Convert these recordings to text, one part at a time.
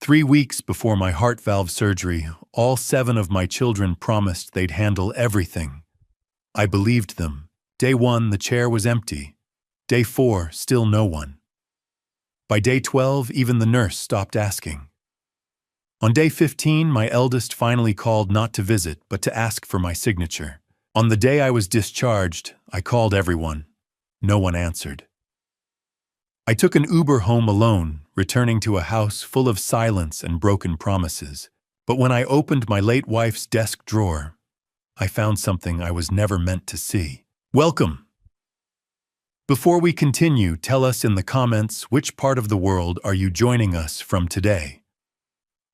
3 weeks before my heart valve surgery, all 7 of my children promised they'd handle everything. I believed them. Day 1, the chair was empty. Day 4, still no one. By day 12, even the nurse stopped asking. On day 15, my eldest finally called not to visit, but to ask for my signature. On the day I was discharged, I called everyone. No one answered. I took an Uber home alone, returning to a house full of silence and broken promises. But when I opened my late wife's desk drawer, I found something I was never meant to see. Welcome! Before we continue, tell us in the comments which part of the world are you joining us from today.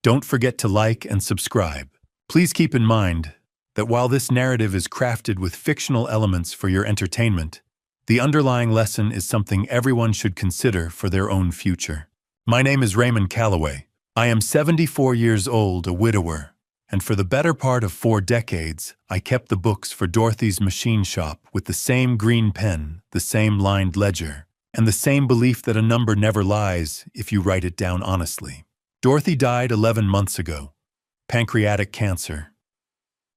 Don't forget to like and subscribe. Please keep in mind that while this narrative is crafted with fictional elements for your entertainment, the underlying lesson is something everyone should consider for their own future. My name is Raymond Callaway. I am 74 years old, a widower, and for the better part of 4 decades, I kept the books for Dorothy's machine shop with the same green pen, the same lined ledger, and the same belief that a number never lies if you write it down honestly. Dorothy died 11 months ago. Pancreatic cancer.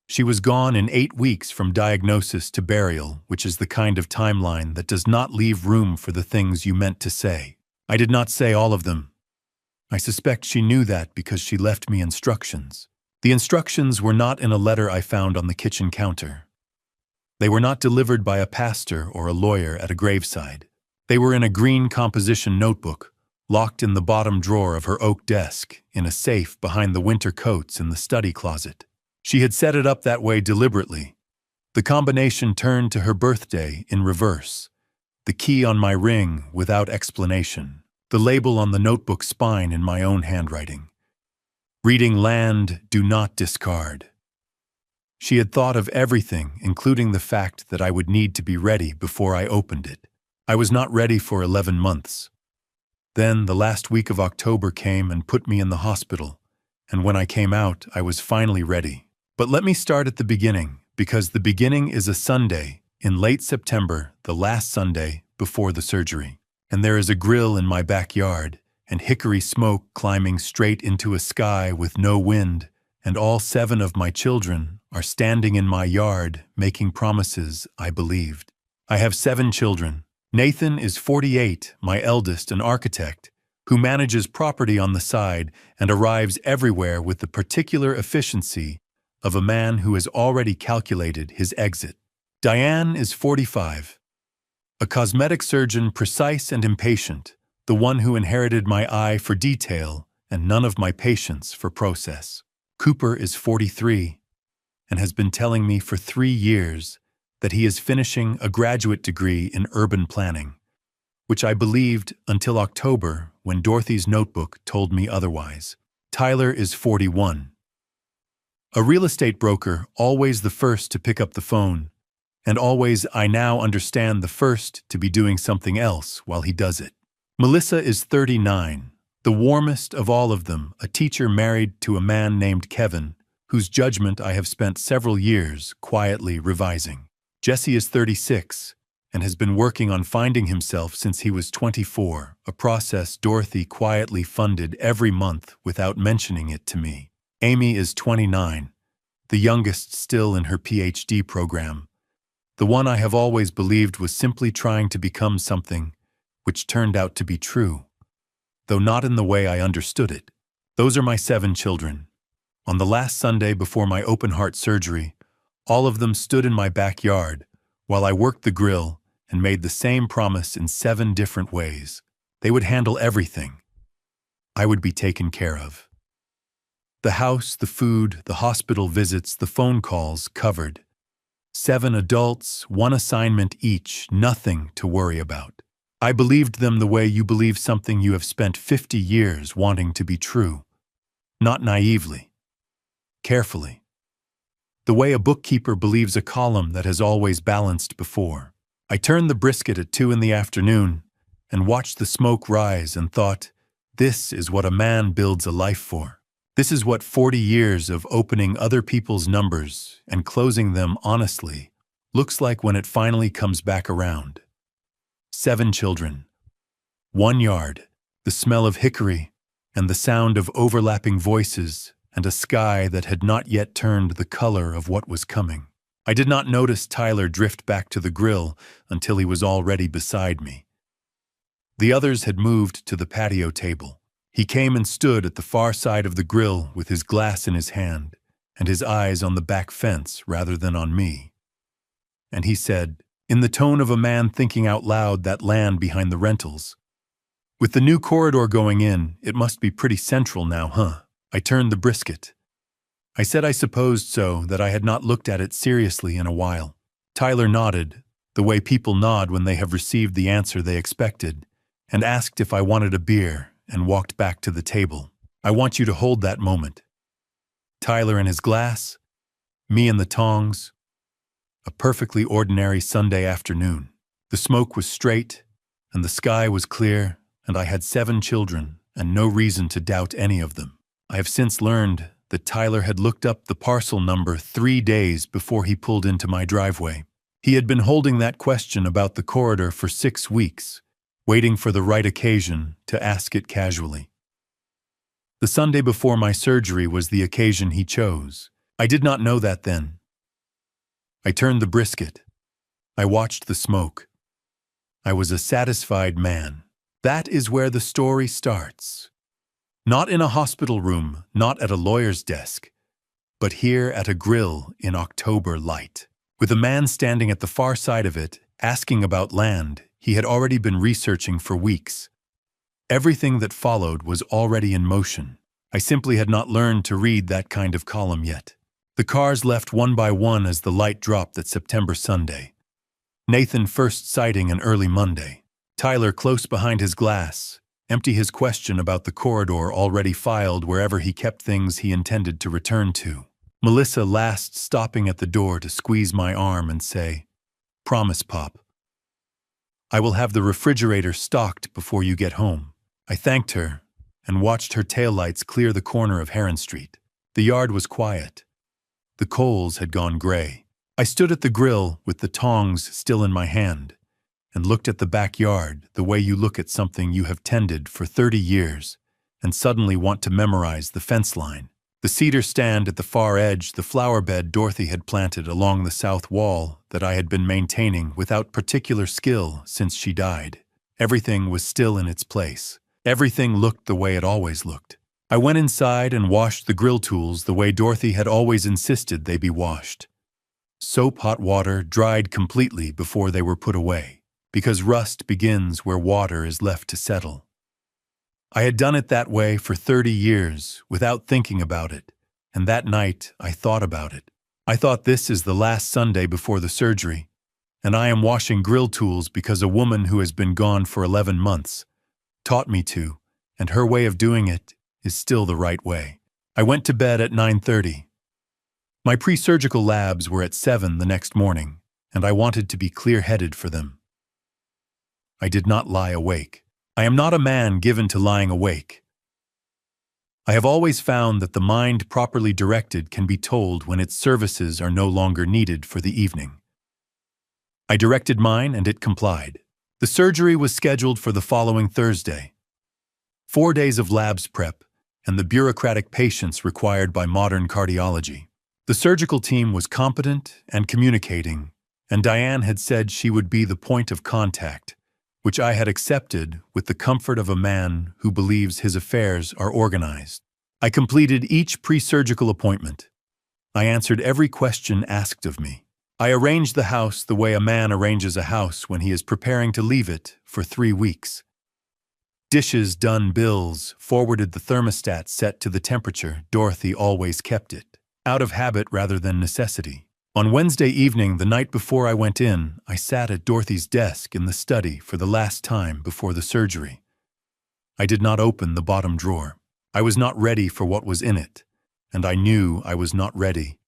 She was gone in 8 weeks from diagnosis to burial, which is the kind of timeline that does not leave room for the things you meant to say. I did not say all of them. I suspect she knew that because she left me instructions. The instructions were not in a letter I found on the kitchen counter. They were not delivered by a pastor or a lawyer at a graveside. They were in a green composition notebook, locked in the bottom drawer of her oak desk, in a safe behind the winter coats in the study closet. She had set it up that way deliberately. The combination turned to her birthday in reverse. The key on my ring without explanation. The label on the notebook spine in my own handwriting. Reading land, do not discard. She had thought of everything, including the fact that I would need to be ready before I opened it. I was not ready for 11 months. Then the last week of October came and put me in the hospital, and when I came out, I was finally ready. But let me start at the beginning, because the beginning is a Sunday in late September, the last Sunday before the surgery. And there is a grill in my backyard, and hickory smoke climbing straight into a sky with no wind, and all 7 of my children are standing in my yard making promises I believed. I have 7 children. Nathan is 48, my eldest, an architect, who manages property on the side and arrives everywhere with the particular efficiency of a man who has already calculated his exit. Diane is 45, a cosmetic surgeon, precise and impatient, the one who inherited my eye for detail and none of my patience for process. Cooper is 43 and has been telling me for 3 years that he is finishing a graduate degree in urban planning, which I believed until October when Dorothy's notebook told me otherwise. Tyler is 41. A real estate broker, always the first to pick up the phone, and always, I now understand, the first to be doing something else while he does it. Melissa is 39, the warmest of all of them, a teacher married to a man named Kevin, whose judgment I have spent several years quietly revising. Jesse is 36 and has been working on finding himself since he was 24, a process Dorothy quietly funded every month without mentioning it to me. Amy is 29, the youngest still in her PhD program, the one I have always believed was simply trying to become something, which turned out to be true, though not in the way I understood it. Those are my 7 children. On the last Sunday before my open-heart surgery, all of them stood in my backyard while I worked the grill and made the same promise in 7 different ways. They would handle everything. I would be taken care of. The house, the food, the hospital visits, the phone calls covered. 7 adults, 1 assignment each, nothing to worry about. I believed them the way you believe something you have spent 50 years wanting to be true. Not naively. Carefully. The way a bookkeeper believes a column that has always balanced before. I turned the brisket at 2 in the afternoon and watched the smoke rise and thought, this is what a man builds a life for. This is what 40 years of opening other people's numbers and closing them honestly looks like when it finally comes back around. 7 children. 1 yard, the smell of hickory, and the sound of overlapping voices, and a sky that had not yet turned the color of what was coming. I did not notice Tyler drift back to the grill until he was already beside me. The others had moved to the patio table. He came and stood at the far side of the grill with his glass in his hand and his eyes on the back fence rather than on me. And he said, in the tone of a man thinking out loud that land behind the rentals, "With the new corridor going in, it must be pretty central now, huh?" I turned the brisket. I said I supposed so, that I had not looked at it seriously in a while. Tyler nodded, the way people nod when they have received the answer they expected, and asked if I wanted a beer, and walked back to the table. I want you to hold that moment. Tyler and his glass, me and the tongs. A perfectly ordinary Sunday afternoon. The smoke was straight, and the sky was clear, and I had 7 children, and no reason to doubt any of them. I have since learned that Tyler had looked up the parcel number 3 days before he pulled into my driveway. He had been holding that question about the corridor for 6 weeks, waiting for the right occasion to ask it casually. The Sunday before my surgery was the occasion he chose. I did not know that then. I turned the brisket. I watched the smoke. I was a satisfied man. That is where the story starts. Not in a hospital room, not at a lawyer's desk, but here at a grill in October light. With a man standing at the far side of it, asking about land he had already been researching for weeks. Everything that followed was already in motion. I simply had not learned to read that kind of column yet. The cars left one by one as the light dropped that September Sunday. Nathan first sighting an early Monday. Tyler close behind his glass, empty his question about the corridor already filed wherever he kept things he intended to return to. Melissa last stopping at the door to squeeze my arm and say, "Promise, Pop. I will have the refrigerator stocked before you get home." I thanked her and watched her taillights clear the corner of Heron Street. The yard was quiet. The coals had gone gray. I stood at the grill with the tongs still in my hand and looked at the backyard the way you look at something you have tended for 30 years and suddenly want to memorize the fence line. The cedar stand at the far edge, the flower bed Dorothy had planted along the south wall that I had been maintaining without particular skill since she died. Everything was still in its place. Everything looked the way it always looked. I went inside and washed the grill tools the way Dorothy had always insisted they be washed. Soap hot water dried completely before they were put away, because rust begins where water is left to settle. I had done it that way for 30 years without thinking about it, and that night I thought about it. I thought, this is the last Sunday before the surgery, and I am washing grill tools because a woman who has been gone for 11 months taught me to, and her way of doing it is still the right way. I went to bed at 9:30. My pre-surgical labs were at 7 the next morning, and I wanted to be clear-headed for them. I did not lie awake. I am not a man given to lying awake. I have always found that the mind properly directed can be told when its services are no longer needed for the evening. I directed mine and it complied. The surgery was scheduled for the following Thursday. 4 days of labs prep and the bureaucratic patience required by modern cardiology. The surgical team was competent and communicating, and Diane had said she would be the point of contact, which I had accepted with the comfort of a man who believes his affairs are organized. I completed each pre-surgical appointment. I answered every question asked of me. I arranged the house the way a man arranges a house when he is preparing to leave it for 3 weeks. Dishes done, bills, forwarded the thermostat set to the temperature Dorothy always kept it, out of habit rather than necessity. On Wednesday evening, the night before I went in, I sat at Dorothy's desk in the study for the last time before the surgery. I did not open the bottom drawer. I was not ready for what was in it, and I knew I was not ready,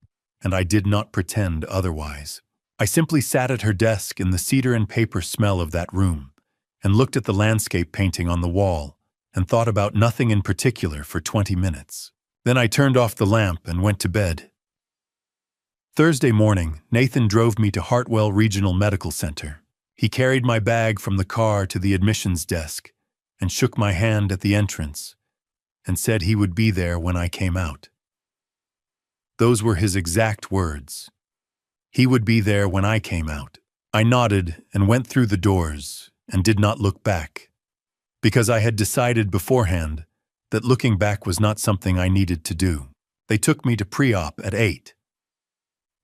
and I did not pretend otherwise. I simply sat at her desk in the cedar and paper smell of that room, and looked at the landscape painting on the wall, and thought about nothing in particular for 20 minutes. Then I turned off the lamp and went to bed. Thursday morning, Nathan drove me to Hartwell Regional Medical Center. He carried my bag from the car to the admissions desk and shook my hand at the entrance, and said he would be there when I came out. Those were his exact words. He would be there when I came out. I nodded and went through the doors and did not look back, because I had decided beforehand that looking back was not something I needed to do. They took me to pre-op at 8.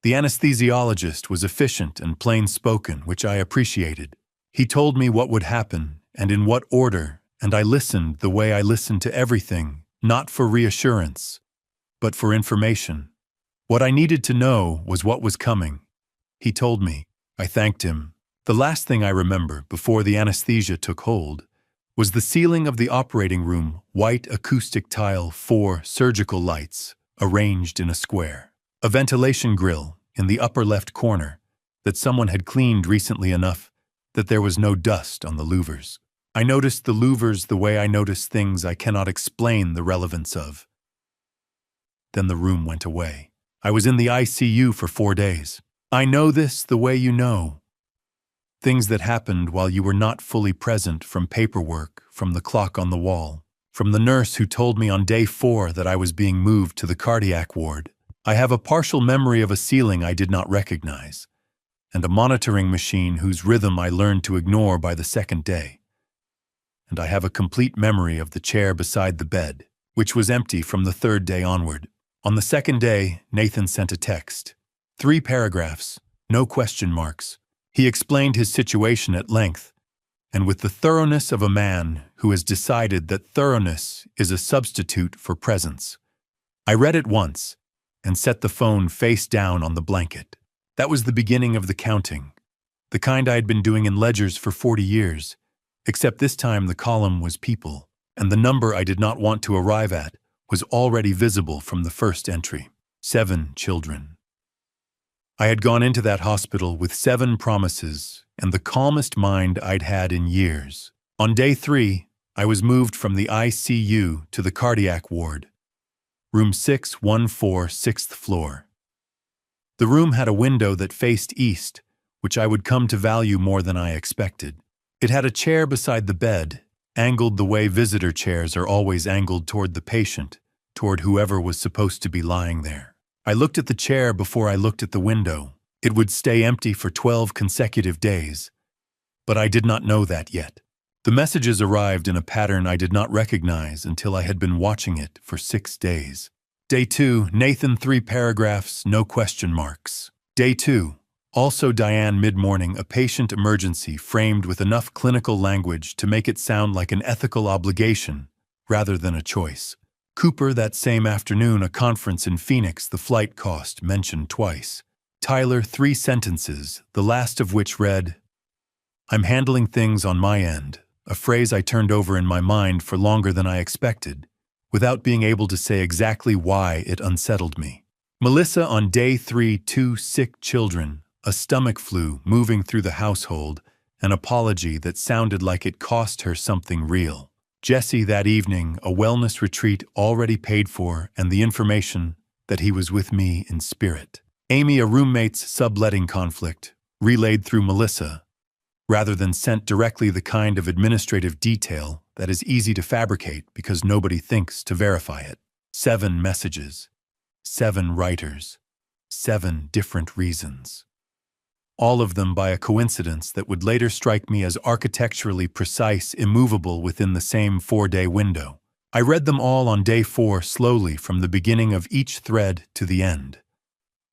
The anesthesiologist was efficient and plain-spoken, which I appreciated. He told me what would happen and in what order, and I listened the way I listened to everything, not for reassurance, but for information. What I needed to know was what was coming. He told me. I thanked him. The last thing I remember before the anesthesia took hold was the ceiling of the operating room, white acoustic tile, 4 surgical lights arranged in a square. A ventilation grill in the upper left corner that someone had cleaned recently enough that there was no dust on the louvers. I noticed the louvers the way I notice things I cannot explain the relevance of. Then the room went away. I was in the ICU for 4 days. I know this the way you know. Things that happened while you were not fully present, from paperwork, from the clock on the wall, from the nurse who told me on day 4 that I was being moved to the cardiac ward. I have a partial memory of a ceiling I did not recognize, and a monitoring machine whose rhythm I learned to ignore by the 2nd day. And I have a complete memory of the chair beside the bed, which was empty from the 3rd day onward. On the 2nd day, Nathan sent a text. 3 paragraphs, no question marks. He explained his situation at length, and with the thoroughness of a man who has decided that thoroughness is a substitute for presence. I read it once and set the phone face down on the blanket. That was the beginning of the counting, the kind I had been doing in ledgers for 40 years, except this time the column was people, and the number I did not want to arrive at was already visible from the first entry. 7 children. I had gone into that hospital with 7 promises and the calmest mind I'd had in years. On day 3, I was moved from the ICU to the cardiac ward. Room 614, 6th floor. The room had a window that faced east, which I would come to value more than I expected. It had a chair beside the bed, angled the way visitor chairs are always angled toward the patient, toward whoever was supposed to be lying there. I looked at the chair before I looked at the window. It would stay empty for 12 consecutive days, but I did not know that yet. The messages arrived in a pattern I did not recognize until I had been watching it for 6 days. Day 2, Nathan, 3 paragraphs, no question marks. Day 2, also Diane, mid-morning, a patient emergency framed with enough clinical language to make it sound like an ethical obligation rather than a choice. Cooper, that same afternoon, a conference in Phoenix, the flight cost mentioned twice. Tyler, 3 sentences, the last of which read, "I'm handling things on my end," a phrase I turned over in my mind for longer than I expected, without being able to say exactly why it unsettled me. Melissa, on day 3, 2 sick children, a stomach flu moving through the household, an apology that sounded like it cost her something real. Jesse, that evening, a wellness retreat already paid for, and the information that he was with me in spirit. Amy, a roommate's subletting conflict, relayed through Melissa, rather than sent directly, the kind of administrative detail that is easy to fabricate because nobody thinks to verify it. 7 messages, 7 writers, 7 different reasons. All of them by a coincidence that would later strike me as architecturally precise, immovable within the same 4-day window. I read them all on day 4 slowly from the beginning of each thread to the end.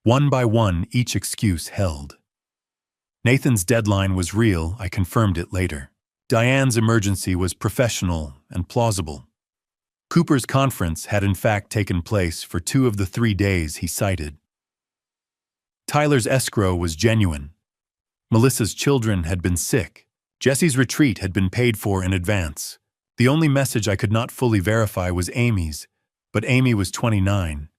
One by one, each excuse held. Nathan's deadline was real, I confirmed it later. Diane's emergency was professional and plausible. Cooper's conference had in fact taken place for 2 of the 3 days he cited. Tyler's escrow was genuine. Melissa's children had been sick. Jesse's retreat had been paid for in advance. The only message I could not fully verify was Amy's, but Amy was 29,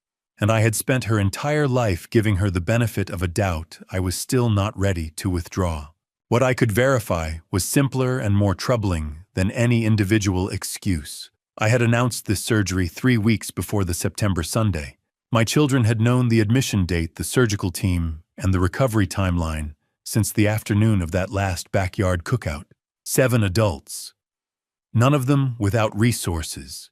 and I had spent her entire life giving her the benefit of a doubt I was still not ready to withdraw. What I could verify was simpler and more troubling than any individual excuse. I had announced this surgery 3 weeks before the September Sunday. My children had known the admission date, the surgical team, and the recovery timeline since the afternoon of that last backyard cookout. 7 adults. None of them without resources.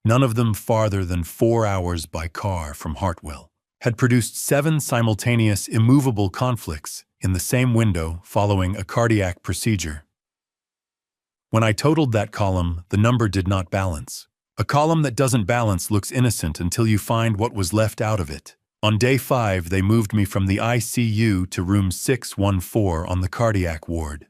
none of them farther than 4 hours by car from Hartwell, had produced 7 simultaneous immovable conflicts in the same window following a cardiac procedure. When I totaled that column, the number did not balance. A column that doesn't balance looks innocent until you find what was left out of it. On day 5, they moved me from the ICU to room 614 on the cardiac ward.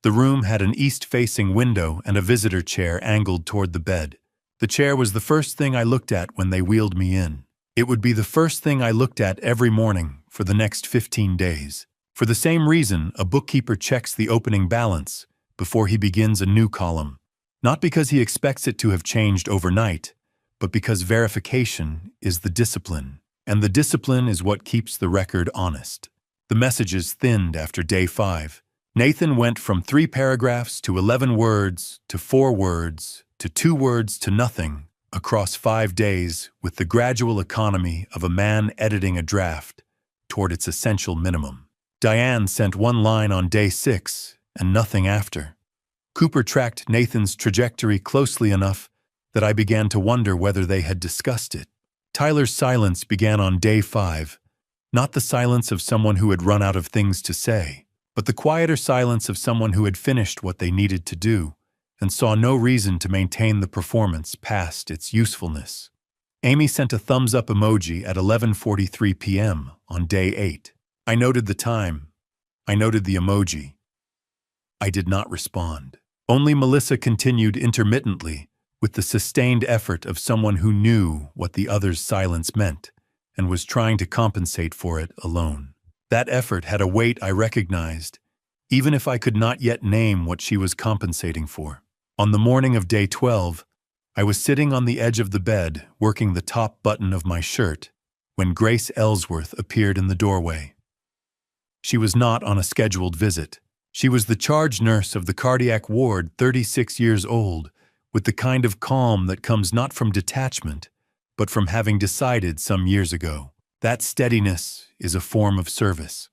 The room had an east-facing window and a visitor chair angled toward the bed. The chair was the first thing I looked at when they wheeled me in. It would be the first thing I looked at every morning for the next 15 days. For the same reason, a bookkeeper checks the opening balance before he begins a new column. Not because he expects it to have changed overnight, but because verification is the discipline, and the discipline is what keeps the record honest. The messages thinned after day 5. Nathan went from 3 paragraphs to 11 words to 4 words to 2 words to nothing across 5 days, with the gradual economy of a man editing a draft toward its essential minimum. Diane sent 1 line on day 6 and nothing after. Cooper tracked Nathan's trajectory closely enough that I began to wonder whether they had discussed it. Tyler's silence began on day 5, not the silence of someone who had run out of things to say, but the quieter silence of someone who had finished what they needed to do and saw no reason to maintain the performance past its usefulness. Amy sent a thumbs-up emoji at 11:43 p.m. on day 8. I noted the time. I noted the emoji. I did not respond. Only Melissa continued intermittently, with the sustained effort of someone who knew what the other's silence meant and was trying to compensate for it alone. That effort had a weight I recognized, even if I could not yet name what she was compensating for. On the morning of day 12, I was sitting on the edge of the bed, working the top button of my shirt, when Grace Ellsworth appeared in the doorway. She was not on a scheduled visit. She was the charge nurse of the cardiac ward, 36 years old, with the kind of calm that comes not from detachment, but from having decided some years ago. That steadiness is a form of service.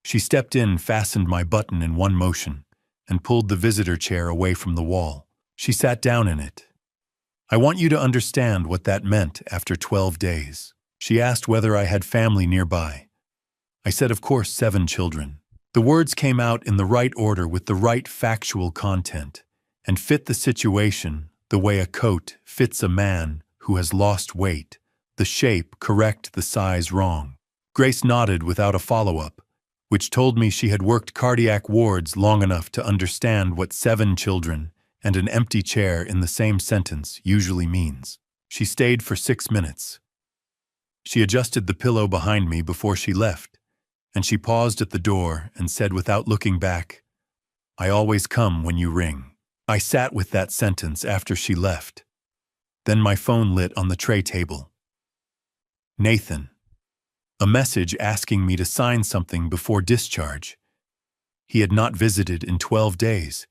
She stepped in, fastened my button in one motion, and pulled the visitor chair away from the wall. She sat down in it. I want you to understand what that meant after 12 days. She asked whether I had family nearby. I said, of course, 7 children. The words came out in the right order with the right factual content and fit the situation the way a coat fits a man who has lost weight, the shape correct, the size wrong. Grace nodded without a follow-up, which told me she had worked cardiac wards long enough to understand what 7 children and an empty chair in the same sentence usually means. She stayed for 6 minutes. She adjusted the pillow behind me before she left, and she paused at the door and said without looking back, "I always come when you ring." I sat with that sentence after she left. Then my phone lit on the tray table. Nathan. A message asking me to sign something before discharge. He had not visited in 12 days.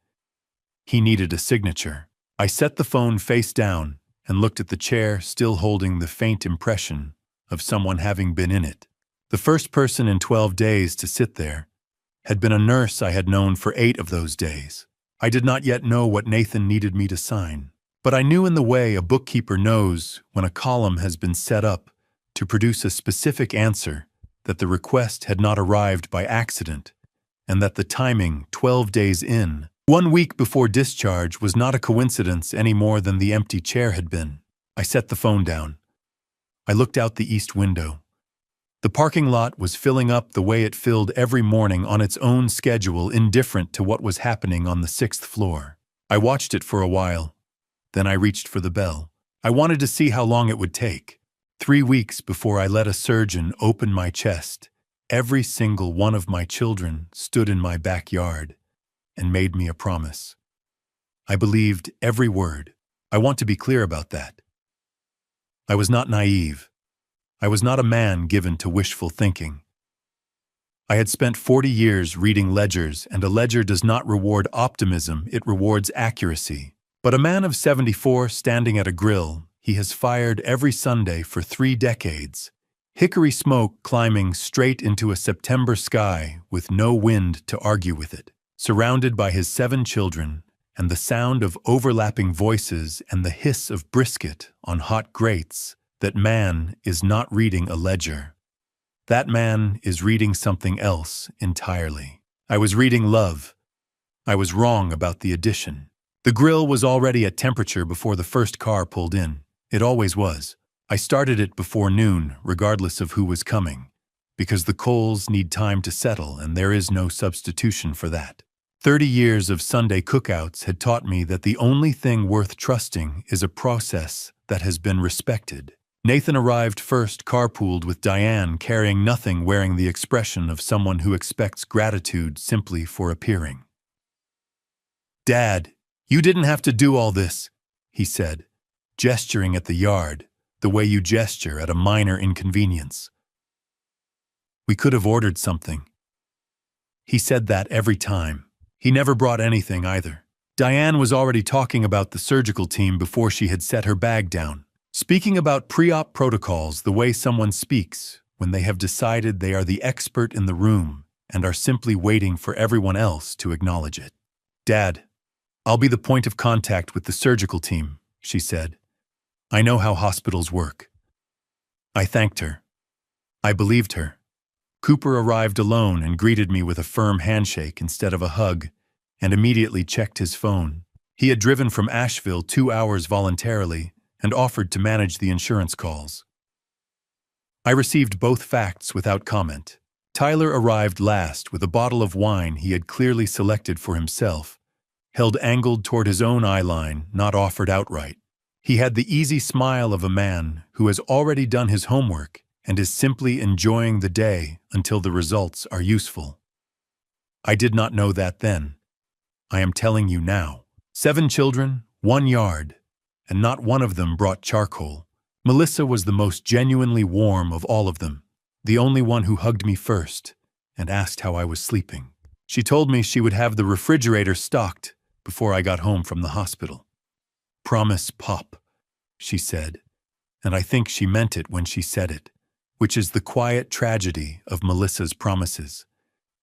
He needed a signature. I set the phone face down and looked at the chair, still holding the faint impression of someone having been in it. The first person in 12 days to sit there had been a nurse I had known for 8 of those days. I did not yet know what Nathan needed me to sign, but I knew in the way a bookkeeper knows when a column has been set up to produce a specific answer that the request had not arrived by accident, and that the timing, 12 days in, 1 week before discharge, was not a coincidence any more than the empty chair had been. I set the phone down. I looked out the east window. The parking lot was filling up the way it filled every morning on its own schedule, indifferent to what was happening on the 6th floor. I watched it for a while. Then I reached for the bell. I wanted to see how long it would take. 3 weeks before I let a surgeon open my chest, every single one of my children stood in my backyard and made me a promise. I believed every word. I want to be clear about that. I was not naive. I was not a man given to wishful thinking. I had spent 40 years reading ledgers, and a ledger does not reward optimism, it rewards accuracy. But a man of 74 standing at a grill he has fired every Sunday for 3 decades, hickory smoke climbing straight into a September sky with no wind to argue with it, surrounded by his 7 children and the sound of overlapping voices and the hiss of brisket on hot grates, that man is not reading a ledger. That man is reading something else entirely. I was reading love. I was wrong about the addition. The grill was already at temperature before the first car pulled in. It always was. I started it before noon, regardless of who was coming, because the coals need time to settle and there is no substitution for that. 30 years of Sunday cookouts had taught me that the only thing worth trusting is a process that has been respected. Nathan arrived first, carpooled with Diane, carrying nothing, wearing the expression of someone who expects gratitude simply for appearing. "Dad, you didn't have to do all this," he said, gesturing at the yard, the way you gesture at a minor inconvenience. "We could have ordered something." He said that every time. He never brought anything either. Diane was already talking about the surgical team before she had set her bag down, speaking about pre-op protocols the way someone speaks when they have decided they are the expert in the room and are simply waiting for everyone else to acknowledge it. "Dad, I'll be the point of contact with the surgical team," she said. "I know how hospitals work." I thanked her. I believed her. Cooper arrived alone and greeted me with a firm handshake instead of a hug, and immediately checked his phone. He had driven from Asheville 2 hours voluntarily and offered to manage the insurance calls. I received both facts without comment. Tyler arrived last with a bottle of wine he had clearly selected for himself, held angled toward his own eyeline, not offered outright. He had the easy smile of a man who has already done his homework and is simply enjoying the day until the results are useful. I did not know that then. I am telling you now. 7 children, 1 yard, and not one of them brought charcoal. Melissa was the most genuinely warm of all of them, the only one who hugged me first and asked how I was sleeping. She told me she would have the refrigerator stocked before I got home from the hospital. "Promise, Pop," she said, and I think she meant it when she said it, which is the quiet tragedy of Melissa's promises.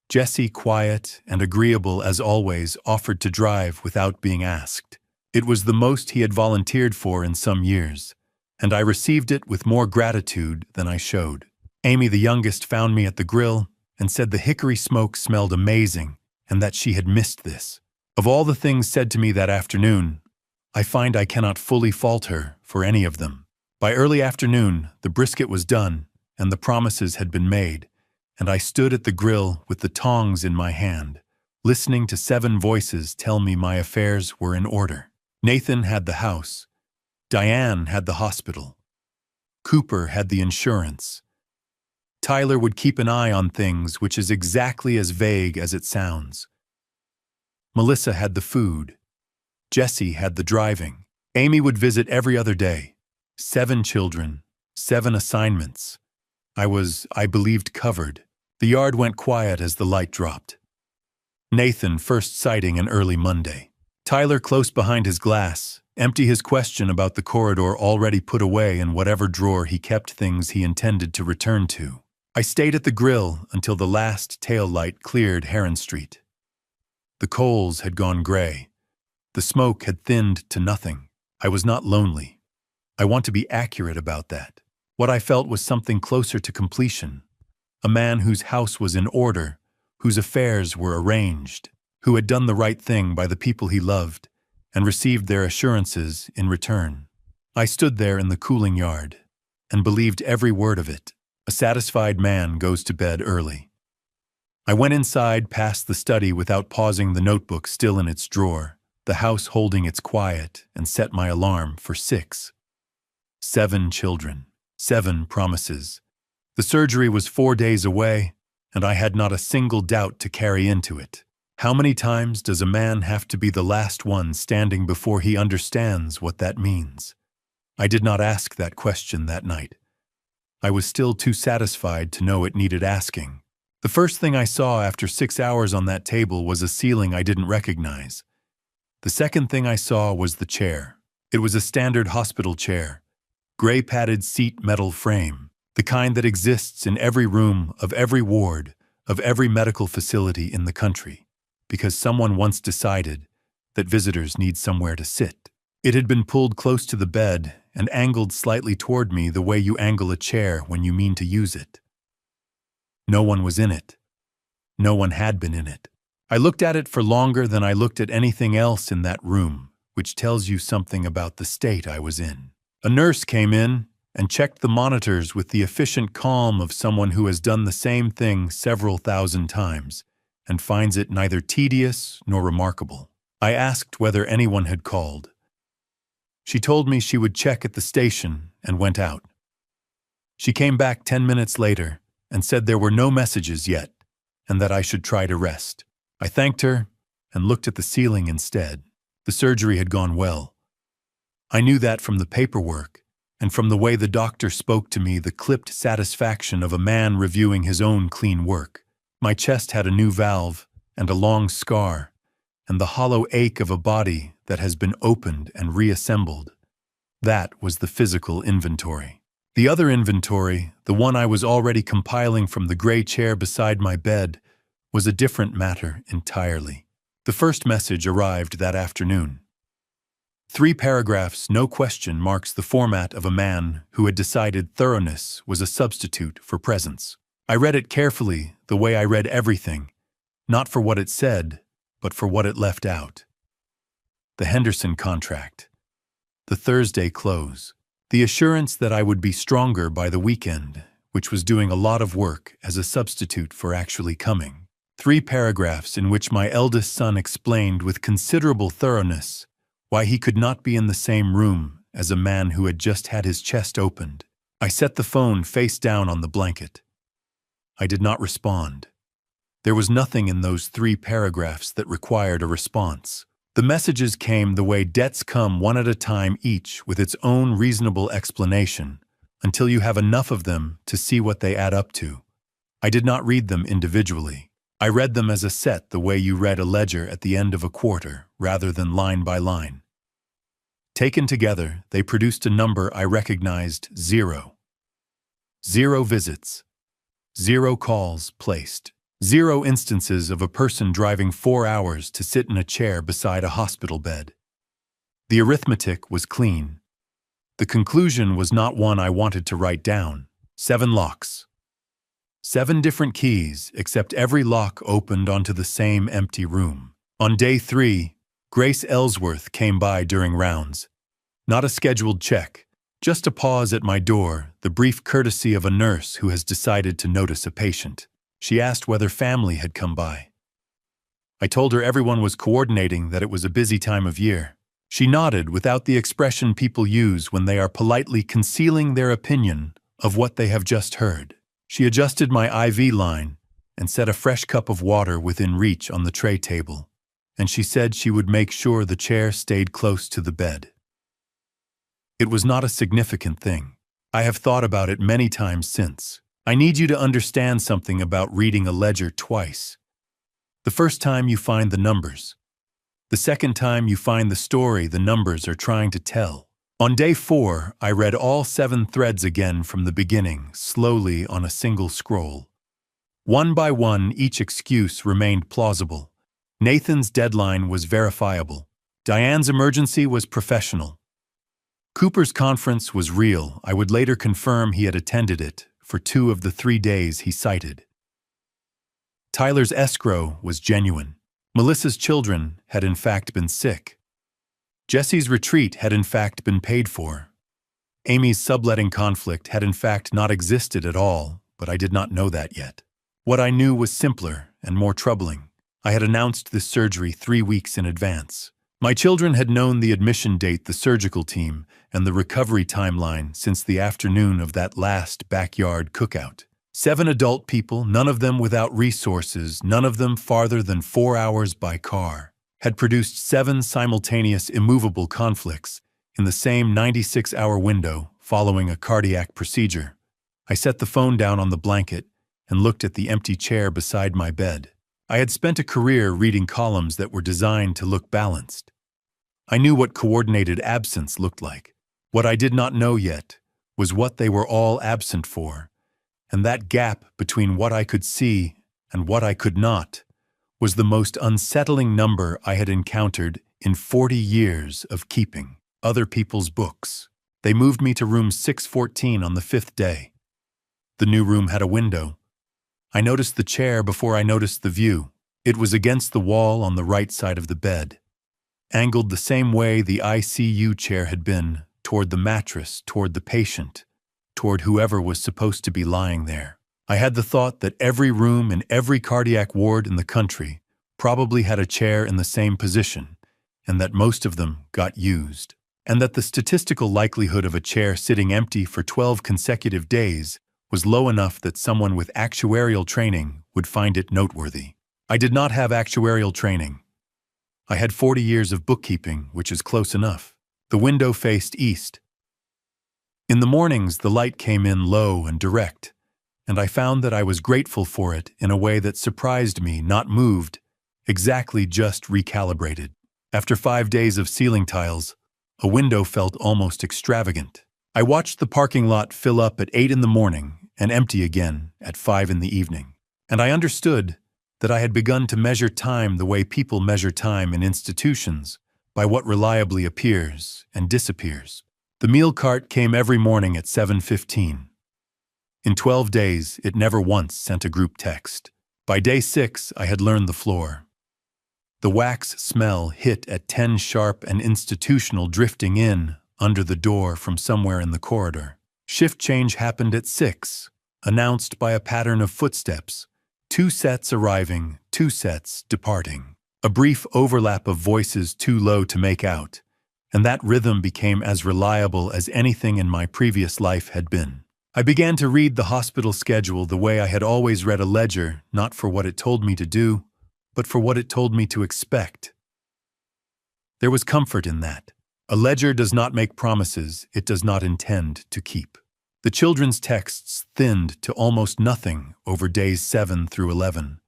Jesse, quiet and agreeable as always, offered to drive without being asked. It was the most he had volunteered for in some years, and I received it with more gratitude than I showed. Amy, the youngest, found me at the grill and said the hickory smoke smelled amazing and that she had missed this. Of all the things said to me that afternoon, I find I cannot fully fault her for any of them. By early afternoon, the brisket was done, and the promises had been made, and I stood at the grill with the tongs in my hand, listening to 7 voices tell me my affairs were in order. Nathan had the house. Diane had the hospital. Cooper had the insurance. Tyler would keep an eye on things, which is exactly as vague as it sounds. Melissa had the food. Jesse had the driving. Amy would visit every other day. 7 children, 7 assignments. I believed, covered. The yard went quiet as the light dropped. Nathan first sighting an early Monday. Tyler close behind his glass, empty his question about the corridor already put away in whatever drawer he kept things he intended to return to. I stayed at the grill until the last tail light cleared Heron Street. The coals had gone gray. The smoke had thinned to nothing. I was not lonely. I want to be accurate about that. What I felt was something closer to completion. A man whose house was in order, whose affairs were arranged, who had done the right thing by the people he loved, and received their assurances in return. I stood there in the cooling yard, and believed every word of it. A satisfied man goes to bed early. I went inside past the study without pausing, the notebook still in its drawer, the house holding its quiet, and set my alarm for 6. 7 children. 7 promises. The surgery was 4 days away, and I had not a single doubt to carry into it. How many times does a man have to be the last one standing before he understands what that means? I did not ask that question that night. I was still too satisfied to know it needed asking. The first thing I saw after 6 hours on that table was a ceiling I didn't recognize. The second thing I saw was the chair. It was a standard hospital chair. Gray padded seat, metal frame, the kind that exists in every room of every ward of every medical facility in the country, because someone once decided that visitors need somewhere to sit. It had been pulled close to the bed and angled slightly toward me the way you angle a chair when you mean to use it. No one was in it. No one had been in it. I looked at it for longer than I looked at anything else in that room, which tells you something about the state I was in. A nurse came in and checked the monitors with the efficient calm of someone who has done the same thing several thousand times and finds it neither tedious nor remarkable. I asked whether anyone had called. She told me she would check at the station and went out. She came back 10 minutes later and said there were no messages yet and that I should try to rest. I thanked her and looked at the ceiling instead. The surgery had gone well. I knew that from the paperwork and from the way the doctor spoke to me, the clipped satisfaction of a man reviewing his own clean work. My chest had a new valve and a long scar, and the hollow ache of a body that has been opened and reassembled. That was the physical inventory. The other inventory, the one I was already compiling from the gray chair beside my bed, was a different matter entirely. The first message arrived that afternoon. 3 paragraphs, no question, marks the format of a man who had decided thoroughness was a substitute for presence. I read it carefully, the way I read everything, not for what it said, but for what it left out. The Henderson contract. The Thursday close. The assurance that I would be stronger by the weekend, which was doing a lot of work as a substitute for actually coming. 3 paragraphs in which my eldest son explained with considerable thoroughness why he could not be in the same room as a man who had just had his chest opened. I set the phone face down on the blanket. I did not respond. There was nothing in those 3 paragraphs that required a response. The messages came the way debts come, one at a time, each with its own reasonable explanation, until you have enough of them to see what they add up to. I did not read them individually. I read them as a set, the way you read a ledger at the end of a quarter, rather than line by line. Taken together, they produced a number I recognized: 0. 0 visits. 0 calls placed. 0 instances of a person driving 4 hours to sit in a chair beside a hospital bed. The arithmetic was clean. The conclusion was not one I wanted to write down. 7 locks. 7 different keys, except every lock opened onto the same empty room. On day 3, Grace Ellsworth came by during rounds. Not a scheduled check, just a pause at my door, the brief courtesy of a nurse who has decided to notice a patient. She asked whether family had come by. I told her everyone was coordinating, that it was a busy time of year. She nodded without the expression people use when they are politely concealing their opinion of what they have just heard. She adjusted my IV line and set a fresh cup of water within reach on the tray table, and she said she would make sure the chair stayed close to the bed. It was not a significant thing. I have thought about it many times since. I need you to understand something about reading a ledger twice. The first time you find the numbers. The second time you find the story the numbers are trying to tell. On day 4, I read all 7 threads again from the beginning, slowly on a single scroll. One by one, each excuse remained plausible. Nathan's deadline was verifiable. Diane's emergency was professional. Cooper's conference was real. I would later confirm he had attended it for 2 of the 3 days he cited. Tyler's escrow was genuine. Melissa's children had in fact been sick. Jesse's retreat had in fact been paid for. Amy's subletting conflict had in fact not existed at all, but I did not know that yet. What I knew was simpler and more troubling. I had announced this surgery 3 weeks in advance. My children had known the admission date, the surgical team, and the recovery timeline since the afternoon of that last backyard cookout. 7 adult people, none of them without resources, none of them farther than 4 hours by car, had produced 7 simultaneous immovable conflicts in the same 96-hour window following a cardiac procedure. I set the phone down on the blanket and looked at the empty chair beside my bed. I had spent a career reading columns that were designed to look balanced. I knew what coordinated absence looked like. What I did not know yet was what they were all absent for, and that gap between what I could see and what I could not was the most unsettling number I had encountered in 40 years of keeping other people's books. They moved me to room 614 on the 5th day. The new room had a window. I noticed the chair before I noticed the view. It was against the wall on the right side of the bed, angled the same way the ICU chair had been, toward the mattress, toward the patient, toward whoever was supposed to be lying there. I had the thought that every room in every cardiac ward in the country probably had a chair in the same position, and that most of them got used, and that the statistical likelihood of a chair sitting empty for 12 consecutive days was low enough that someone with actuarial training would find it noteworthy. I did not have actuarial training. I had 40 years of bookkeeping, which is close enough. The window faced east. In the mornings, the light came in low and direct, and I found that I was grateful for it in a way that surprised me, not moved, exactly just recalibrated. After 5 days of ceiling tiles, a window felt almost extravagant. I watched the parking lot fill up at 8 in the morning and empty again at 5 in the evening, and I understood that I had begun to measure time the way people measure time in institutions, by what reliably appears and disappears. The meal cart came every morning at 7:15. In 12 days, it never once sent a group text. By day 6, I had learned the floor. The wax smell hit at 10 sharp and institutional, drifting in under the door from somewhere in the corridor. Shift change happened at 6, announced by a pattern of footsteps, 2 sets arriving, 2 sets departing. A brief overlap of voices too low to make out, and that rhythm became as reliable as anything in my previous life had been. I began to read the hospital schedule the way I had always read a ledger, not for what it told me to do, but for what it told me to expect. There was comfort in that. A ledger does not make promises it does not intend to keep. The children's texts thinned to almost nothing over days 7 through 11.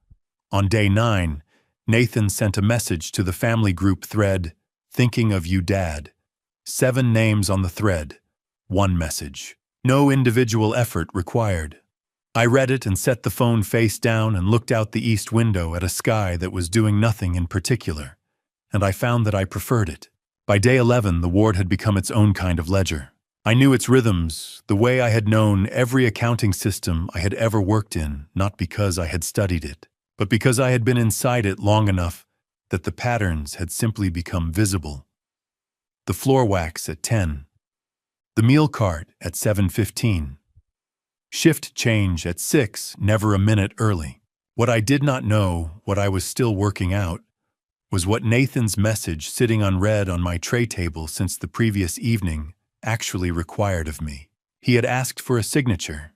On day 9, Nathan sent a message to the family group thread, "Thinking of you, Dad." 7 names on the thread, 1 message. No individual effort required. I read it and set the phone face down and looked out the east window at a sky that was doing nothing in particular, and I found that I preferred it. By day 11, the ward had become its own kind of ledger. I knew its rhythms, the way I had known every accounting system I had ever worked in, not because I had studied it, but because I had been inside it long enough that the patterns had simply become visible. The floor wax at 10. The meal cart at 7:15. Shift change at 6, never a minute early. What I did not know, what I was still working out, was what Nathan's message sitting unread on my tray table since the previous evening actually required of me. He had asked for a signature,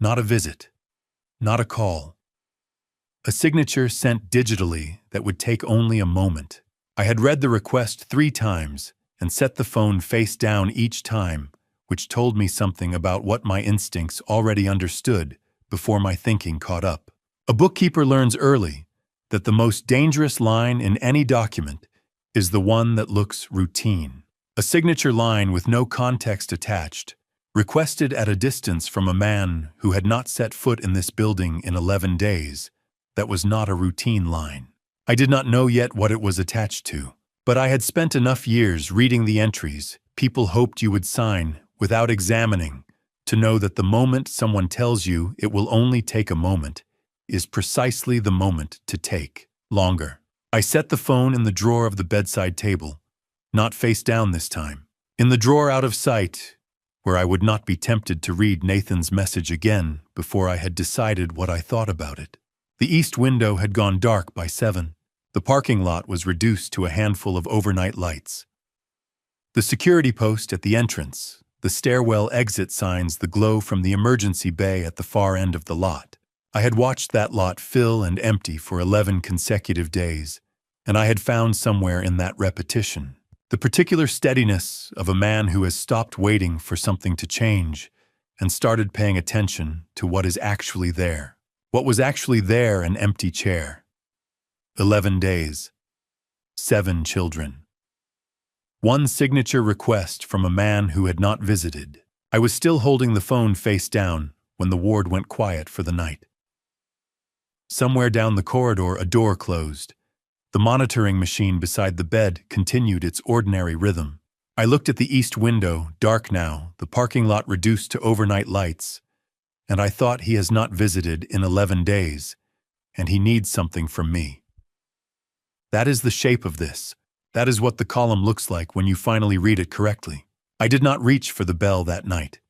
not a visit, not a call. A signature sent digitally that would take only a moment. I had read the request 3 times and set the phone face down each time, which told me something about what my instincts already understood before my thinking caught up. A bookkeeper learns early that the most dangerous line in any document is the one that looks routine. A signature line with no context attached, requested at a distance from a man who had not set foot in this building in 11 days, that was not a routine line. I did not know yet what it was attached to, but I had spent enough years reading the entries people hoped you would sign without examining to know that the moment someone tells you it will only take a moment is precisely the moment to take longer. I set the phone in the drawer of the bedside table, not face down this time. In the drawer out of sight, where I would not be tempted to read Nathan's message again before I had decided what I thought about it. The east window had gone dark by 7. The parking lot was reduced to a handful of overnight lights. The security post at the entrance, the stairwell exit signs, the glow from the emergency bay at the far end of the lot. I had watched that lot fill and empty for 11 consecutive days, and I had found somewhere in that repetition the particular steadiness of a man who has stopped waiting for something to change and started paying attention to what is actually there. What was actually there? An empty chair. 11 days. 7 children. 1 signature request from a man who had not visited. I was still holding the phone face down when the ward went quiet for the night. Somewhere down the corridor, a door closed, The monitoring machine beside the bed continued its ordinary rhythm. I looked at the east window, dark now, the parking lot reduced to overnight lights, and I thought he has not visited in 11 days, and he needs something from me. That is the shape of this. That is what the column looks like when you finally read it correctly. I did not reach for the bell that night.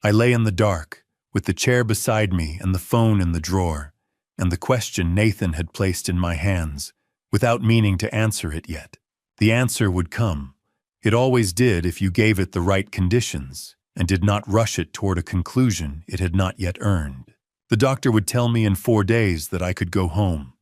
I lay in the dark, with the chair beside me and the phone in the drawer, and the question Nathan had placed in my hands, without meaning to answer it yet. The answer would come. It always did if you gave it the right conditions, and did not rush it toward a conclusion it had not yet earned. The doctor would tell me in 4 days that I could go home.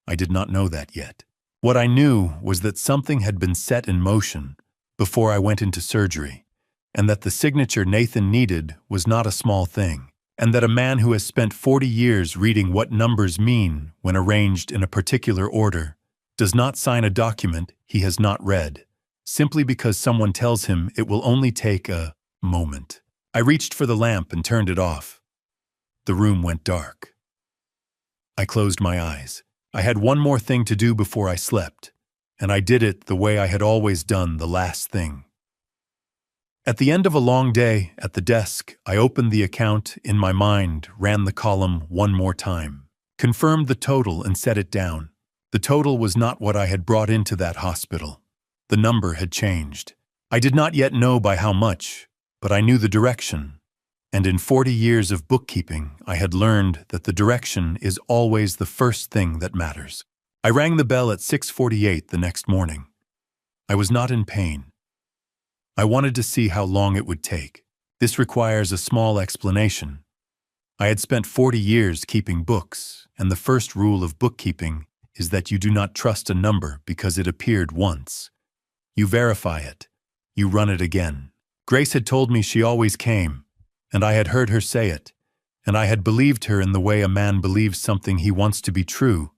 I did not know that yet. What I knew was that something had been set in motion before I went into surgery, and that the signature Nathan needed was not a small thing, and that a man who has spent 40 years reading what numbers mean when arranged in a particular order does not sign a document he has not read, simply because someone tells him it will only take a moment. I reached for the lamp and turned it off. The room went dark. I closed my eyes. I had one more thing to do before I slept, and I did it the way I had always done the last thing. At the end of a long day, at the desk, I opened the account in my mind, ran the column one more time, confirmed the total and set it down. The total was not what I had brought into that hospital. The number had changed. I did not yet know by how much, but I knew the direction. And in 40 years of bookkeeping, I had learned that the direction is always the first thing that matters. I rang the bell at 6:48 the next morning. I was not in pain. I wanted to see how long it would take. This requires a small explanation. I had spent 40 years keeping books, and the first rule of bookkeeping is that you do not trust a number because it appeared once. You verify it. You run it again. Grace had told me she always came, and I had heard her say it, and I had believed her in the way a man believes something he wants to be true,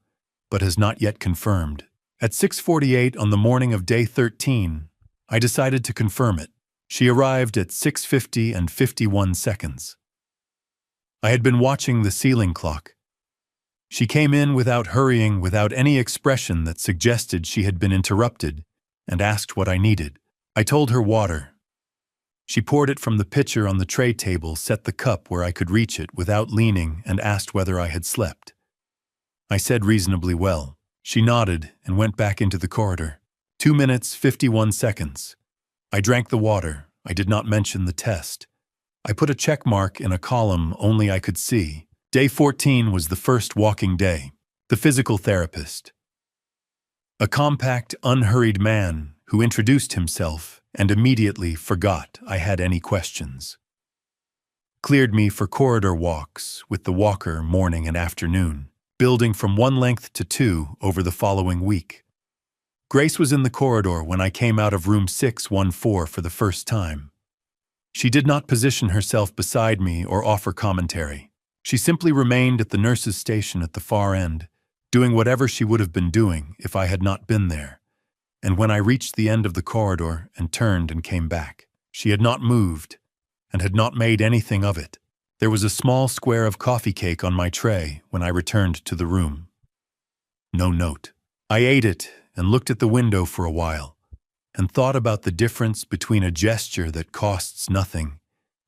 but has not yet confirmed. At 6:48 on the morning of day 13, I decided to confirm it. She arrived at 6:50 and 51 seconds. I had been watching the ceiling clock. She came in without hurrying, without any expression that suggested she had been interrupted, and asked what I needed. I told her water. She poured it from the pitcher on the tray table, set the cup where I could reach it without leaning, and asked whether I had slept. I said reasonably well. She nodded and went back into the corridor. 2 minutes, 51 seconds. I drank the water. I did not mention the test. I put a check mark in a column only I could see. Day 14 was the first walking day. The physical therapist. A compact, unhurried man who introduced himself and immediately forgot I had any questions. Cleared me for corridor walks with the walker morning and afternoon, building from 1 length to 2 over the following week. Grace was in the corridor when I came out of room 614 for the first time. She did not position herself beside me or offer commentary. She simply remained at the nurse's station at the far end, doing whatever she would have been doing if I had not been there. And when I reached the end of the corridor and turned and came back, she had not moved and had not made anything of it. There was a small square of coffee cake on my tray when I returned to the room. No note. I ate it and looked at the window for a while and thought about the difference between a gesture that costs nothing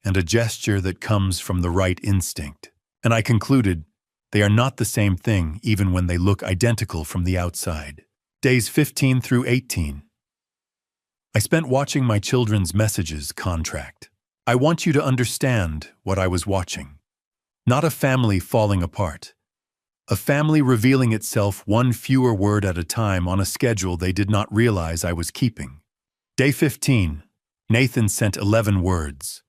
and a gesture that comes from the right instinct. And I concluded they are not the same thing even when they look identical from the outside. Days 15 through 18. I spent watching my children's messages contract. I want you to understand what I was watching. Not a family falling apart. A family revealing itself one fewer word at a time on a schedule they did not realize I was keeping. Day 15. Nathan sent 11 words.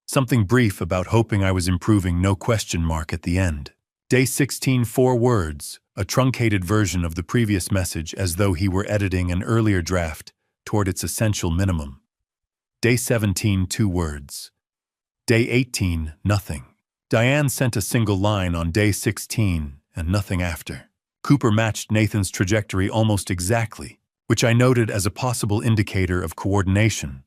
Something brief about hoping I was improving, no question mark at the end. Day 16, 4 words. A truncated version of the previous message as though he were editing an earlier draft toward its essential minimum. Day 17, 2 words. Day 18, nothing. Diane sent a single line on day 16 and nothing after. Cooper matched Nathan's trajectory almost exactly, which I noted as a possible indicator of coordination,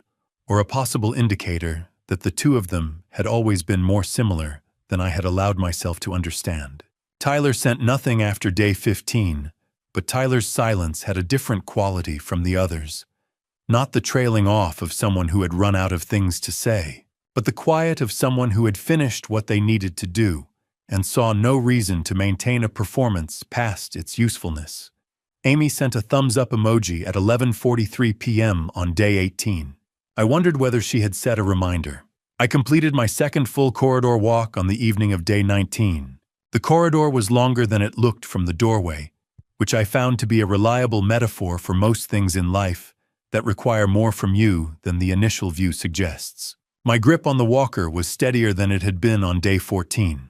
or a possible indicator that the two of them had always been more similar than I had allowed myself to understand. Tyler sent nothing after day 15, but Tyler's silence had a different quality from the others. Not the trailing off of someone who had run out of things to say, but the quiet of someone who had finished what they needed to do and saw no reason to maintain a performance past its usefulness. Amy sent a thumbs-up emoji at 11:43 p.m. on day 18. I wondered whether she had set a reminder. I completed my second full corridor walk on the evening of day 19. The corridor was longer than it looked from the doorway, which I found to be a reliable metaphor for most things in life that require more from you than the initial view suggests. My grip on the walker was steadier than it had been on day 14.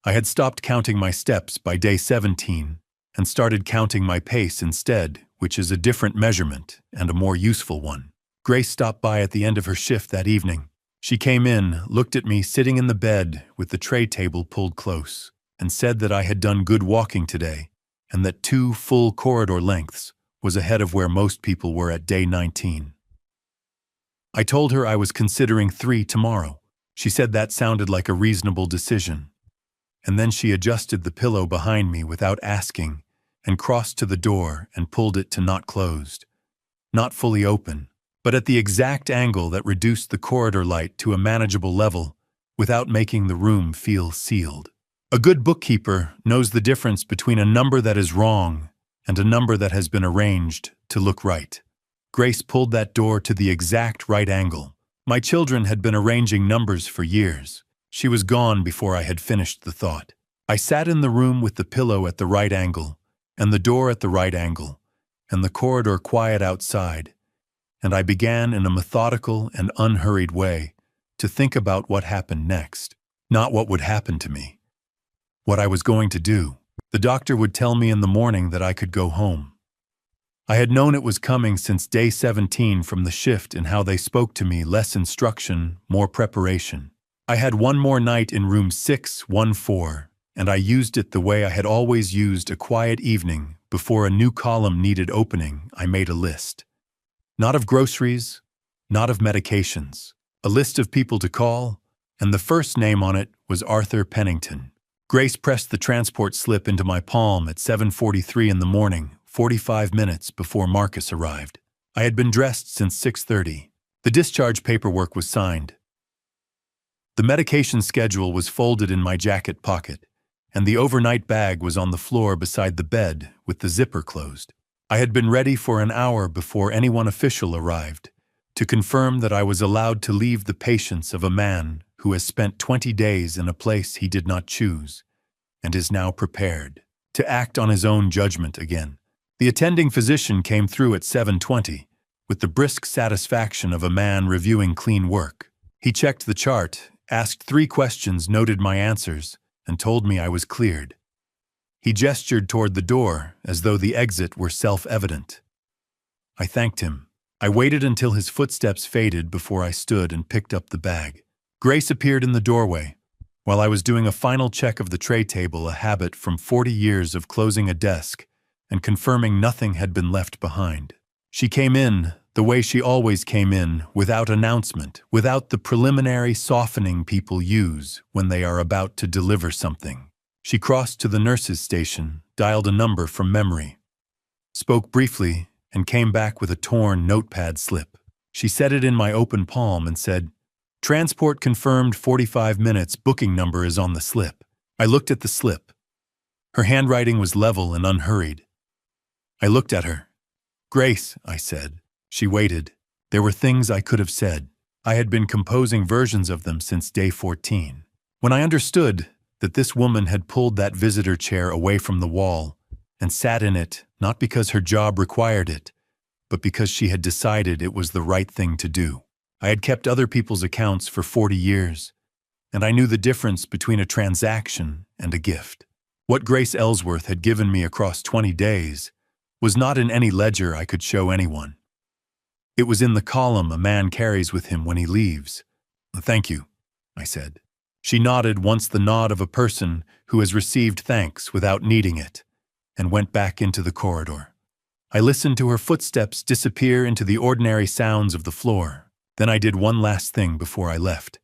I had stopped counting my steps by day 17 and started counting my pace instead, which is a different measurement and a more useful one. Grace stopped by at the end of her shift that evening. She came in, looked at me sitting in the bed with the tray table pulled close, and said that I had done good walking today and that 2 full corridor lengths was ahead of where most people were at day 19. I told her I was considering 3 tomorrow. She said that sounded like a reasonable decision. And then she adjusted the pillow behind me without asking and crossed to the door and pulled it to not closed. Not fully open, but at the exact angle that reduced the corridor light to a manageable level without making the room feel sealed. A good bookkeeper knows the difference between a number that is wrong and a number that has been arranged to look right. Grace pulled that door to the exact right angle. My children had been arranging numbers for years. She was gone before I had finished the thought. I sat in the room with the pillow at the right angle, and the door at the right angle, and the corridor quiet outside, and I began in a methodical and unhurried way to think about what happened next. Not what would happen to me. What I was going to do. The doctor would tell me in the morning that I could go home. I had known it was coming since day 17 from the shift in how they spoke to me, less instruction, more preparation. I had one more night in room 614, and I used it the way I had always used a quiet evening before a new column needed opening. I made a list. Not of groceries, not of medications. A list of people to call, and the first name on it was Arthur Pennington. Grace pressed the transport slip into my palm at 7:43 in the morning, 45 minutes before Marcus arrived. I had been dressed since 6:30. The discharge paperwork was signed. The medication schedule was folded in my jacket pocket, and the overnight bag was on the floor beside the bed with the zipper closed. I had been ready for an hour before anyone official arrived to confirm that I was allowed to leave the patience of a man who has spent 20 days in a place he did not choose and is now prepared to act on his own judgment again. The attending physician came through at 7:20 with the brisk satisfaction of a man reviewing clean work. He checked the chart, asked 3 questions, noted my answers, and told me I was cleared. He gestured toward the door as though the exit were self-evident. I thanked him. I waited until his footsteps faded before I stood and picked up the bag. Grace appeared in the doorway. While I was doing a final check of the tray table, a habit from 40 years of closing a desk and confirming nothing had been left behind. She came in the way she always came in, without announcement, without the preliminary softening people use when they are about to deliver something. She crossed to the nurse's station, dialed a number from memory, spoke briefly, and came back with a torn notepad slip. She set it in my open palm and said, "Transport confirmed 45 minutes, booking number is on the slip." I looked at the slip. Her handwriting was level and unhurried. I looked at her. "Grace," I said. She waited. There were things I could have said. I had been composing versions of them since day 14. When I understood that this woman had pulled that visitor chair away from the wall and sat in it, not because her job required it, but because she had decided it was the right thing to do. I had kept other people's accounts for 40 years, and I knew the difference between a transaction and a gift. What Grace Ellsworth had given me across 20 days was not in any ledger I could show anyone. It was in the column a man carries with him when he leaves. "Thank you," I said. She nodded once, the nod of a person who has received thanks without needing it, and went back into the corridor. I listened to her footsteps disappear into the ordinary sounds of the floor. Then I did one last thing before I left.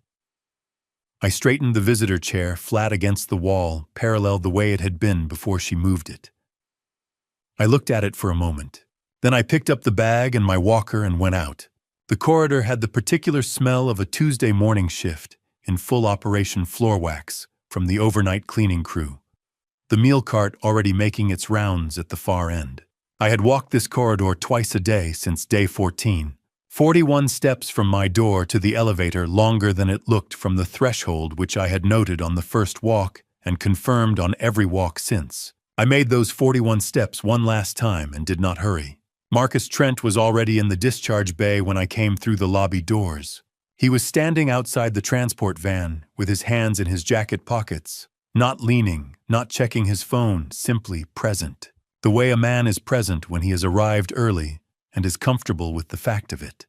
I straightened the visitor chair flat against the wall, parallel the way it had been before she moved it. I looked at it for a moment. Then I picked up the bag and my walker and went out. The corridor had the particular smell of a Tuesday morning shift in full operation floor wax from the overnight cleaning crew, the meal cart already making its rounds at the far end. I had walked this corridor twice a day since day 14, 41 steps from my door to the elevator, longer than it looked from the threshold which I had noted on the first walk and confirmed on every walk since. I made those 41 steps one last time and did not hurry. Marcus Trent was already in the discharge bay when I came through the lobby doors. He was standing outside the transport van with his hands in his jacket pockets, not leaning, not checking his phone, simply present. The way a man is present when he has arrived early and is comfortable with the fact of it.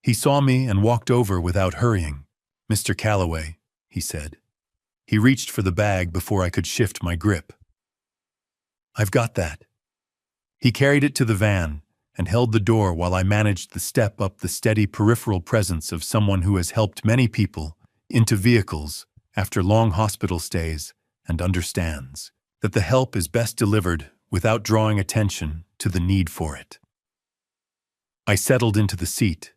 He saw me and walked over without hurrying. "Mr. Callaway," he said. He reached for the bag before I could shift my grip. "I've got that." He carried it to the van and held the door while I managed the step up, the steady peripheral presence of someone who has helped many people into vehicles after long hospital stays and understands that the help is best delivered without drawing attention to the need for it. I settled into the seat.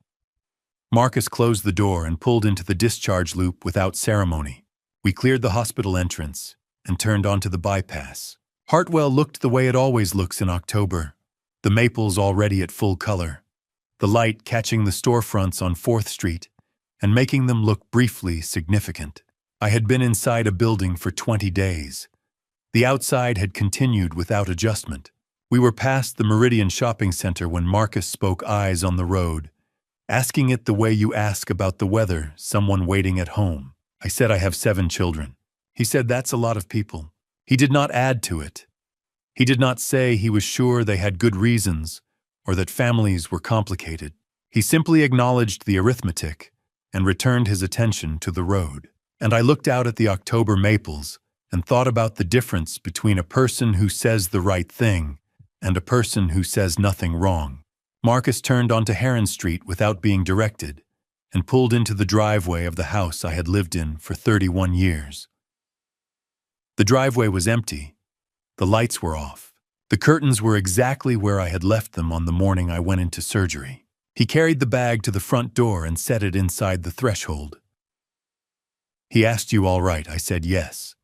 Marcus closed the door and pulled into the discharge loop without ceremony. We cleared the hospital entrance and turned onto the bypass. Hartwell looked the way it always looks in October, the maples already at full color, the light catching the storefronts on 4th Street and making them look briefly significant. I had been inside a building for 20 days. The outside had continued without adjustment. We were past the Meridian Shopping Center when Marcus spoke, eyes on the road, asking it the way you ask about the weather, someone waiting at home. I said, "I have 7 children." He said, "That's a lot of people." He did not add to it. He did not say he was sure they had good reasons or that families were complicated. He simply acknowledged the arithmetic and returned his attention to the road. And I looked out at the October maples and thought about the difference between a person who says the right thing and a person who says nothing wrong. Marcus turned onto Heron Street without being directed and pulled into the driveway of the house I had lived in for 31 years. The driveway was empty. The lights were off. The curtains were exactly where I had left them on the morning I went into surgery. He carried the bag to the front door and set it inside the threshold. "He asked you all right?" I said yes.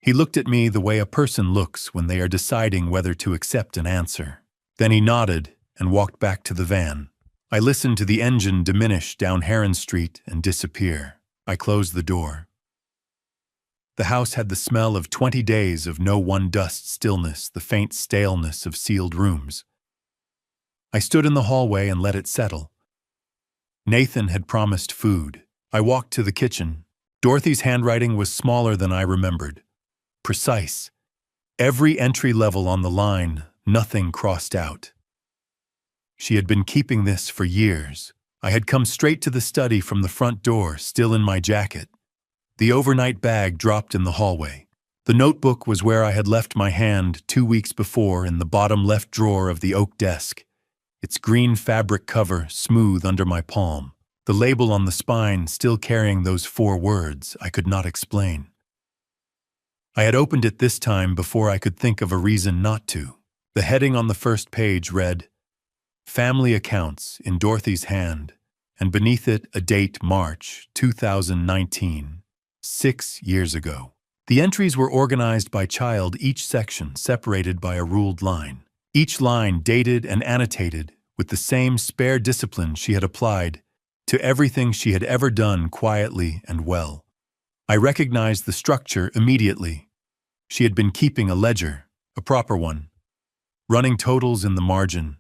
He looked at me the way a person looks when they are deciding whether to accept an answer. Then he nodded and walked back to the van. I listened to the engine diminish down Heron Street and disappear. I closed the door. The house had the smell of 20 days of no one dust stillness, the faint staleness of sealed rooms. I stood in the hallway and let it settle. Nathan had promised food. I walked to the kitchen. Dorothy's handwriting was smaller than I remembered. Precise. Every entry level on the line, nothing crossed out. She had been keeping this for years. I had come straight to the study from the front door, still in my jacket. The overnight bag dropped in the hallway. The notebook was where I had left my hand 2 weeks before, in the bottom left drawer of the oak desk, its green fabric cover smooth under my palm, the label on the spine still carrying those 4 words I could not explain. I had opened it this time before I could think of a reason not to. The heading on the first page read, "Family Accounts," in Dorothy's hand, and beneath it a date, March 2019, 6 years ago. The entries were organized by child, each section separated by a ruled line. Each line dated and annotated with the same spare discipline she had applied to everything she had ever done quietly and well. I recognized the structure immediately. She had been keeping a ledger, a proper one, running totals in the margin,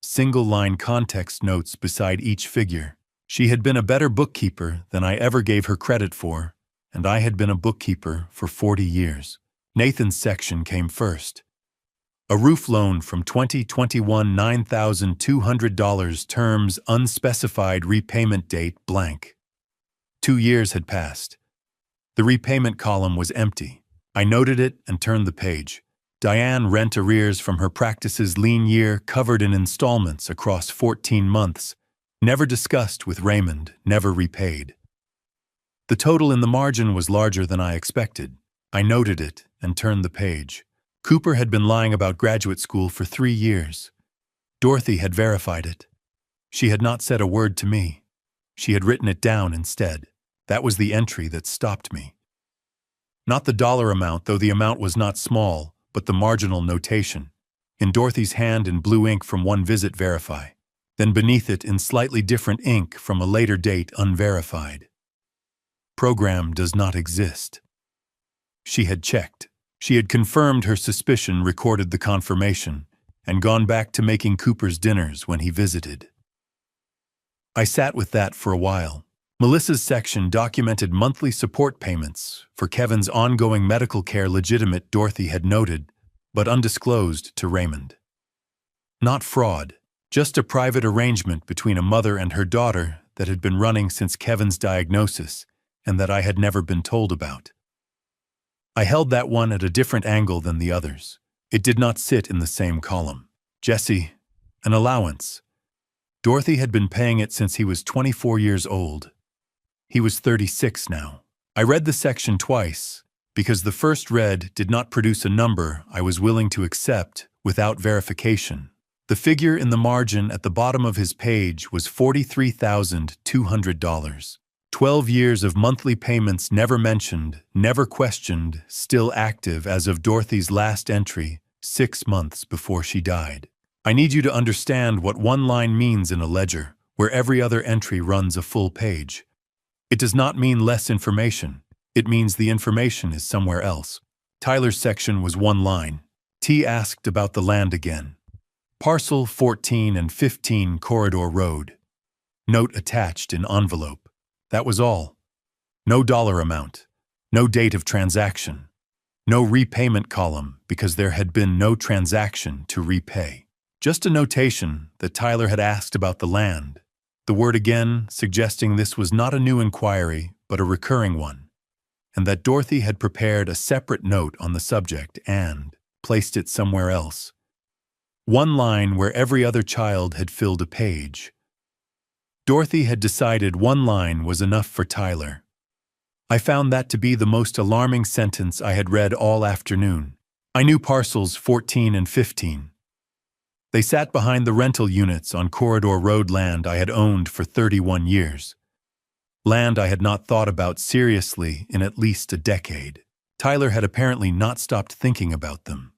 single-line context notes beside each figure. She had been a better bookkeeper than I ever gave her credit for, and I had been a bookkeeper for 40 years. Nathan's section came first. A roof loan from 2021, $9,200, terms unspecified, repayment date blank. 2 years had passed. The repayment column was empty. I noted it and turned the page. Diane, rent arrears from her practice's lean year, covered in installments across 14 months, never discussed with Raymond, never repaid. The total in the margin was larger than I expected. I noted it and turned the page. Cooper had been lying about graduate school for 3 years. Dorothy had verified it. She had not said a word to me. She had written it down instead. That was the entry that stopped me. Not the dollar amount, though the amount was not small, but the marginal notation. In Dorothy's hand in blue ink from one visit, verify. Then beneath it in slightly different ink from a later date, unverified. Program does not exist. She had checked. She had confirmed her suspicion, recorded the confirmation, and gone back to making Cooper's dinners when he visited. I sat with that for a while. Melissa's section documented monthly support payments for Kevin's ongoing medical care, legitimate, Dorothy had noted, but undisclosed to Raymond. Not fraud, just a private arrangement between a mother and her daughter that had been running since Kevin's diagnosis and that I had never been told about. I held that one at a different angle than the others. It did not sit in the same column. Jesse, an allowance. Dorothy had been paying it since he was 24 years old. He was 36 now. I read the section twice, because the first read did not produce a number I was willing to accept without verification. The figure in the margin at the bottom of his page was $43,200. 12 years of monthly payments never mentioned, never questioned, still active as of Dorothy's last entry, 6 months before she died. I need you to understand what one line means in a ledger, where every other entry runs a full page. It does not mean less information. It means the information is somewhere else. Tyler's section was one line. T asked about the land again. Parcel 14 and 15 Corridor Road. Note attached in envelope. That was all. No dollar amount. No date of transaction. No repayment column because there had been no transaction to repay. Just a notation that Tyler had asked about the land. The word again suggesting this was not a new inquiry, but a recurring one, and that Dorothy had prepared a separate note on the subject and placed it somewhere else. One line where every other child had filled a page. Dorothy had decided one line was enough for Tyler. I found that to be the most alarming sentence I had read all afternoon. I knew parcels 14 and 15. They sat behind the rental units on Corridor Road, land I had owned for 31 years. Land I had not thought about seriously in at least a decade. Tyler had apparently not stopped thinking about them.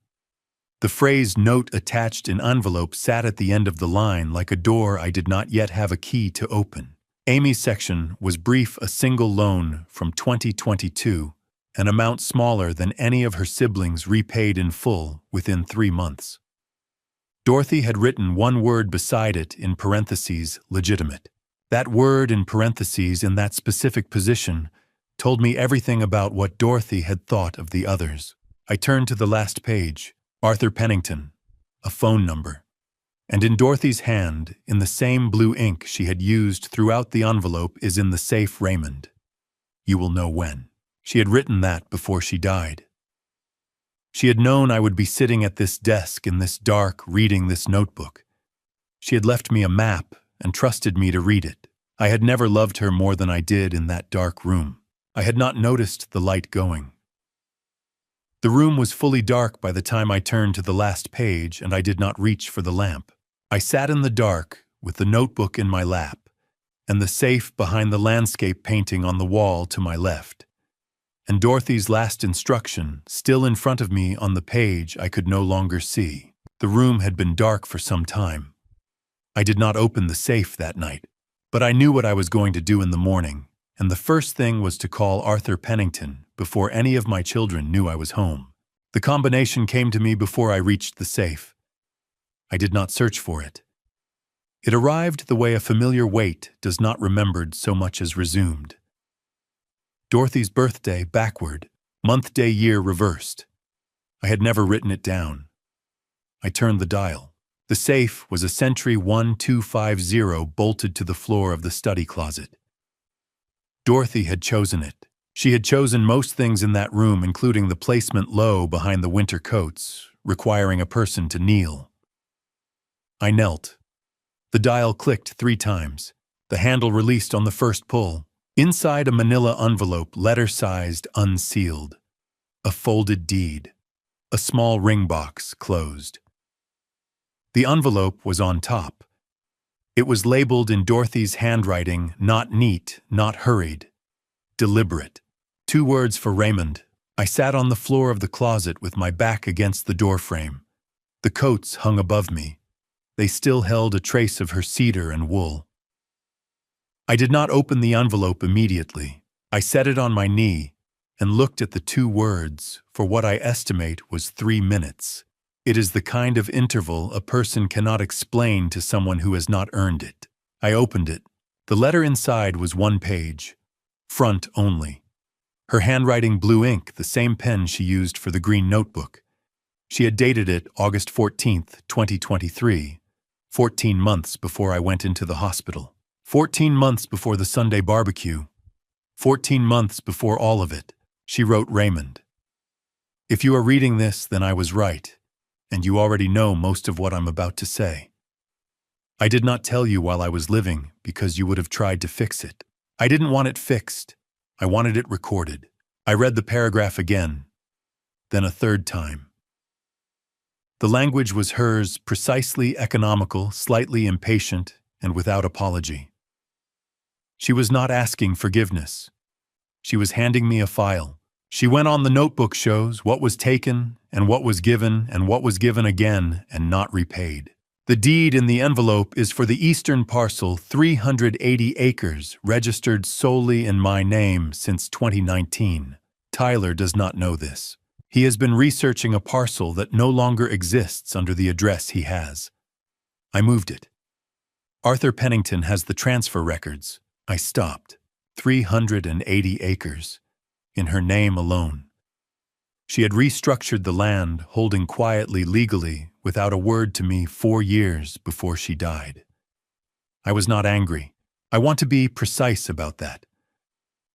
The phrase "note attached in envelope" sat at the end of the line like a door I did not yet have a key to open. Amy's section was brief, a single loan from 2022, an amount smaller than any of her siblings repaid in full within 3 months. Dorothy had written one word beside it in parentheses, legitimate. That word in parentheses in that specific position told me everything about what Dorothy had thought of the others. I turned to the last page. Arthur Pennington, a phone number. And in Dorothy's hand, in the same blue ink she had used throughout the envelope, is in the safe, Raymond. You will know when. She had written that before she died. She had known I would be sitting at this desk in this dark, reading this notebook. She had left me a map and trusted me to read it. I had never loved her more than I did in that dark room. I had not noticed the light going. The room was fully dark by the time I turned to the last page, and I did not reach for the lamp. I sat in the dark with the notebook in my lap and the safe behind the landscape painting on the wall to my left, and Dorothy's last instruction still in front of me on the page I could no longer see. The room had been dark for some time. I did not open the safe that night, but I knew what I was going to do in the morning, and the first thing was to call Arthur Pennington before any of my children knew I was home. The combination came to me before I reached the safe. I did not search for it. It arrived the way a familiar weight does not remembered so much as resumed. Dorothy's birthday backward, month, day, year reversed. I had never written it down. I turned the dial. The safe was a Century 1250 bolted to the floor of the study closet. Dorothy had chosen it. She had chosen most things in that room, including the placement low behind the winter coats, requiring a person to kneel. I knelt. The dial clicked 3 times. The handle released on the first pull. Inside a manila envelope, letter-sized, unsealed. A folded deed. A small ring box closed. The envelope was on top. It was labeled in Dorothy's handwriting, not neat, not hurried. Deliberate. 2 words for Raymond. I sat on the floor of the closet with my back against the doorframe. The coats hung above me. They still held a trace of her cedar and wool. I did not open the envelope immediately. I set it on my knee and looked at the 2 words for what I estimate was 3 minutes. It is the kind of interval a person cannot explain to someone who has not earned it. I opened it. The letter inside was 1 page. Front only. Her handwriting blue ink, the same pen she used for the green notebook. She had dated it August 14th, 2023, 14 months before I went into the hospital. 14 months before the Sunday barbecue. 14 months before all of it. She wrote Raymond. If you are reading this, then I was right, and you already know most of what I'm about to say. I did not tell you while I was living because you would have tried to fix it. I didn't want it fixed. I wanted it recorded. I read the paragraph again, then a 3rd time. The language was hers, precisely economical, slightly impatient, and without apology. She was not asking forgiveness. She was handing me a file. She went on the notebook shows what was taken and what was given again and not repaid. The deed in the envelope is for the eastern parcel, 380 acres, registered solely in my name since 2019. Tyler does not know this. He has been researching a parcel that no longer exists under the address he has. I moved it. Arthur Pennington has the transfer records. I stopped. 380 acres. In her name alone. She had restructured the land, holding quietly, legally, without a word to me 4 years before she died. I was not angry. I want to be precise about that.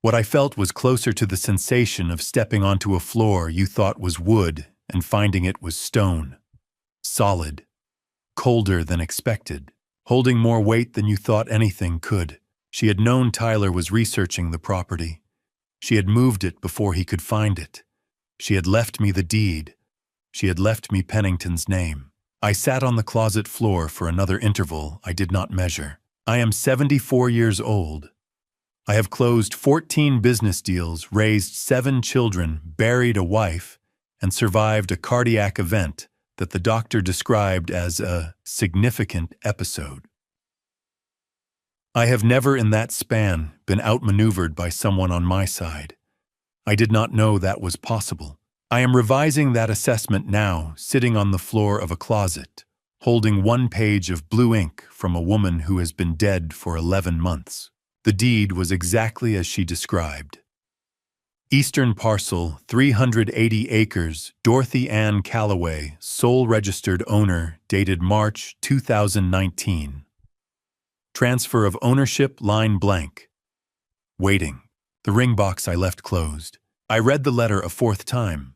What I felt was closer to the sensation of stepping onto a floor you thought was wood and finding it was stone. Solid. Colder than expected. Holding more weight than you thought anything could. She had known Tyler was researching the property. She had moved it before he could find it. She had left me the deed. She had left me Pennington's name. I sat on the closet floor for another interval I did not measure. I am 74 years old. I have closed 14 business deals, raised 7 children, buried a wife, and survived a cardiac event that the doctor described as a significant episode. I have never in that span been outmaneuvered by someone on my side. I did not know that was possible. I am revising that assessment now, sitting on the floor of a closet, holding 1 page of blue ink from a woman who has been dead for 11 months. The deed was exactly as she described. Eastern parcel, 380 acres, Dorothy Ann Callaway, sole registered owner, dated March 2019. Transfer of ownership, line blank. Waiting. The ring box I left closed. I read the letter a 4th time.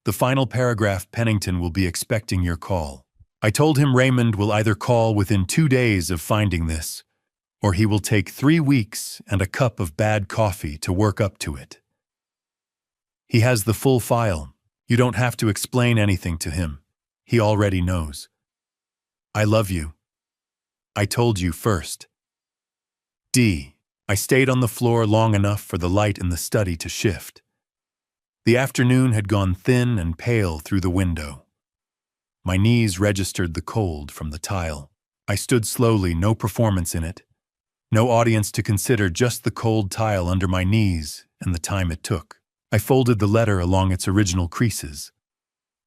The final paragraph, Pennington will be expecting your call. I told him Raymond will either call within 2 days of finding this, or he will take 3 weeks and a cup of bad coffee to work up to it. He has the full file. You don't have to explain anything to him. He already knows. I love you. I told you first. D. I stayed on the floor long enough for the light in the study to shift. The afternoon had gone thin and pale through the window. My knees registered the cold from the tile. I stood slowly, no performance in it. No audience to consider, just the cold tile under my knees and the time it took. I folded the letter along its original creases.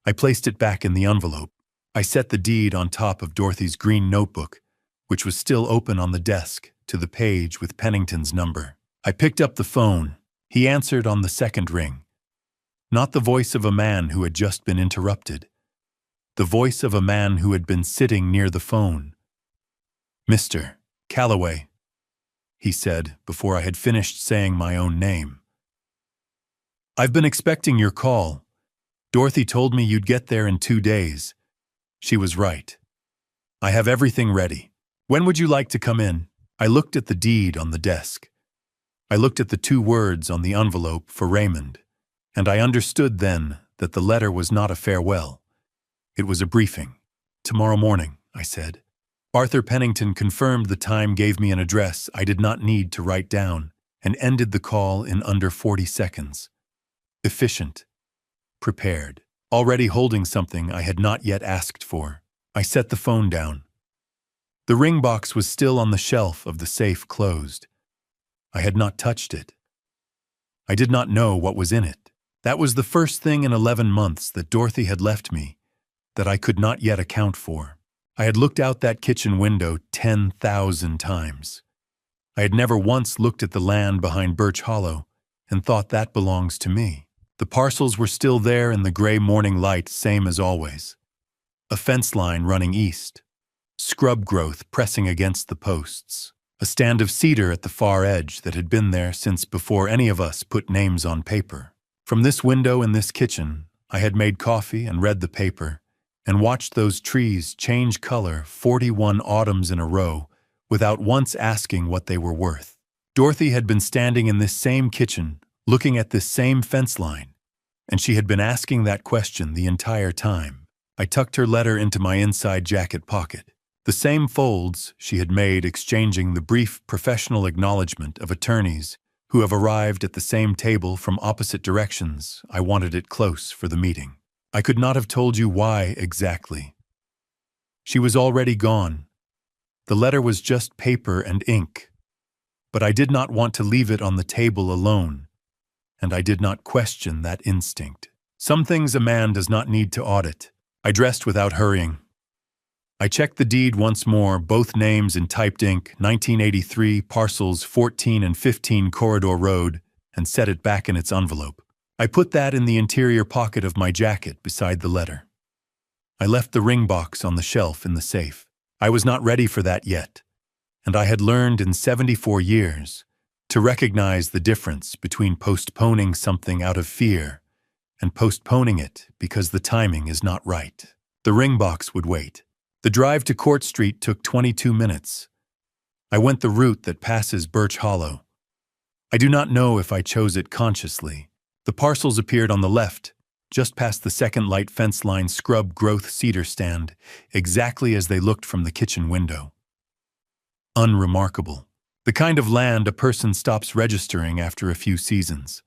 I placed it back in the envelope. I set the deed on top of Dorothy's green notebook, which was still open on the desk, to the page with Pennington's number. I picked up the phone. He answered on the 2nd ring. Not the voice of a man who had just been interrupted. The voice of a man who had been sitting near the phone. Mr. Callaway, he said before I had finished saying my own name. I've been expecting your call. Dorothy told me you'd get there in 2 days. She was right. I have everything ready. When would you like to come in? I looked at the deed on the desk. I looked at the 2 words on the envelope for Raymond, and I understood then that the letter was not a farewell. It was a briefing. "Tomorrow morning," I said. Arthur Pennington confirmed the time, gave me an address I did not need to write down, and ended the call in under 40 seconds. Efficient. Prepared. Already holding something I had not yet asked for. I set the phone down. The ring box was still on the shelf of the safe, closed. I had not touched it. I did not know what was in it. That was the first thing in 11 months that Dorothy had left me that I could not yet account for. I had looked out that kitchen window 10,000 times. I had never once looked at the land behind Birch Hollow and thought that belongs to me. The parcels were still there in the gray morning light, same as always. A fence line running east. Scrub growth pressing against the posts. A stand of cedar at the far edge that had been there since before any of us put names on paper. From this window in this kitchen, I had made coffee and read the paper and watched those trees change color 41 autumns in a row without once asking what they were worth. Dorothy had been standing in this same kitchen, looking at this same fence line, and she had been asking that question the entire time. I tucked her letter into my inside jacket pocket. The same folds she had made exchanging the brief professional acknowledgement of attorneys who have arrived at the same table from opposite directions. I wanted it close for the meeting. I could not have told you why exactly. She was already gone. The letter was just paper and ink. But I did not want to leave it on the table alone, and I did not question that instinct. Some things a man does not need to audit. I dressed without hurrying. I checked the deed once more, both names in typed ink, 1983, parcels 14 and 15 Corridor Road, and set it back in its envelope. I put that in the interior pocket of my jacket beside the letter. I left the ring box on the shelf in the safe. I was not ready for that yet, and I had learned in 74 years to recognize the difference between postponing something out of fear and postponing it because the timing is not right. The ring box would wait. The drive to Court Street took 22 minutes. I went the route that passes Birch Hollow. I do not know if I chose it consciously. The parcels appeared on the left, just past the second light fence line scrub growth cedar stand, exactly as they looked from the kitchen window. Unremarkable. The kind of land a person stops registering after a few seasons.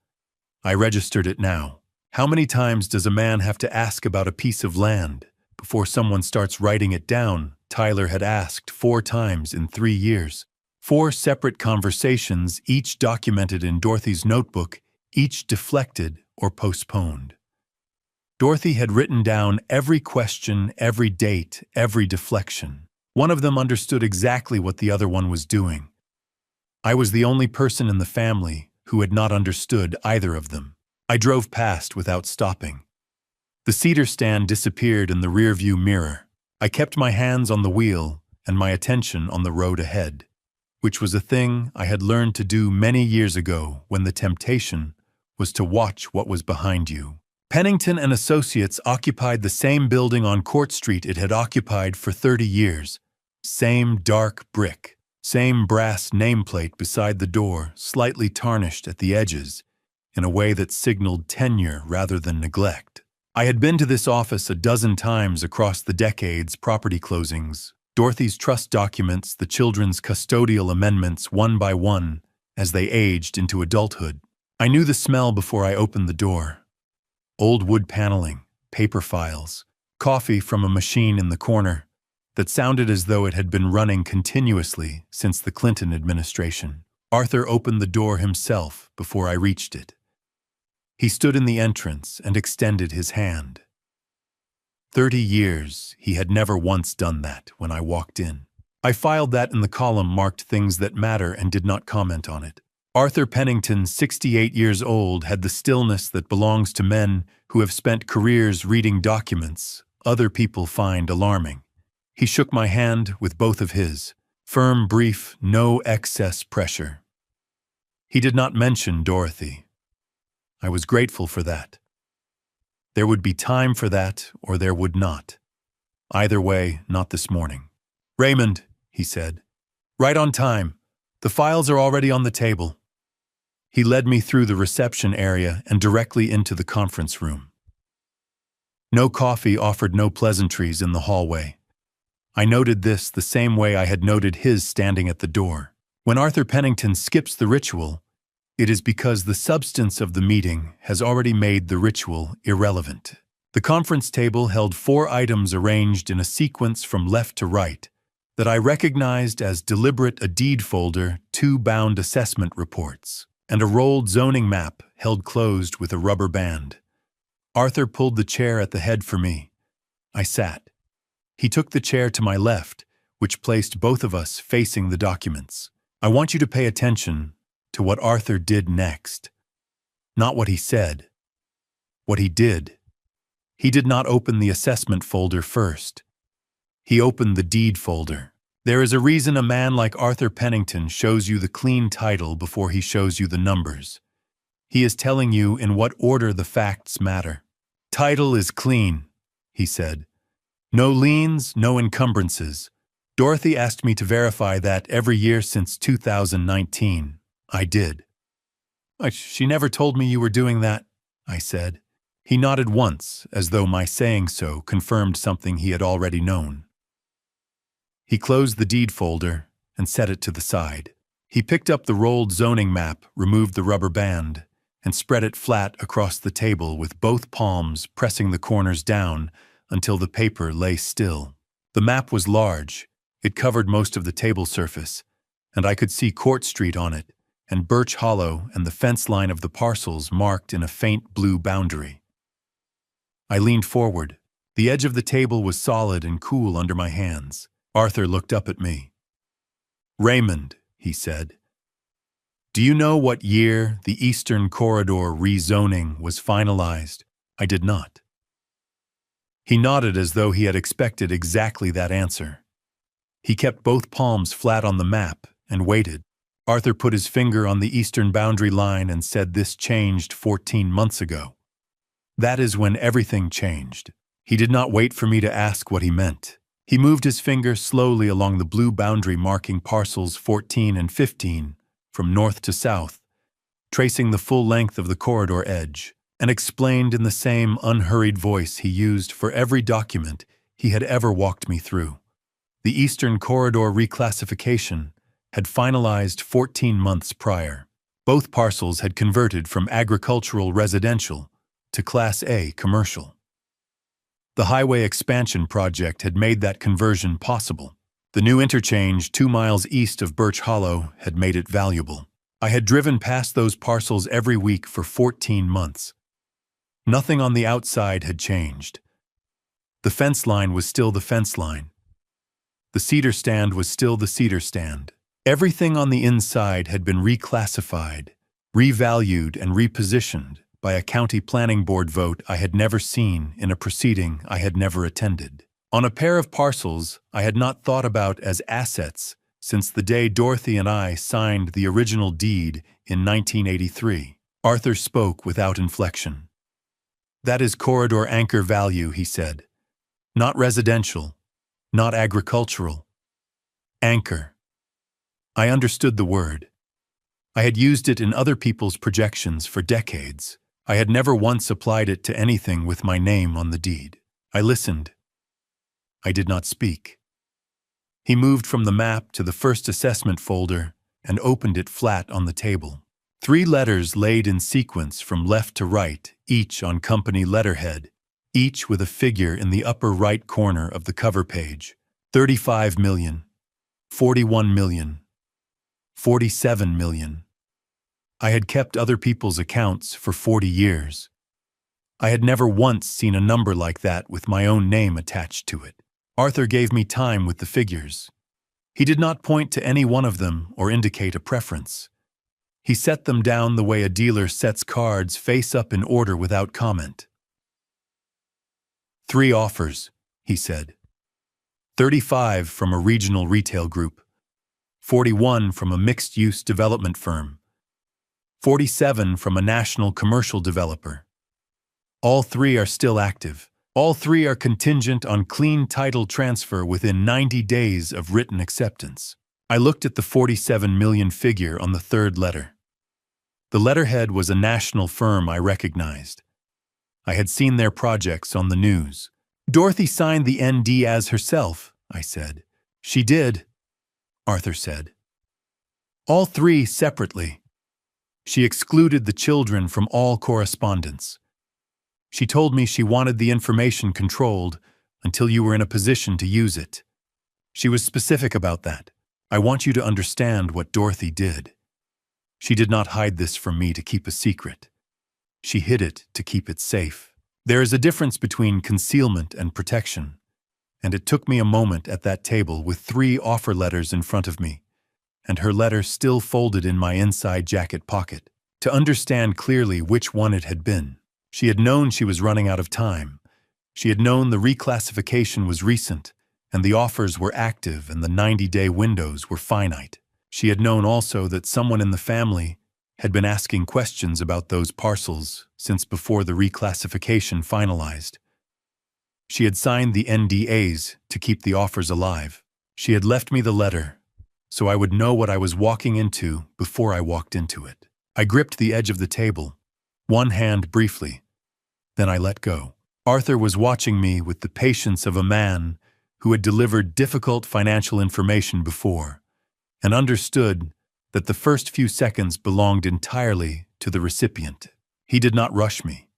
I registered it now. How many times does a man have to ask about a piece of land before someone starts writing it down? Tyler had asked 4 times in 3 years. 4 separate conversations, each documented in Dorothy's notebook, each deflected or postponed. Dorothy had written down every question, every date, every deflection. One of them understood exactly what the other one was doing. I was the only person in the family who had not understood either of them. I drove past without stopping. The cedar stand disappeared in the rearview mirror. I kept my hands on the wheel and my attention on the road ahead, which was a thing I had learned to do many years ago when the temptation was to watch what was behind you. Pennington and Associates occupied the same building on Court Street it had occupied for 30 years. Same dark brick, same brass nameplate beside the door, slightly tarnished at the edges, in a way that signaled tenure rather than neglect. I had been to this office a dozen times across the decades, property closings, Dorothy's trust documents, the children's custodial amendments one by one as they aged into adulthood. I knew the smell before I opened the door. Old wood paneling, paper files, coffee from a machine in the corner that sounded as though it had been running continuously since the Clinton administration. Arthur opened the door himself before I reached it. He stood in the entrance and extended his hand. 30 years, he had never once done that when I walked in. I filed that in the column marked things that matter and did not comment on it. Arthur Pennington, 68 years old, had the stillness that belongs to men who have spent careers reading documents other people find alarming. He shook my hand with both of his. Firm, brief, no excess pressure. He did not mention Dorothy. I was grateful for that. There would be time for that, or there would not. Either way, not this morning. "Raymond," he said. "Right on time. The files are already on the table." He led me through the reception area and directly into the conference room. No coffee offered no pleasantries in the hallway. I noted this the same way I had noted his standing at the door. When Arthur Pennington skips the ritual, it is because the substance of the meeting has already made the ritual irrelevant. The conference table held 4 items arranged in a sequence from left to right that I recognized as deliberate: a deed folder, 2 bound assessment reports, and a rolled zoning map held closed with a rubber band. Arthur pulled the chair at the head for me. I sat. He took the chair to my left, which placed both of us facing the documents. I want you to pay attention to what Arthur did next. Not what he said. What he did. He did not open the assessment folder first. He opened the deed folder. There is a reason a man like Arthur Pennington shows you the clean title before he shows you the numbers. He is telling you in what order the facts matter. Title is clean, he said. No liens, no encumbrances. Dorothy asked me to verify that every year since 2019. I did. She never told me you were doing that, I said. He nodded once, as though my saying so confirmed something he had already known. He closed the deed folder and set it to the side. He picked up the rolled zoning map, removed the rubber band, and spread it flat across the table with both palms pressing the corners down until the paper lay still. The map was large. It covered most of the table surface, and I could see Court Street on it, and Birch Hollow and the fence line of the parcels marked in a faint blue boundary. I leaned forward. The edge of the table was solid and cool under my hands. Arthur looked up at me. Raymond, he said, do you know what year the Eastern Corridor rezoning was finalized? I did not. He nodded as though he had expected exactly that answer. He kept both palms flat on the map and waited. Arthur put his finger on the eastern boundary line and said this changed 14 months ago. That is when everything changed. He did not wait for me to ask what he meant. He moved his finger slowly along the blue boundary marking parcels 14 and 15 from north to south, tracing the full length of the corridor edge, and explained in the same unhurried voice he used for every document he had ever walked me through. The Eastern Corridor reclassification had finalized 14 months prior. Both parcels had converted from agricultural residential to Class A commercial. The highway expansion project had made that conversion possible. The new interchange 2 miles east of Birch Hollow had made it valuable. I had driven past those parcels every week for 14 months. Nothing on the outside had changed. The fence line was still the fence line. The cedar stand was still the cedar stand. Everything on the inside had been reclassified, revalued, and repositioned by a county planning board vote I had never seen in a proceeding I had never attended. On a pair of parcels I had not thought about as assets since the day Dorothy and I signed the original deed in 1983. Arthur spoke without inflection. That is corridor anchor value, he said. Not residential, not agricultural. Anchor. I understood the word. I had used it in other people's projections for decades. I had never once applied it to anything with my name on the deed. I listened. I did not speak. He moved from the map to the first assessment folder and opened it flat on the table. 3 letters laid in sequence from left to right, each on company letterhead, each with a figure in the upper right corner of the cover page. 35 million, 41 million, 47 million. I had kept other people's accounts for 40 years. I had never once seen a number like that with my own name attached to it. Arthur gave me time with the figures. He did not point to any one of them or indicate a preference. He set them down the way a dealer sets cards face up in order without comment. 3 offers, he said. 35 from a regional retail group, 41 from a mixed-use development firm, 47 from a national commercial developer. All 3 are still active. All 3 are contingent on clean title transfer within 90 days of written acceptance. I looked at the 47 million figure on the 3rd letter. The letterhead was a national firm I recognized. I had seen their projects on the news. Dorothy signed the ND as herself, I said. She did, Arthur said. All three separately. She excluded the children from all correspondence. She told me she wanted the information controlled until you were in a position to use it. She was specific about that. I want you to understand what Dorothy did. She did not hide this from me to keep a secret. She hid it to keep it safe. There is a difference between concealment and protection, and it took me a moment at that table with 3 offer letters in front of me, and her letter still folded in my inside jacket pocket, to understand clearly which one it had been. She had known she was running out of time. She had known the reclassification was recent, and the offers were active and the 90-day windows were finite. She had known also that someone in the family had been asking questions about those parcels since before the reclassification finalized. She had signed the NDAs to keep the offers alive. She had left me the letter, so I would know what I was walking into before I walked into it. I gripped the edge of the table, one hand briefly. Then I let go. Arthur was watching me with the patience of a man who had delivered difficult financial information before, and understood that the first few seconds belonged entirely to the recipient. He did not rush me.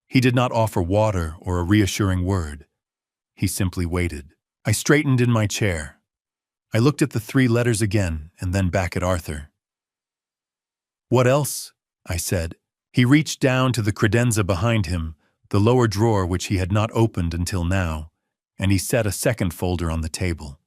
He did not offer water or a reassuring word. He simply waited. I straightened in my chair. I looked at the 3 letters again and then back at Arthur. "What else?" I said. He reached down to the credenza behind him, the lower drawer which he had not opened until now, and he set a second folder on the table.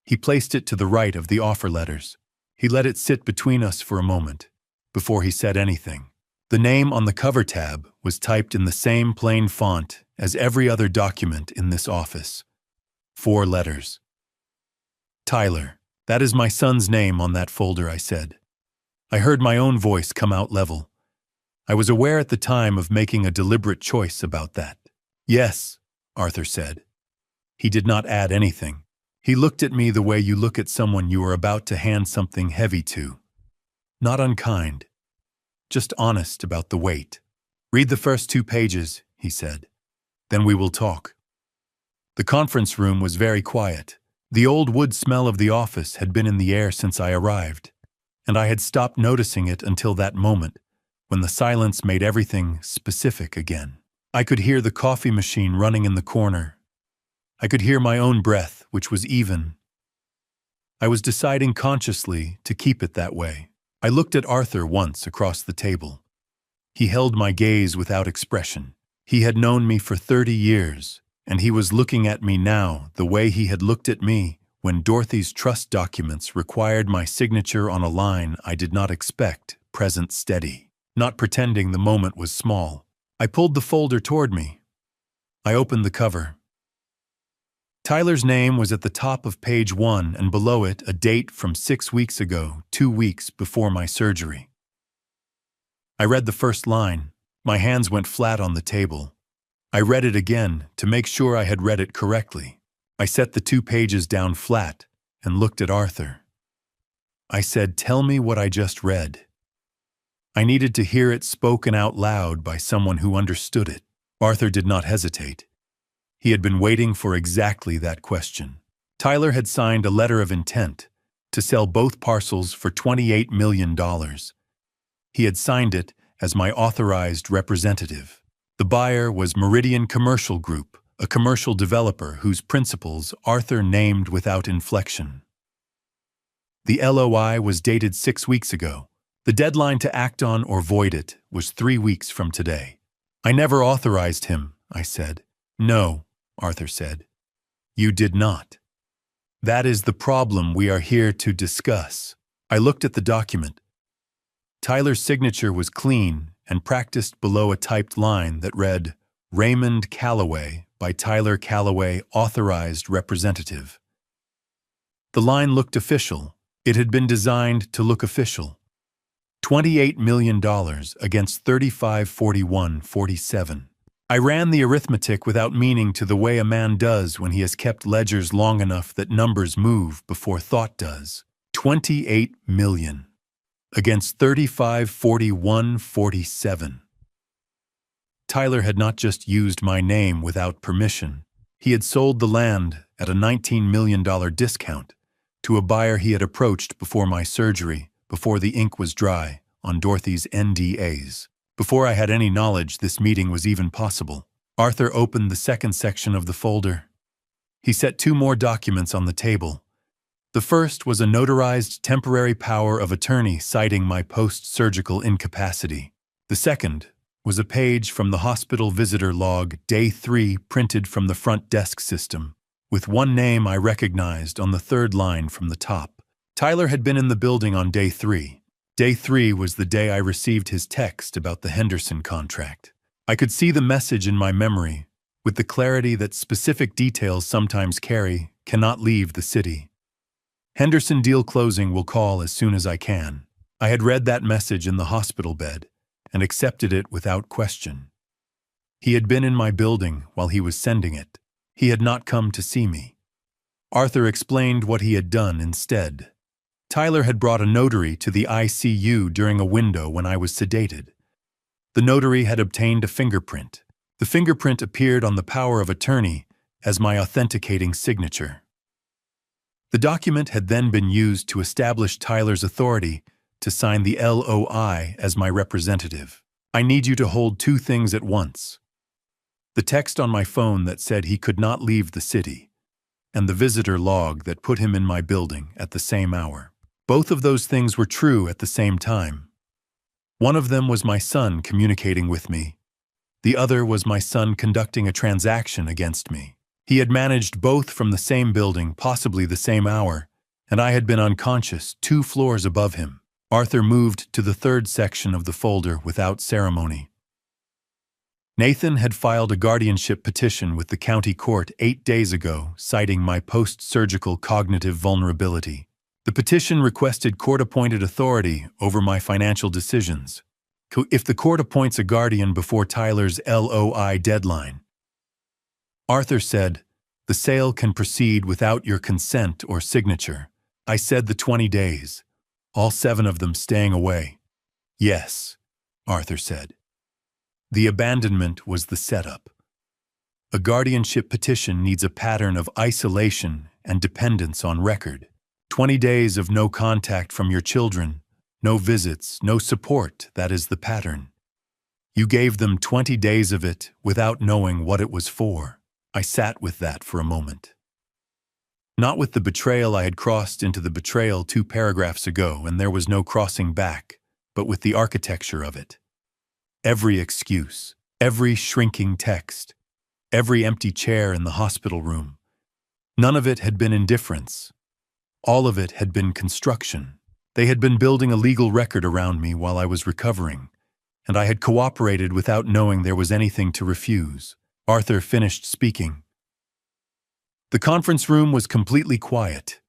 He placed it to the right of the offer letters. He let it sit between us for a moment, before he said anything. The name on the cover tab was typed in the same plain font as every other document in this office. 4 letters. Tyler. That is my son's name on that folder, I said. I heard my own voice come out level. I was aware at the time of making a deliberate choice about that. Yes, Arthur said. He did not add anything. He looked at me the way you look at someone you are about to hand something heavy to. Not unkind, just honest about the weight. Read the first 2 pages, he said. Then we will talk. The conference room was very quiet. The old wood smell of the office had been in the air since I arrived, and I had stopped noticing it until that moment, when the silence made everything specific again. I could hear the coffee machine running in the corner. I could hear my own breath, which was even. I was deciding consciously to keep it that way. I looked at Arthur once across the table. He held my gaze without expression. He had known me for 30 years, and he was looking at me now the way he had looked at me when Dorothy's trust documents required my signature on a line I did not expect, present steady, not pretending the moment was small. I pulled the folder toward me. I opened the cover. Tyler's name was at the top of page 1 and below it a date from 6 weeks ago, 2 weeks before my surgery. I read the first line. My hands went flat on the table. I read it again to make sure I had read it correctly. I set the 2 pages down flat and looked at Arthur. I said, "Tell me what I just read." I needed to hear it spoken out loud by someone who understood it. Arthur did not hesitate. He had been waiting for exactly that question. Tyler had signed a letter of intent to sell both parcels for $28 million. He had signed it as my authorized representative. The buyer was Meridian Commercial Group, a commercial developer whose principals Arthur named without inflection. The LOI was dated 6 weeks ago. The deadline to act on or void it was 3 weeks from today. "I never authorized him," I said. "No," Arthur said. "You did not. That is the problem we are here to discuss." I looked at the document. Tyler's signature was clean and practiced below a typed line that read, "Raymond Callaway by Tyler Callaway, authorized representative." The line looked official. It had been designed to look official. $28 million against $35.41.47. I ran the arithmetic without meaning to the way a man does when he has kept ledgers long enough that numbers move before thought does. 28 million against 35.41.47. Tyler had not just used my name without permission. He had sold the land at a $19 million discount to a buyer he had approached before my surgery, before the ink was dry on Dorothy's NDAs. Before I had any knowledge this meeting was even possible. Arthur opened the second section of the folder. He set two more documents on the table. The first was a notarized temporary power of attorney citing my post-surgical incapacity. The second was a page from the hospital visitor log, Day 3, printed from the front desk system, with one name I recognized on the third line from the top. Tyler had been in the building on Day 3. Day 3 was the day I received his text about the Henderson contract. I could see the message in my memory, with the clarity that specific details sometimes carry, cannot leave the city. Henderson deal closing will call as soon as I can. I had read that message in the hospital bed and accepted it without question. He had been in my building while he was sending it. He had not come to see me. Arthur explained what he had done instead. Tyler had brought a notary to the ICU during a window when I was sedated. The notary had obtained a fingerprint. The fingerprint appeared on the power of attorney as my authenticating signature. The document had then been used to establish Tyler's authority to sign the LOI as my representative. I need you to hold two things at once. The text on my phone that said he could not leave the city, and the visitor log that put him in my building at the same hour. Both of those things were true at the same time. One of them was my son communicating with me. The other was my son conducting a transaction against me. He had managed both from the same building, possibly the same hour, and I had been unconscious 2 floors above him. Arthur moved to the third section of the folder without ceremony. Nathan had filed a guardianship petition with the county court 8 days ago, citing my post-surgical cognitive vulnerability. The petition requested court-appointed authority over my financial decisions. If the court appoints a guardian before Tyler's LOI deadline, Arthur said, the sale can proceed without your consent or signature. I said the 20 days. All 7 of them staying away. Yes, Arthur said. The abandonment was the setup. A guardianship petition needs a pattern of isolation and dependence on record. 20 days of no contact from your children, no visits, no support, that is the pattern. You gave them 20 days of it without knowing what it was for. I sat with that for a moment. Not with the betrayal I had crossed into the betrayal 2 paragraphs ago, and there was no crossing back, but with the architecture of it. Every excuse, every shrinking text, every empty chair in the hospital room. None of it had been indifference. All of it had been construction. They had been building a legal record around me while I was recovering, and I had cooperated without knowing there was anything to refuse. Arthur finished speaking. The conference room was completely quiet.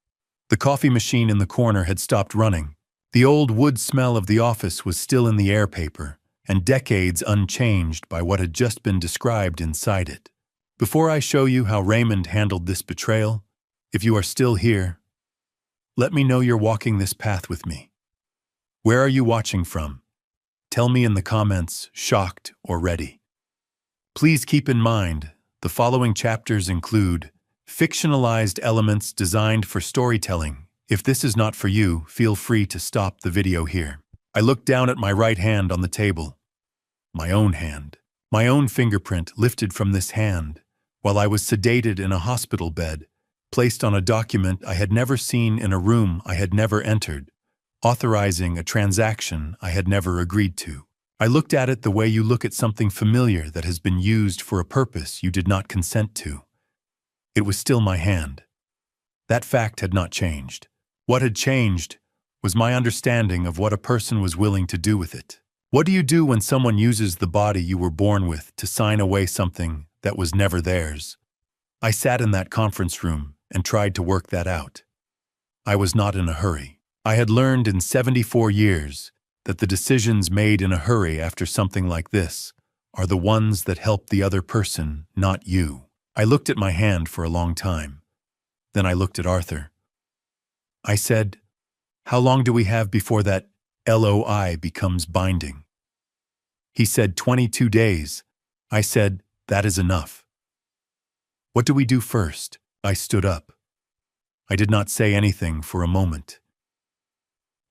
The coffee machine in the corner had stopped running. The old wood smell of the office was still in the air paper, and decades unchanged by what had just been described inside it. Before I show you how Raymond handled this betrayal, if you are still here, let me know you're walking this path with me. Where are you watching from? Tell me in the comments, shocked or ready. Please keep in mind, the following chapters include fictionalized elements designed for storytelling. If this is not for you, feel free to stop the video here. I looked down at my right hand on the table. My own hand. My own fingerprint lifted from this hand, while I was sedated in a hospital bed, placed on a document I had never seen in a room I had never entered, authorizing a transaction I had never agreed to. I looked at it the way you look at something familiar that has been used for a purpose you did not consent to. It was still my hand. That fact had not changed. What had changed was my understanding of what a person was willing to do with it. What do you do when someone uses the body you were born with to sign away something that was never theirs? I sat in that conference room and tried to work that out. I was not in a hurry. I had learned in 74 years that the decisions made in a hurry after something like this are the ones that help the other person, not you. I looked at my hand for a long time. Then I looked at Arthur. I said, "How long do we have before that LOI becomes binding?" He said 22 days, I said, "That is enough." "What do we do first?" I stood up. I did not say anything for a moment.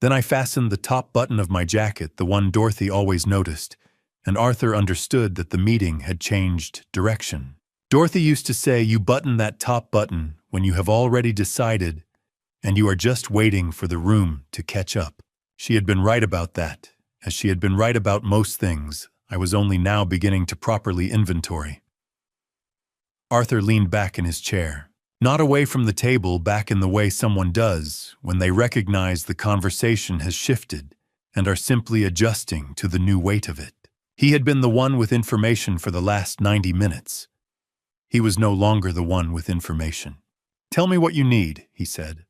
Then I fastened the top button of my jacket, the one Dorothy always noticed, and Arthur understood that the meeting had changed direction. Dorothy used to say, "You button that top button when you have already decided and you are just waiting for the room to catch up." She had been right about that, as she had been right about most things. I was only now beginning to properly inventory. Arthur leaned back in his chair, not away from the table, back in the way someone does when they recognize the conversation has shifted and are simply adjusting to the new weight of it. He had been the one with information for the last 90 minutes. He was no longer the one with information. "Tell me what you need," he said.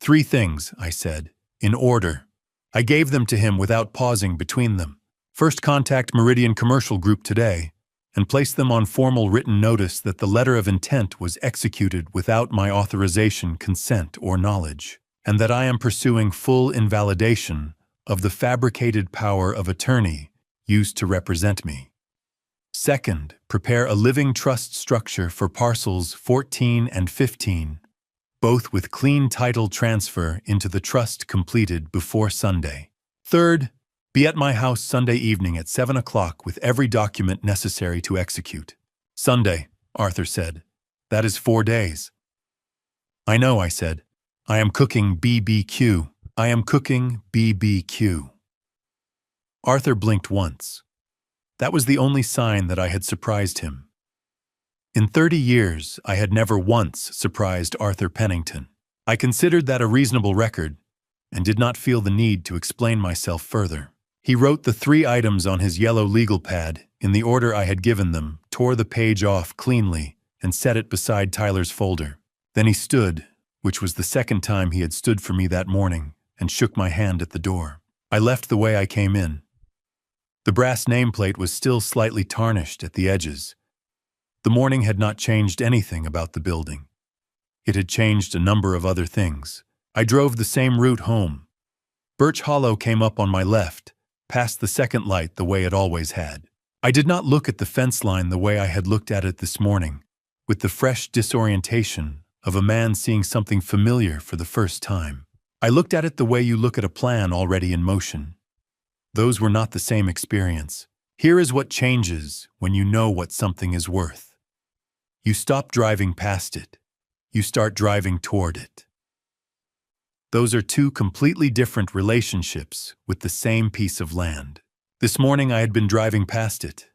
"3 things," I said, in order. I gave them to him without pausing between them. "First, contact Meridian Commercial Group today and place them on formal written notice that the letter of intent was executed without my authorization, consent, or knowledge, and that I am pursuing full invalidation of the fabricated power of attorney used to represent me. Second, prepare a living trust structure for parcels 14 and 15, both with clean title transfer into the trust completed before Sunday. Third, be at my house Sunday evening at 7 o'clock with every document necessary to execute." "Sunday," Arthur said. "That is 4 days." "I know," I said. "I am cooking BBQ. I am cooking BBQ." Arthur blinked once. That was the only sign that I had surprised him. In 30 years, I had never once surprised Arthur Pennington. I considered that a reasonable record and did not feel the need to explain myself further. He wrote the 3 items on his yellow legal pad in the order I had given them, tore the page off cleanly, and set it beside Tyler's folder. Then he stood, which was the second time he had stood for me that morning, and shook my hand at the door. I left the way I came in. The brass nameplate was still slightly tarnished at the edges. The morning had not changed anything about the building. It had changed a number of other things. I drove the same route home. Birch Hollow came up on my left, past the second light the way it always had. I did not look at the fence line the way I had looked at it this morning, with the fresh disorientation of a man seeing something familiar for the first time. I looked at it the way you look at a plan already in motion. Those were not the same experience. Here is what changes when you know what something is worth. You stop driving past it. You start driving toward it. Those are 2 completely different relationships with the same piece of land. This morning I had been driving past it.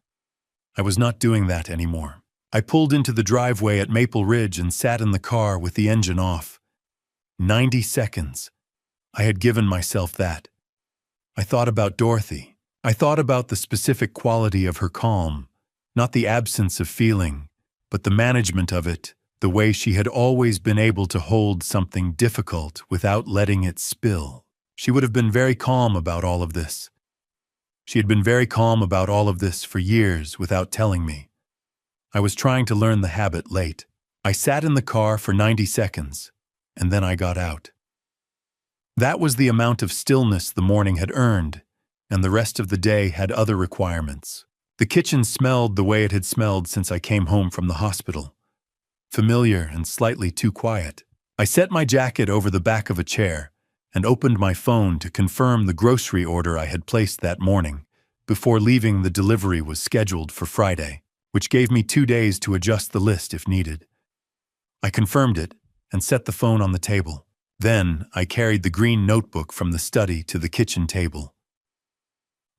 I was not doing that anymore. I pulled into the driveway at Maple Ridge and sat in the car with the engine off. 90 seconds. I had given myself that. I thought about Dorothy. I thought about the specific quality of her calm, not the absence of feeling, but the management of it, the way she had always been able to hold something difficult without letting it spill. She would have been very calm about all of this. She had been very calm about all of this for years without telling me. I was trying to learn the habit late. I sat in the car for 90 seconds, and then I got out. That was the amount of stillness the morning had earned, and the rest of the day had other requirements. The kitchen smelled the way it had smelled since I came home from the hospital. Familiar and slightly too quiet. I set my jacket over the back of a chair and opened my phone to confirm the grocery order I had placed that morning. Before leaving, the delivery was scheduled for Friday, which gave me 2 days to adjust the list if needed. I confirmed it and set the phone on the table. Then I carried the green notebook from the study to the kitchen table.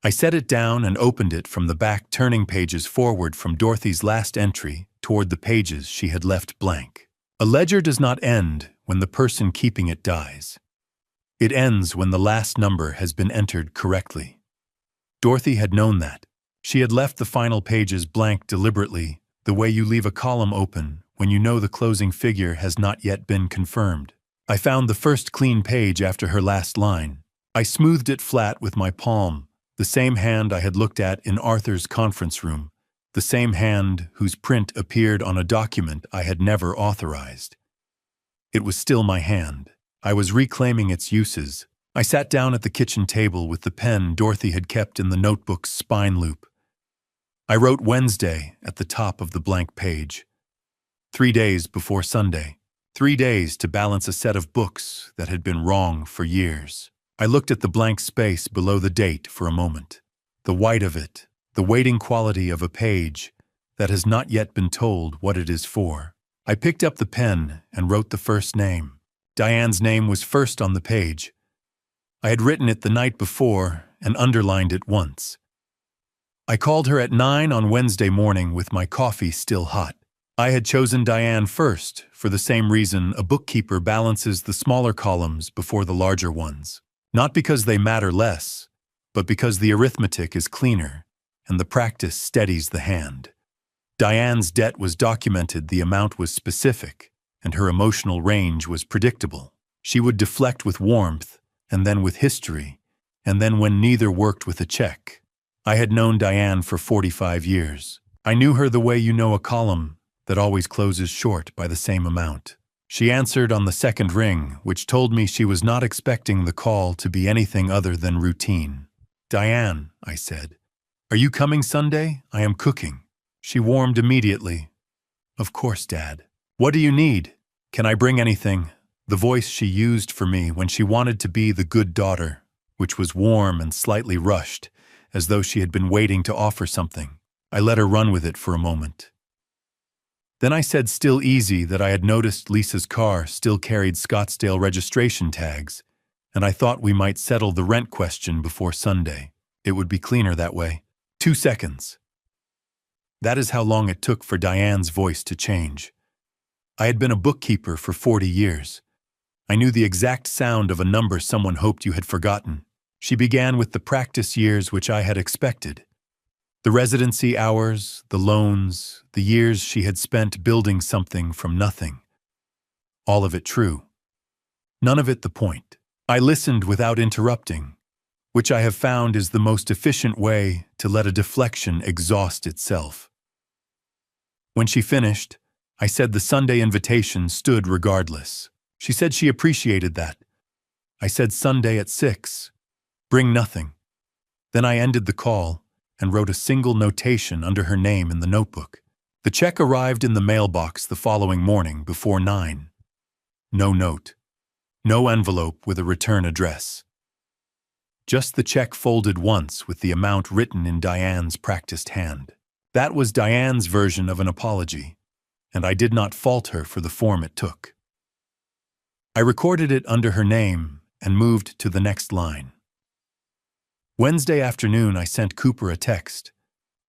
I set it down and opened it from the back, turning pages forward from Dorothy's last entry toward the pages she had left blank. A ledger does not end when the person keeping it dies. It ends when the last number has been entered correctly. Dorothy had known that. She had left the final pages blank deliberately, the way you leave a column open when you know the closing figure has not yet been confirmed. I found the first clean page after her last line. I smoothed it flat with my palm, the same hand I had looked at in Arthur's conference room, the same hand whose print appeared on a document I had never authorized. It was still my hand. I was reclaiming its uses. I sat down at the kitchen table with the pen Dorothy had kept in the notebook's spine loop. I wrote Wednesday at the top of the blank page. 3 days before Sunday. 3 days to balance a set of books that had been wrong for years. I looked at the blank space below the date for a moment. The white of it, the waiting quality of a page that has not yet been told what it is for. I picked up the pen and wrote the first name. Diane's name was first on the page. I had written it the night before and underlined it once. I called her at 9 on Wednesday morning with my coffee still hot. I had chosen Diane first for the same reason a bookkeeper balances the smaller columns before the larger ones. Not because they matter less, but because the arithmetic is cleaner and the practice steadies the hand. Diane's debt was documented, the amount was specific, and her emotional range was predictable. She would deflect with warmth, and then with history, and then when neither worked with a check. I had known Diane for 45 years. I knew her the way you know a column that always closes short by the same amount. She answered on the second ring, which told me she was not expecting the call to be anything other than routine. "Diane," I said, "are you coming Sunday? I am cooking." She warmed immediately. "Of course, Dad. What do you need? Can I bring anything?" The voice she used for me when she wanted to be the good daughter, which was warm and slightly rushed, as though she had been waiting to offer something. I let her run with it for a moment. Then I said still easy that I had noticed Lisa's car still carried Scottsdale registration tags, and I thought we might settle the rent question before Sunday. It would be cleaner that way. 2 seconds. That is how long it took for Diane's voice to change. I had been a bookkeeper for 40 years. I knew the exact sound of a number someone hoped you had forgotten. She began with the practice years which I had expected. The residency hours, the loans, the years she had spent building something from nothing. All of it true. None of it the point. I listened without interrupting, which I have found is the most efficient way to let a deflection exhaust itself. When she finished, I said the Sunday invitation stood regardless. She said she appreciated that. I said Sunday at 6. Bring nothing. Then I ended the call and wrote a single notation under her name in the notebook. The check arrived in the mailbox the following morning before 9. No note. No envelope with a return address. Just the check folded once with the amount written in Diane's practiced hand. That was Diane's version of an apology, and I did not fault her for the form it took. I recorded it under her name and moved to the next line. Wednesday afternoon, I sent Cooper a text.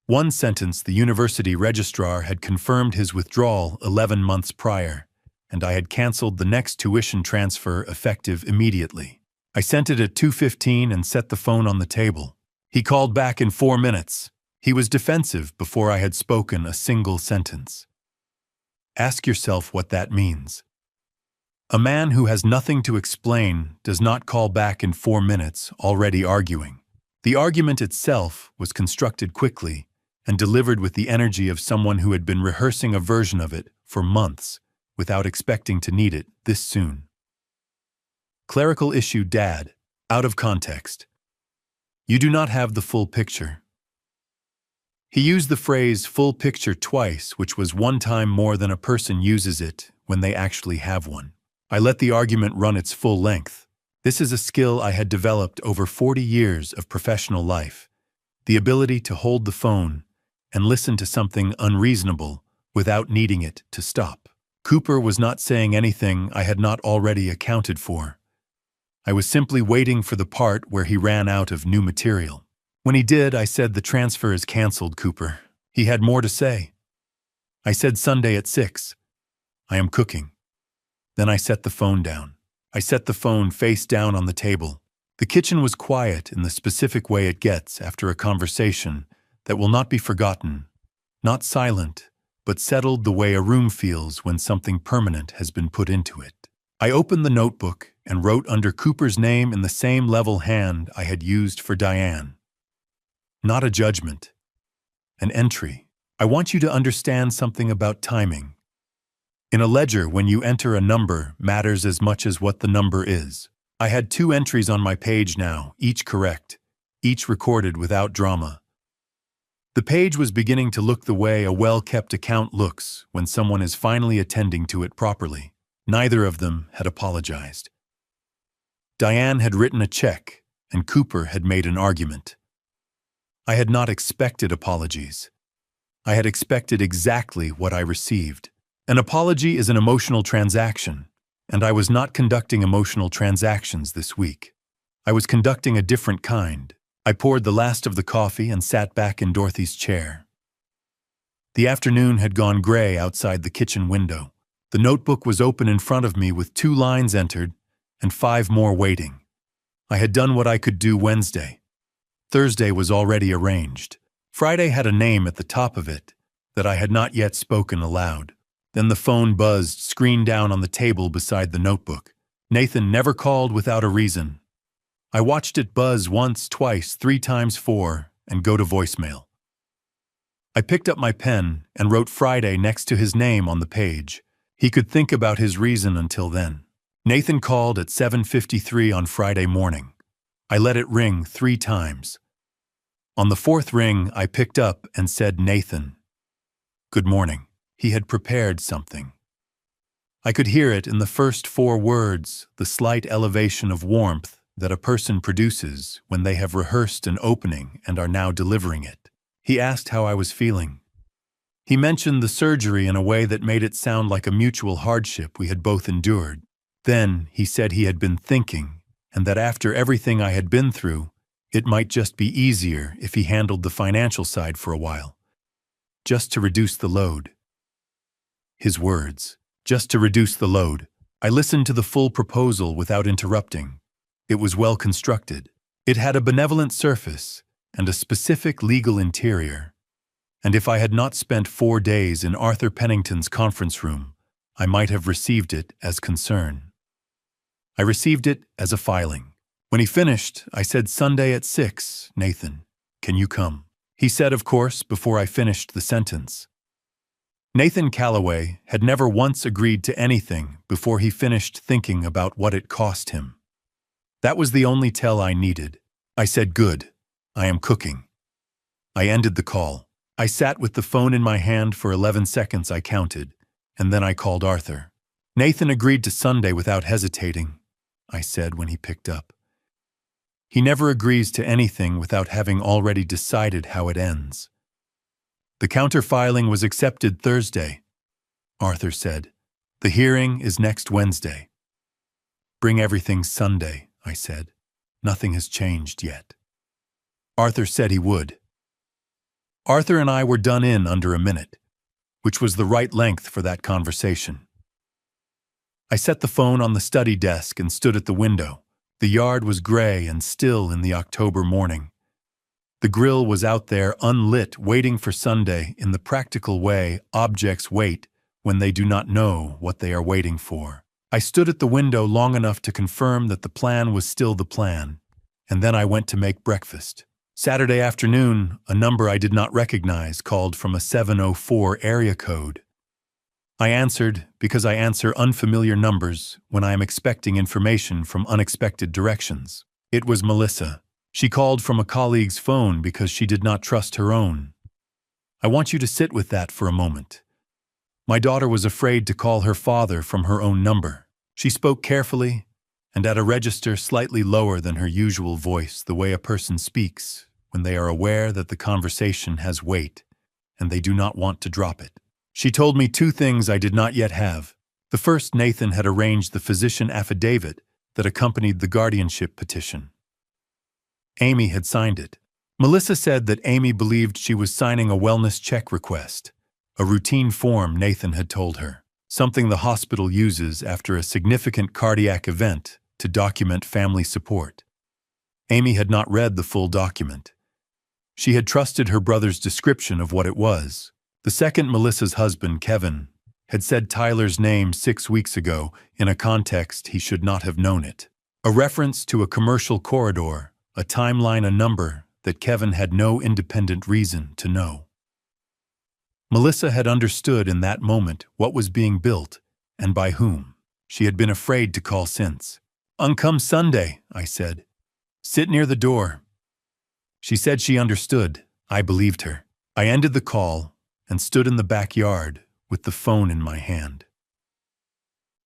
One sentence: the university registrar had confirmed his withdrawal 11 months prior, and I had canceled the next tuition transfer effective immediately. I sent it at 2:15 and set the phone on the table. He called back in 4 minutes. He was defensive before I had spoken a single sentence. Ask yourself what that means. A man who has nothing to explain does not call back in 4 minutes already arguing. The argument itself was constructed quickly and delivered with the energy of someone who had been rehearsing a version of it for months without expecting to need it this soon. Clerical issue, Dad. Out of context. You do not have the full picture. He used the phrase full picture twice, which was one time more than a person uses it when they actually have one. I let the argument run its full length. This is a skill I had developed over 40 years of professional life. The ability to hold the phone and listen to something unreasonable without needing it to stop. Cooper was not saying anything I had not already accounted for. I was simply waiting for the part where he ran out of new material. When he did, I said, "The transfer is canceled, Cooper." He had more to say. I said Sunday at 6. I am cooking. Then I set the phone down. I set the phone face down on the table. The kitchen was quiet in the specific way it gets after a conversation that will not be forgotten, not silent, but settled the way a room feels when something permanent has been put into it. I opened the notebook and wrote under Cooper's name in the same level hand I had used for Diane. Not a judgment. An entry. I want you to understand something about timing. In a ledger, when you enter a number matters as much as what the number is. I had 2 entries on my page now, each correct, each recorded without drama. The page was beginning to look the way a well-kept account looks when someone is finally attending to it properly. Neither of them had apologized. Diane had written a check, and Cooper had made an argument. I had not expected apologies. I had expected exactly what I received. An apology is an emotional transaction, and I was not conducting emotional transactions this week. I was conducting a different kind. I poured the last of the coffee and sat back in Dorothy's chair. The afternoon had gone gray outside the kitchen window. The notebook was open in front of me with 2 lines entered and 5 more waiting. I had done what I could do Wednesday. Thursday was already arranged. Friday had a name at the top of it that I had not yet spoken aloud. Then the phone buzzed, screen down on the table beside the notebook. Nathan never called without a reason. I watched it buzz once, twice, 3 times, 4, and go to voicemail. I picked up my pen and wrote Friday next to his name on the page. He could think about his reason until then. Nathan called at 7:53 on Friday morning. I let it ring 3 times. On the 4th ring, I picked up and said, "Nathan." "Good morning." He had prepared something. I could hear it in the first 4 words, the slight elevation of warmth that a person produces when they have rehearsed an opening and are now delivering it. He asked how I was feeling. He mentioned the surgery in a way that made it sound like a mutual hardship we had both endured. Then he said he had been thinking, and that after everything I had been through, it might just be easier if he handled the financial side for a while. Just to reduce the load. His words, just to reduce the load. I listened to the full proposal without interrupting. It was well constructed. It had a benevolent surface and a specific legal interior. And if I had not spent 4 days in Arthur Pennington's conference room, I might have received it as concern. I received it as a filing. When he finished, I said, "Sunday at 6, Nathan, can you come?" He said, "Of course," before I finished the sentence. Nathan Callaway had never once agreed to anything before he finished thinking about what it cost him. That was the only tell I needed. I said, "Good, I am cooking." I ended the call. I sat with the phone in my hand for 11 seconds, I counted, and then I called Arthur. "Nathan agreed to Sunday without hesitating," I said when he picked up. He never agrees to anything without having already decided how it ends. "The counter-filing was accepted Thursday," Arthur said. "The hearing is next Wednesday." "Bring everything Sunday," I said. "Nothing has changed yet." Arthur said he would. Arthur and I were done in under a minute, which was the right length for that conversation. I set the phone on the study desk and stood at the window. The yard was gray and still in the October morning. The grill was out there unlit, waiting for Sunday in the practical way objects wait when they do not know what they are waiting for. I stood at the window long enough to confirm that the plan was still the plan, and then I went to make breakfast. Saturday afternoon, a number I did not recognize called from a 704 area code. I answered because I answer unfamiliar numbers when I am expecting information from unexpected directions. It was Melissa. She called from a colleague's phone because she did not trust her own. I want you to sit with that for a moment. My daughter was afraid to call her father from her own number. She spoke carefully and at a register slightly lower than her usual voice, the way a person speaks when they are aware that the conversation has weight and they do not want to drop it. She told me 2 things I did not yet have. The first, Nathan had arranged the physician affidavit that accompanied the guardianship petition. Amy had signed it. Melissa said that Amy believed she was signing a wellness check request, a routine form Nathan had told her, something the hospital uses after a significant cardiac event to document family support. Amy had not read the full document. She had trusted her brother's description of what it was. The second, Melissa's husband, Kevin, had said Tyler's name 6 weeks ago in a context he should not have known it. A reference to a commercial corridor, a timeline, a number that Kevin had no independent reason to know. Melissa had understood in that moment what was being built and by whom. She had been afraid to call since. "Come Sunday," I said. "Sit near the door." She said she understood. I believed her. I ended the call and stood in the backyard with the phone in my hand.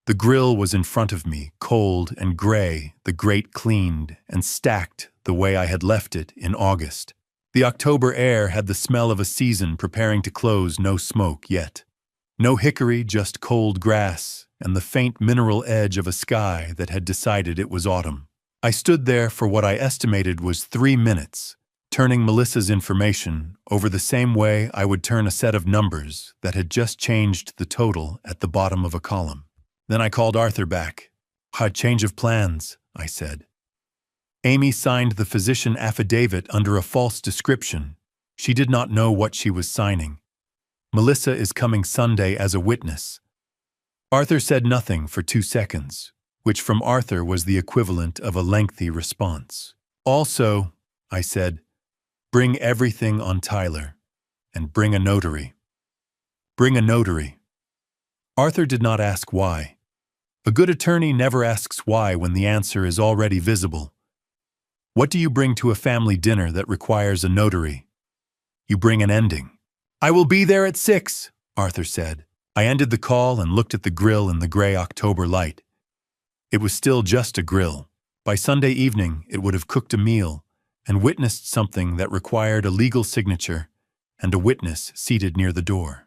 The grill was in front of me, cold and gray, the grate cleaned and stacked the way I had left it in August. The October air had the smell of a season preparing to close, no smoke yet. No hickory, just cold grass and the faint mineral edge of a sky that had decided it was autumn. I stood there for what I estimated was 3 minutes, turning Melissa's information over the same way I would turn a set of numbers that had just changed the total at the bottom of a column. Then I called Arthur back. "A change of plans," I said. Amy signed the physician affidavit under a false description. She did not know what she was signing. Melissa is coming Sunday as a witness. Arthur said nothing for 2 seconds, which from Arthur was the equivalent of a lengthy response. "Also," I said, "bring everything on Tyler, and bring a notary." "Bring a notary." Arthur did not ask why. A good attorney never asks why when the answer is already visible. What do you bring to a family dinner that requires a notary? You bring an ending. "I will be there at 6, Arthur said. I ended the call and looked at the grill in the gray October light. It was still just a grill. By Sunday evening, it would have cooked a meal and witnessed something that required a legal signature and a witness seated near the door.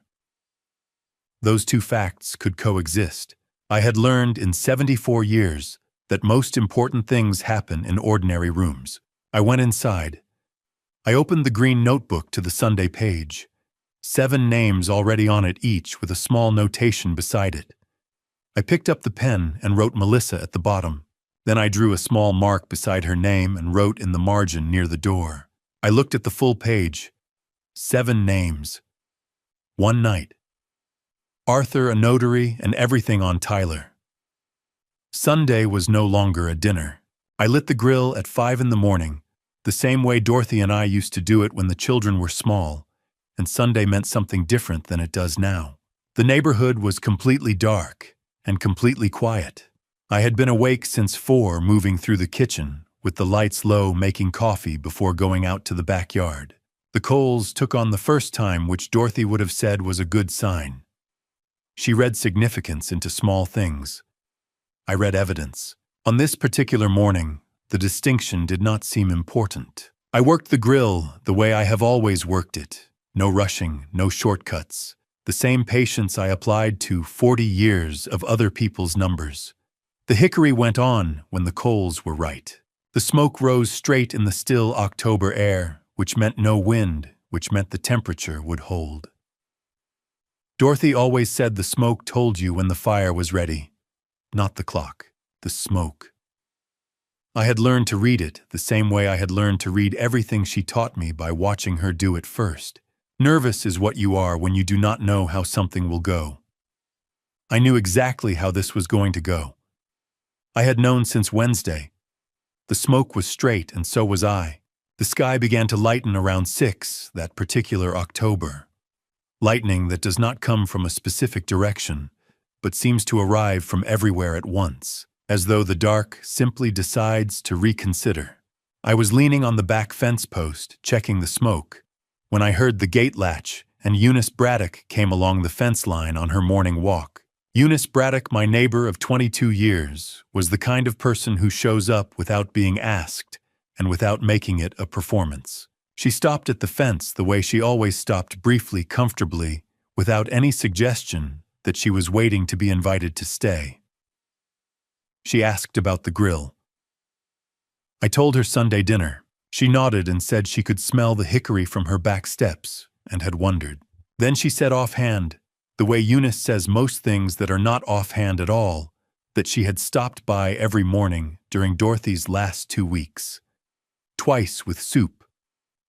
Those two facts could coexist. I had learned in 74 years that most important things happen in ordinary rooms. I went inside. I opened the green notebook to the Sunday page. 7 names already on it, each with a small notation beside it. I picked up the pen and wrote Melissa at the bottom. Then I drew a small mark beside her name and wrote in the margin near the door. I looked at the full page. 7 names. One night. Arthur, a notary, and everything on Tyler. Sunday was no longer a dinner. I lit the grill at 5 in the morning, the same way Dorothy and I used to do it when the children were small, and Sunday meant something different than it does now. The neighborhood was completely dark and completely quiet. I had been awake since 4, moving through the kitchen, with the lights low, making coffee before going out to the backyard. The coals took on the first time, which Dorothy would have said was a good sign. She read significance into small things. I read evidence. On this particular morning, the distinction did not seem important. I worked the grill the way I have always worked it. No rushing, no shortcuts. The same patience I applied to 40 years of other people's numbers. The hickory went on when the coals were right. The smoke rose straight in the still October air, which meant no wind, which meant the temperature would hold. Dorothy always said the smoke told you when the fire was ready. Not the clock, the smoke. I had learned to read it the same way I had learned to read everything she taught me by watching her do it first. Nervous is what you are when you do not know how something will go. I knew exactly how this was going to go. I had known since Wednesday. The smoke was straight, and so was I. The sky began to lighten around 6 that particular October. Lightning that does not come from a specific direction, but seems to arrive from everywhere at once, as though the dark simply decides to reconsider. I was leaning on the back fence post, checking the smoke, when I heard the gate latch and Eunice Braddock came along the fence line on her morning walk. Eunice Braddock, my neighbor of 22 years, was the kind of person who shows up without being asked and without making it a performance. She stopped at the fence the way she always stopped, briefly, comfortably, without any suggestion that she was waiting to be invited to stay. She asked about the grill. I told her Sunday dinner. She nodded and said she could smell the hickory from her back steps and had wondered. Then she said offhand, the way Eunice says most things that are not offhand at all, that she had stopped by every morning during Dorothy's last 2 weeks. Twice with soup.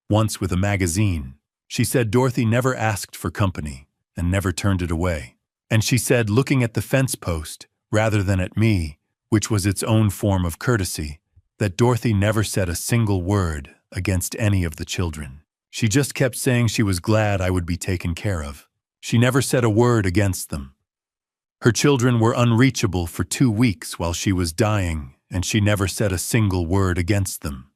Once with a magazine. She said Dorothy never asked for company and never turned it away. And she said, looking at the fence post rather than at me, which was its own form of courtesy, that Dorothy never said a single word against any of the children. She just kept saying she was glad I would be taken care of. She never said a word against them. Her children were unreachable for 2 weeks while she was dying, and she never said a single word against them.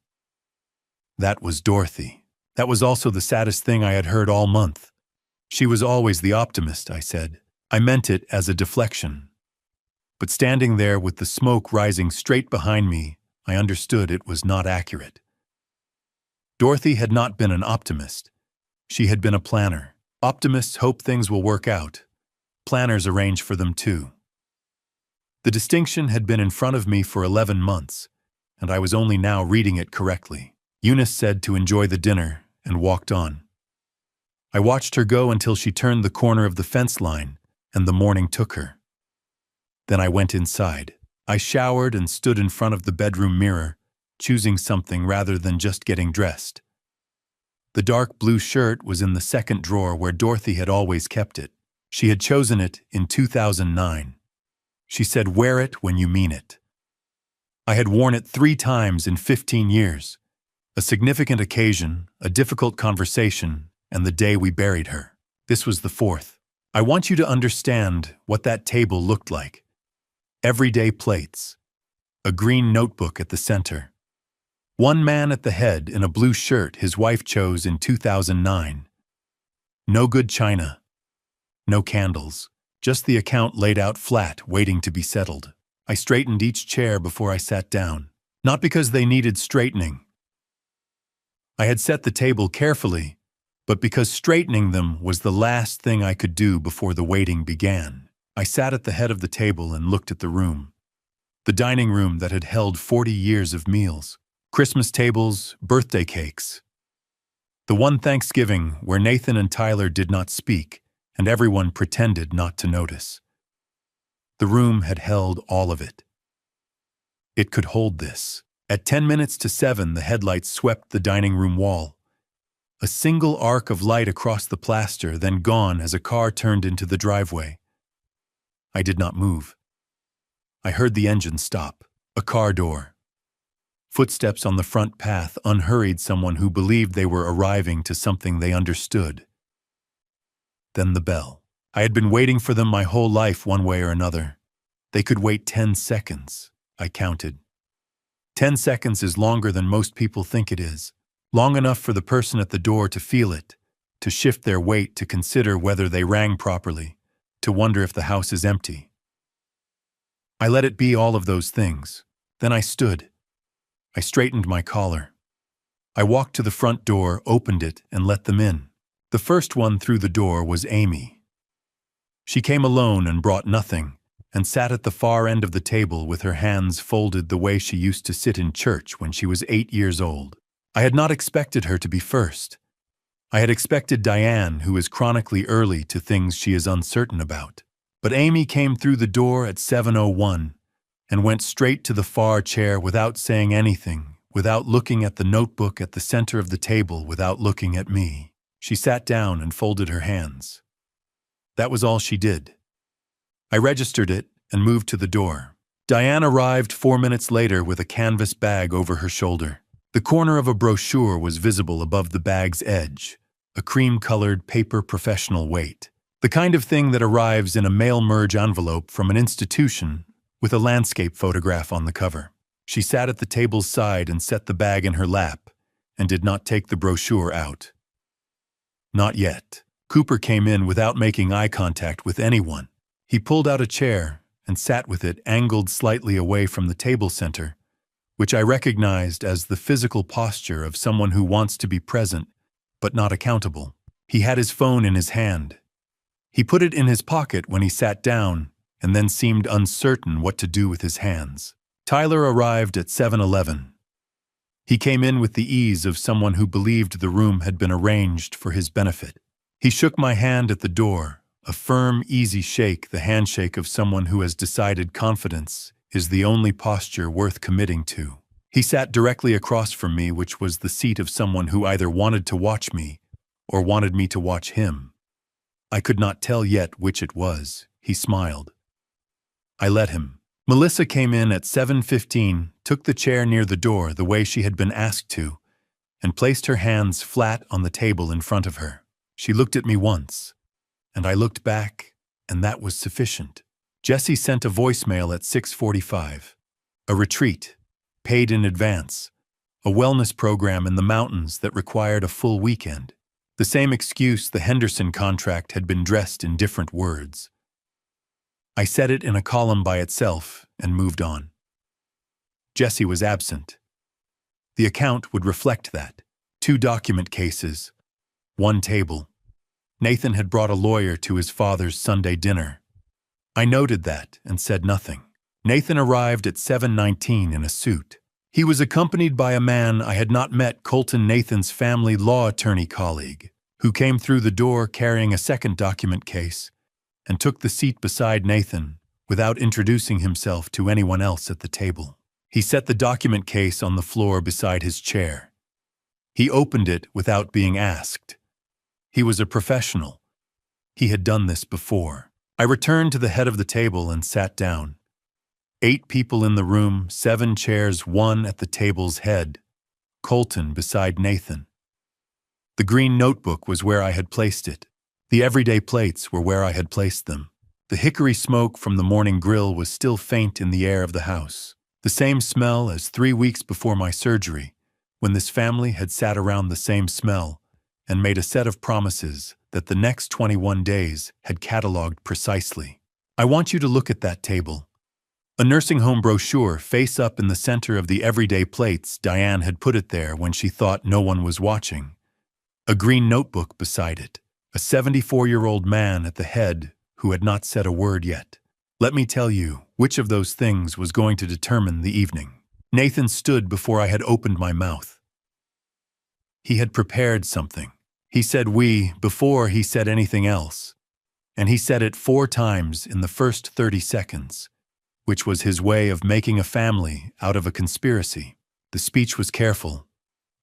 That was Dorothy. That was also the saddest thing I had heard all month. She was always the optimist, I said. I meant it as a deflection. But standing there with the smoke rising straight behind me, I understood it was not accurate. Dorothy had not been an optimist. She had been a planner. Optimists hope things will work out. Planners arrange for them too. The distinction had been in front of me for 11 months, and I was only now reading it correctly. Eunice said to enjoy the dinner and walked on. I watched her go until she turned the corner of the fence line, and the morning took her. Then I went inside. I showered and stood in front of the bedroom mirror, choosing something rather than just getting dressed. The dark blue shirt was in the second drawer where Dorothy had always kept it. She had chosen it in 2009. She said, "Wear it when you mean it." I had worn it 3 times in 15 years. A significant occasion, a difficult conversation, and the day we buried her. This was the 4th. I want you to understand what that table looked like. Everyday plates. A green notebook at the center. One man at the head in a blue shirt his wife chose in 2009. No good china. No candles. Just the account laid out flat, waiting to be settled. I straightened each chair before I sat down. Not because they needed straightening. I had set the table carefully, but because straightening them was the last thing I could do before the waiting began. I sat at the head of the table and looked at the room. The dining room that had held 40 years of meals. Christmas tables, birthday cakes. The one Thanksgiving where Nathan and Tyler did not speak, and everyone pretended not to notice. The room had held all of it. It could hold this. At 10 minutes to 7, the headlights swept the dining room wall. A single arc of light across the plaster, then gone as a car turned into the driveway. I did not move. I heard the engine stop. A car door. Footsteps on the front path unhurried someone who believed they were arriving to something they understood. Then the bell. I had been waiting for them my whole life one way or another. They could wait 10 seconds, I counted. 10 seconds is longer than most people think it is. Long enough for the person at the door to feel it, to shift their weight, to consider whether they rang properly, to wonder if the house is empty. I let it be all of those things. Then I stood. I straightened my collar. I walked to the front door, opened it, and let them in. The first one through the door was Amy. She came alone and brought nothing, and sat at the far end of the table with her hands folded the way she used to sit in church when she was 8 years old. I had not expected her to be first. I had expected Diane, who is chronically early to things she is uncertain about. But Amy came through the door at 7:01 and went straight to the far chair without saying anything, without looking at the notebook at the center of the table, without looking at me. She sat down and folded her hands. That was all she did. I registered it and moved to the door. Diane arrived 4 minutes later with a canvas bag over her shoulder. The corner of a brochure was visible above the bag's edge, a cream-colored paper professional weight. The kind of thing that arrives in a mail-merge envelope from an institution with a landscape photograph on the cover. She sat at the table's side and set the bag in her lap and did not take the brochure out. Not yet. Cooper came in without making eye contact with anyone. He pulled out a chair and sat with it angled slightly away from the table center, which I recognized as the physical posture of someone who wants to be present but not accountable. He had his phone in his hand. He put it in his pocket when he sat down and then seemed uncertain what to do with his hands. Tyler arrived at 7:11. He came in with the ease of someone who believed the room had been arranged for his benefit. He shook my hand at the door, a firm, easy shake, the handshake of someone who has decided confidence is the only posture worth committing to. He sat directly across from me, which was the seat of someone who either wanted to watch me or wanted me to watch him. I could not tell yet which it was. He smiled. I let him. Melissa came in at 7:15, took the chair near the door the way she had been asked to, and placed her hands flat on the table in front of her. She looked at me once, and I looked back, and that was sufficient. Jesse sent a voicemail at 6:45. A retreat, paid in advance, a wellness program in the mountains that required a full weekend. The same excuse the Henderson contract had been dressed in different words. I set it in a column by itself and moved on. Jesse was absent. The account would reflect that. 2 document cases, 1 table. Nathan had brought a lawyer to his father's Sunday dinner. I noted that and said nothing. Nathan arrived at 7:19 in a suit. He was accompanied by a man I had not met, Colton, Nathan's family law attorney colleague, who came through the door carrying a second document case and took the seat beside Nathan without introducing himself to anyone else at the table. He set the document case on the floor beside his chair. He opened it without being asked. He was a professional. He had done this before. I returned to the head of the table and sat down. 8 people in the room, 7 chairs, 1 at the table's head. Colton beside Nathan. The green notebook was where I had placed it. The everyday plates were where I had placed them. The hickory smoke from the morning grill was still faint in the air of the house. The same smell as 3 weeks before my surgery, when this family had sat around the same smell and made a set of promises that the next 21 days had catalogued precisely. I want you to look at that table. A nursing home brochure face up in the center of the everyday plates. Diane had put it there when she thought no one was watching. A green notebook beside it. A 74-year-old man at the head who had not said a word yet. Let me tell you which of those things was going to determine the evening. Nathan stood before I had opened my mouth. He had prepared something. He said "we" before he said anything else, and he said it 4 times in the first 30 seconds, which was his way of making a family out of a conspiracy. The speech was careful,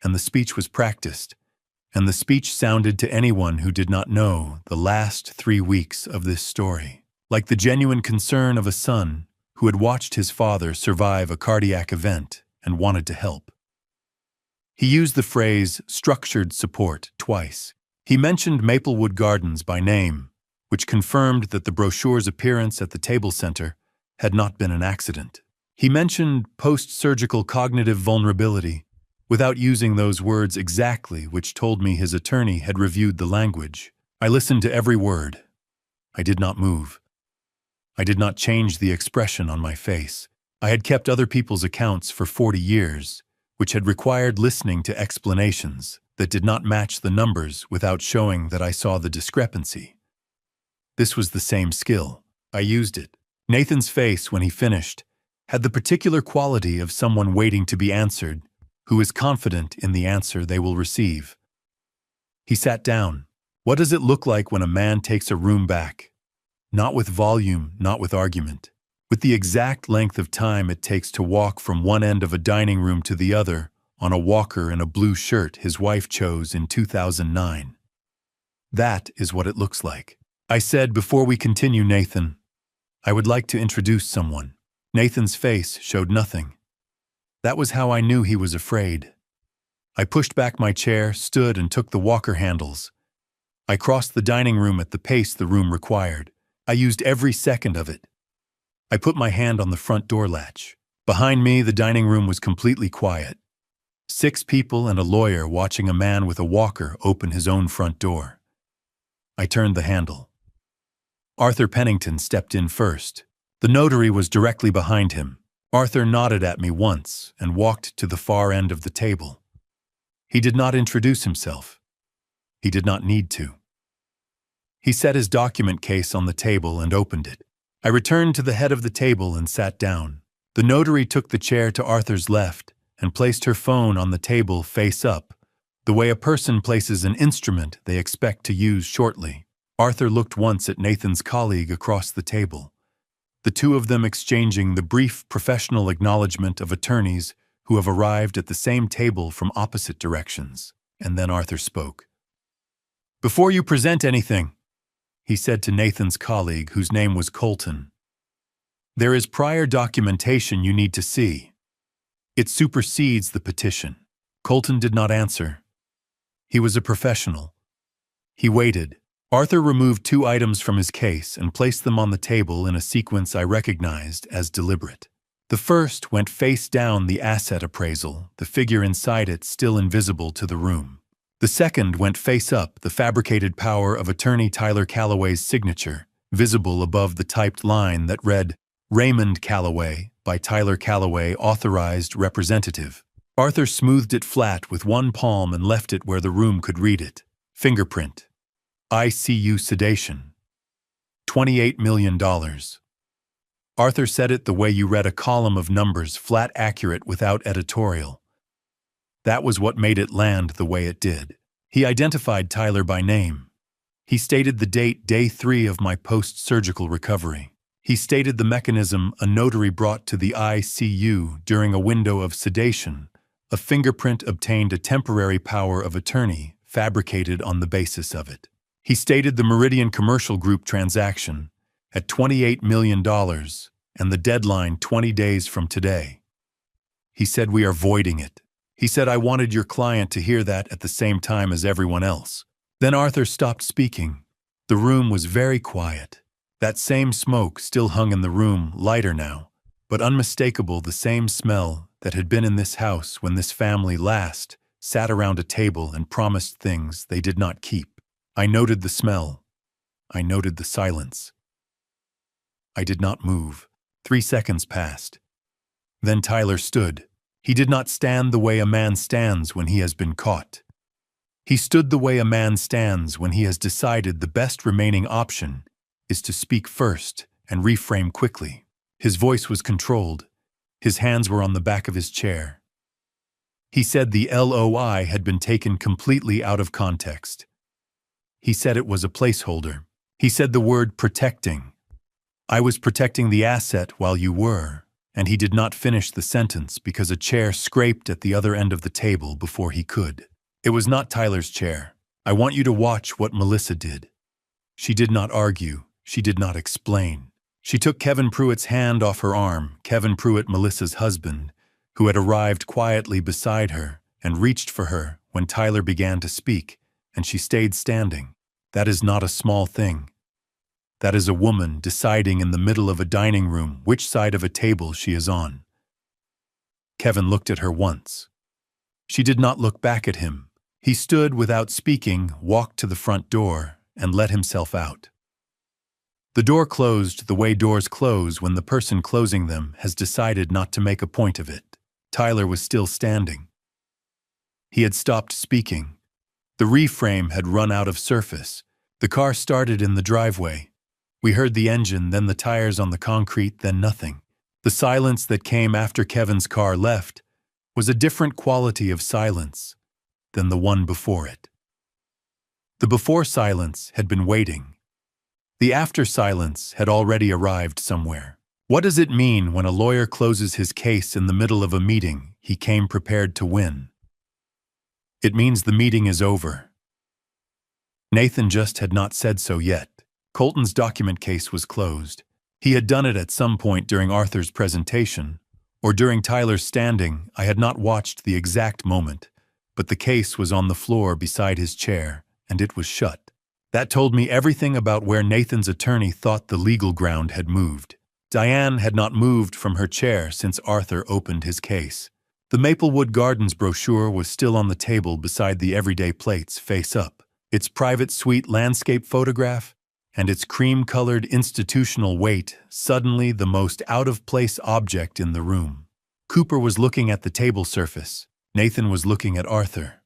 and the speech was practiced, and the speech sounded to anyone who did not know the last 3 weeks of this story like the genuine concern of a son who had watched his father survive a cardiac event and wanted to help. He used the phrase "structured support" twice. He mentioned Maplewood Gardens by name, which confirmed that the brochure's appearance at the table center had not been an accident. He mentioned post-surgical cognitive vulnerability without using those words exactly, which told me his attorney had reviewed the language. I listened to every word. I did not move. I did not change the expression on my face. I had kept other people's accounts for 40 years, which had required listening to explanations that did not match the numbers without showing that I saw the discrepancy. This was the same skill. I used it. Nathan's face, when he finished, had the particular quality of someone waiting to be answered, who is confident in the answer they will receive. He sat down. What does it look like when a man takes a room back? Not with volume, not with argument. With the exact length of time it takes to walk from one end of a dining room to the other on a walker in a blue shirt his wife chose in 2009. That is what it looks like. I said, "Before we continue, Nathan, I would like to introduce someone." Nathan's face showed nothing. That was how I knew he was afraid. I pushed back my chair, stood, and took the walker handles. I crossed the dining room at the pace the room required. I used every second of it. I put my hand on the front door latch. Behind me, the dining room was completely quiet. 6 people and a lawyer watching a man with a walker open his own front door. I turned the handle. Arthur Pennington stepped in first. The notary was directly behind him. Arthur nodded at me once and walked to the far end of the table. He did not introduce himself. He did not need to. He set his document case on the table and opened it. I returned to the head of the table and sat down. The notary took the chair to Arthur's left and placed her phone on the table face up, the way a person places an instrument they expect to use shortly. Arthur looked once at Nathan's colleague across the table, the 2 of them exchanging the brief professional acknowledgement of attorneys who have arrived at the same table from opposite directions. And then Arthur spoke. "Before you present anything," he said to Nathan's colleague, whose name was Colton, "there is prior documentation you need to see. It supersedes the petition." Colton did not answer. He was a professional. He waited. Arthur removed 2 items from his case and placed them on the table in a sequence I recognized as deliberate. The first went face down, the asset appraisal, the figure inside it still invisible to the room. The second went face up, the fabricated power of attorney Tyler Callaway's signature, visible above the typed line that read, Raymond Callaway, by Tyler Callaway, authorized representative. Arthur smoothed it flat with one palm and left it where the room could read it. Fingerprint. ICU sedation. $28 million. Arthur said it the way you read a column of numbers, flat accurate without editorial. That was what made it land the way it did. He identified Tyler by name. He stated the date, day 3 of my post-surgical recovery. He stated the mechanism, a notary brought to the ICU during a window of sedation. A fingerprint obtained, a temporary power of attorney, fabricated on the basis of it. He stated the Meridian Commercial Group transaction at $28 million and the deadline 20 days from today. He said we are voiding it. He said I wanted your client to hear that at the same time as everyone else. Then Arthur stopped speaking. The room was very quiet. That same smoke still hung in the room, lighter now, but unmistakable, the same smell that had been in this house when this family last sat around a table and promised things they did not keep. I noted the smell. I noted the silence. I did not move. 3 seconds passed. Then Tyler stood. He did not stand the way a man stands when he has been caught. He stood the way a man stands when he has decided the best remaining option is to speak first and reframe quickly. His voice was controlled. His hands were on the back of his chair. He said the LOI had been taken completely out of context. He said it was a placeholder. He said the word protecting. I was protecting the asset while you were, and he did not finish the sentence because a chair scraped at the other end of the table before he could. It was not Tyler's chair. I want you to watch what Melissa did. She did not argue. She did not explain. She took Kevin Pruitt's hand off her arm, Kevin Pruitt, Melissa's husband, who had arrived quietly beside her, and reached for her when Tyler began to speak, and she stayed standing. That is not a small thing. That is a woman deciding in the middle of a dining room which side of a table she is on. Kevin looked at her once. She did not look back at him. He stood without speaking, walked to the front door, and let himself out. The door closed the way doors close when the person closing them has decided not to make a point of it. Tyler was still standing. He had stopped speaking. The reframe had run out of surface. The car started in the driveway. We heard the engine, then the tires on the concrete, then nothing. The silence that came after Kevin's car left was a different quality of silence than the one before it. The before silence had been waiting. The after silence had already arrived somewhere. What does it mean when a lawyer closes his case in the middle of a meeting he came prepared to win? It means the meeting is over. Nathan just had not said so yet. Colton's document case was closed. He had done it at some point during Arthur's presentation, or during Tyler's standing. I had not watched the exact moment, but the case was on the floor beside his chair, and it was shut. That told me everything about where Nathan's attorney thought the legal ground had moved. Diane had not moved from her chair since Arthur opened his case. The Maplewood Gardens brochure was still on the table beside the everyday plates, face up. Its private suite landscape photograph and its cream-colored institutional weight, suddenly the most out-of-place object in the room. Cooper was looking at the table surface. Nathan was looking at Arthur.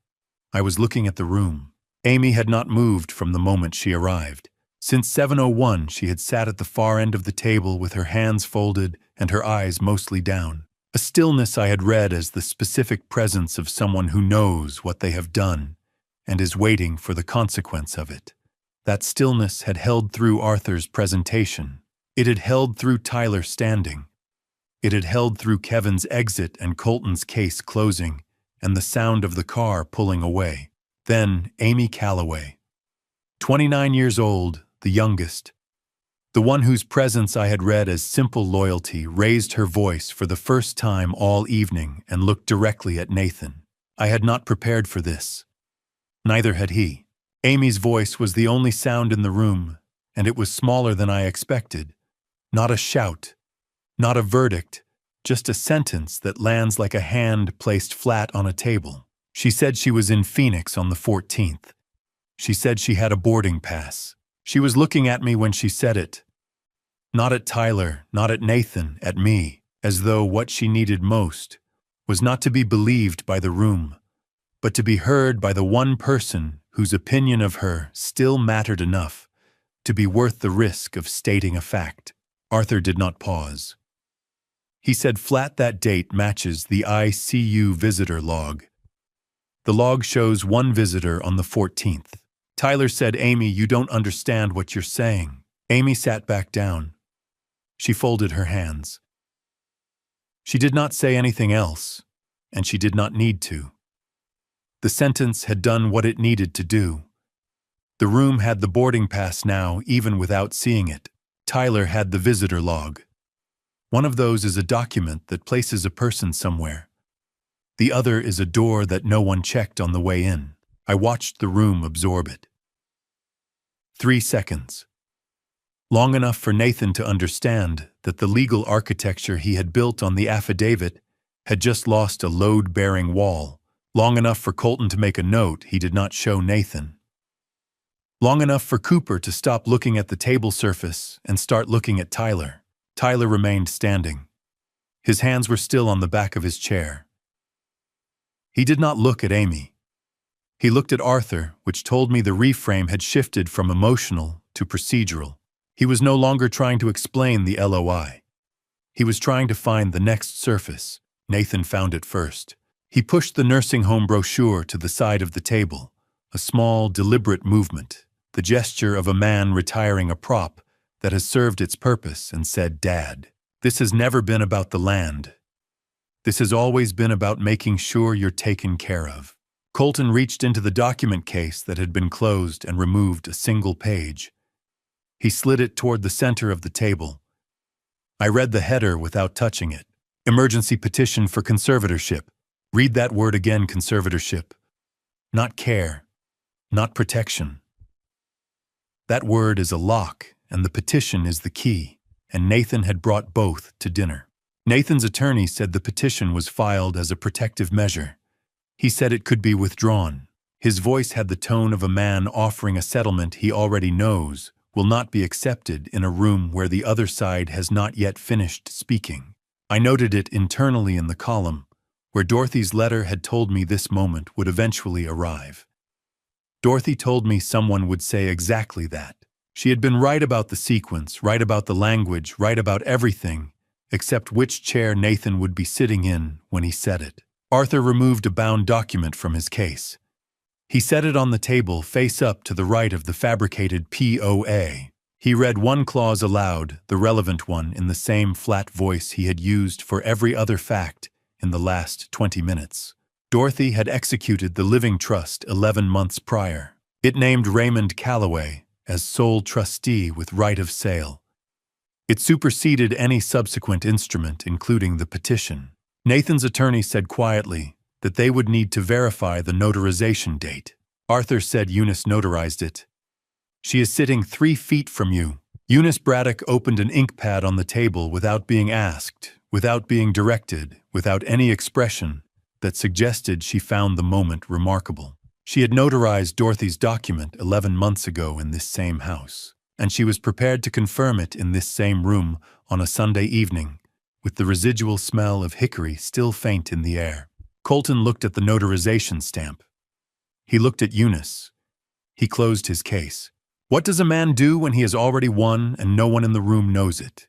I was looking at the room. Amy had not moved from the moment she arrived. Since 7:01, she had sat at the far end of the table with her hands folded and her eyes mostly down. A stillness I had read as the specific presence of someone who knows what they have done and is waiting for the consequence of it. That stillness had held through Arthur's presentation. It had held through Tyler standing. It had held through Kevin's exit and Colton's case closing and the sound of the car pulling away. Then Amy Callaway. 29 years old, the youngest. The one whose presence I had read as simple loyalty raised her voice for the first time all evening and looked directly at Nathan. I had not prepared for this. Neither had he. Amy's voice was the only sound in the room, and it was smaller than I expected. Not a shout, not a verdict, just a sentence that lands like a hand placed flat on a table. She said she was in Phoenix on the 14th. She said she had a boarding pass. She was looking at me when she said it. Not at Tyler, not at Nathan, at me, as though what she needed most was not to be believed by the room, but to be heard by the one person whose opinion of her still mattered enough to be worth the risk of stating a fact. Arthur did not pause. He said flat that date matches the ICU visitor log. The log shows one visitor on the 14th. Tyler said, "Amy, you don't understand what you're saying." Amy sat back down. She folded her hands. She did not say anything else, and she did not need to. The sentence had done what it needed to do. The room had the boarding pass now, even without seeing it. Tyler had the visitor log. One of those is a document that places a person somewhere. The other is a door that no one checked on the way in. I watched the room absorb it. 3 seconds. Long enough for Nathan to understand that the legal architecture he had built on the affidavit had just lost a load-bearing wall. Long enough for Colton to make a note he did not show Nathan. Long enough for Cooper to stop looking at the table surface and start looking at Tyler. Tyler remained standing. His hands were still on the back of his chair. He did not look at Amy. He looked at Arthur, which told me the reframe had shifted from emotional to procedural. He was no longer trying to explain the LOI. He was trying to find the next surface. Nathan found it first. He pushed the nursing home brochure to the side of the table, a small, deliberate movement, the gesture of a man retiring a prop that has served its purpose, and said, "Dad, this has never been about the land. This has always been about making sure you're taken care of." Colton reached into the document case that had been closed and removed a single page. He slid it toward the center of the table. I read the header without touching it. Emergency petition for conservatorship. Read that word again, conservatorship. Not care, not protection. That word is a lock, and the petition is the key, and Nathan had brought both to dinner. Nathan's attorney said the petition was filed as a protective measure. He said it could be withdrawn. His voice had the tone of a man offering a settlement he already knows will not be accepted in a room where the other side has not yet finished speaking. I noted it internally in the column, where Dorothy's letter had told me this moment would eventually arrive. Dorothy told me someone would say exactly that. She had been right about the sequence, right about the language, right about everything, except which chair Nathan would be sitting in when he said it. Arthur removed a bound document from his case. He set it on the table face up to the right of the fabricated POA. He read one clause aloud, the relevant one, in the same flat voice he had used for every other fact in the last 20 minutes. Dorothy had executed the living trust 11 months prior. It named Raymond Callaway as sole trustee with right of sale. It superseded any subsequent instrument, including the petition. Nathan's attorney said quietly that they would need to verify the notarization date. Arthur said Eunice notarized it. "She is sitting 3 feet from you." Eunice Braddock opened an ink pad on the table without being asked, without being directed, without any expression that suggested she found the moment remarkable. She had notarized Dorothy's document 11 months ago in this same house, and she was prepared to confirm it in this same room on a Sunday evening, with the residual smell of hickory still faint in the air. Colton looked at the notarization stamp. He looked at Eunice. He closed his case. What does a man do when he has already won and no one in the room knows it?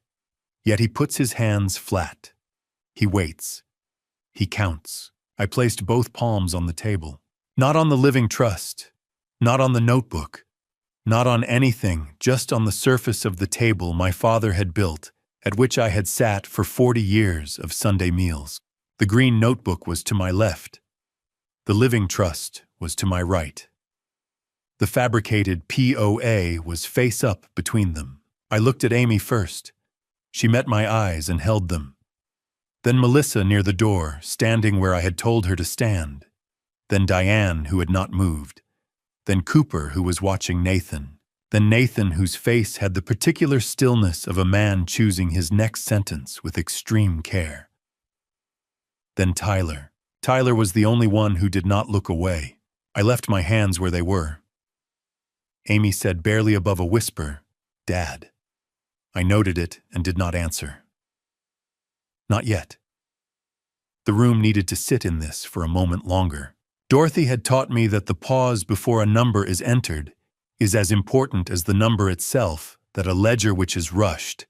Yet he puts his hands flat. He waits. He counts. I placed both palms on the table. Not on the living trust, not on the notebook, not on anything, just on the surface of the table my father had built, at which I had sat for 40 years of Sunday meals. The green notebook was to my left. The living trust was to my right. The fabricated POA was face up between them. I looked at Amy first. She met my eyes and held them. Then Melissa near the door, standing where I had told her to stand. Then Diane, who had not moved. Then Cooper, who was watching Nathan. Then Nathan, whose face had the particular stillness of a man choosing his next sentence with extreme care. Then Tyler. Tyler was the only one who did not look away. I left my hands where they were. Amy said barely above a whisper, "Dad." I noted it and did not answer. Not yet. The room needed to sit in this for a moment longer. Dorothy had taught me that the pause before a number is entered is as important as the number itself, that a ledger which is rushed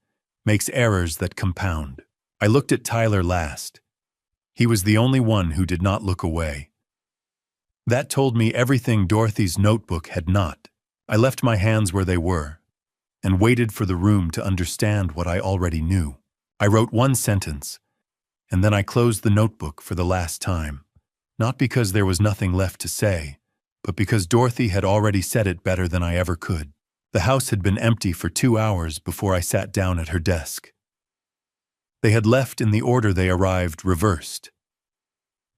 makes errors that compound. I looked at Tyler last. He was the only one who did not look away. That told me everything Dorothy's notebook had not. I left my hands where they were and waited for the room to understand what I already knew. I wrote one sentence, and then I closed the notebook for the last time, not because there was nothing left to say, but because Dorothy had already said it better than I ever could. The house had been empty for 2 hours before I sat down at her desk. They had left in the order they arrived, reversed.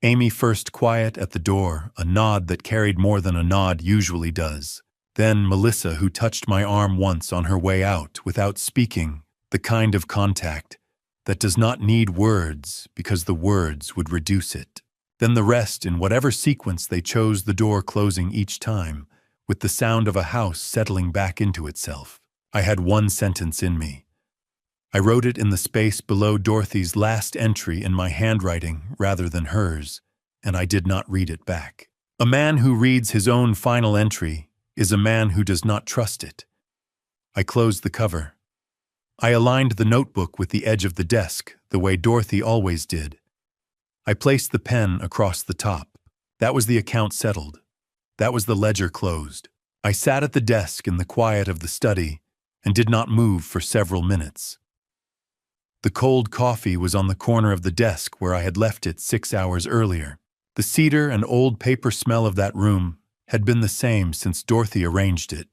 Amy first quiet at the door, a nod that carried more than a nod usually does. Then Melissa, who touched my arm once on her way out without speaking, the kind of contact that does not need words because the words would reduce it. Then the rest in whatever sequence they chose, the door closing each time, with the sound of a house settling back into itself. I had one sentence in me. I wrote it in the space below Dorothy's last entry in my handwriting rather than hers, and I did not read it back. A man who reads his own final entry is a man who does not trust it. I closed the cover. I aligned the notebook with the edge of the desk, the way Dorothy always did. I placed the pen across the top. That was the account settled. That was the ledger closed. I sat at the desk in the quiet of the study and did not move for several minutes. The cold coffee was on the corner of the desk where I had left it 6 hours earlier. The cedar and old paper smell of that room had been the same since Dorothy arranged it,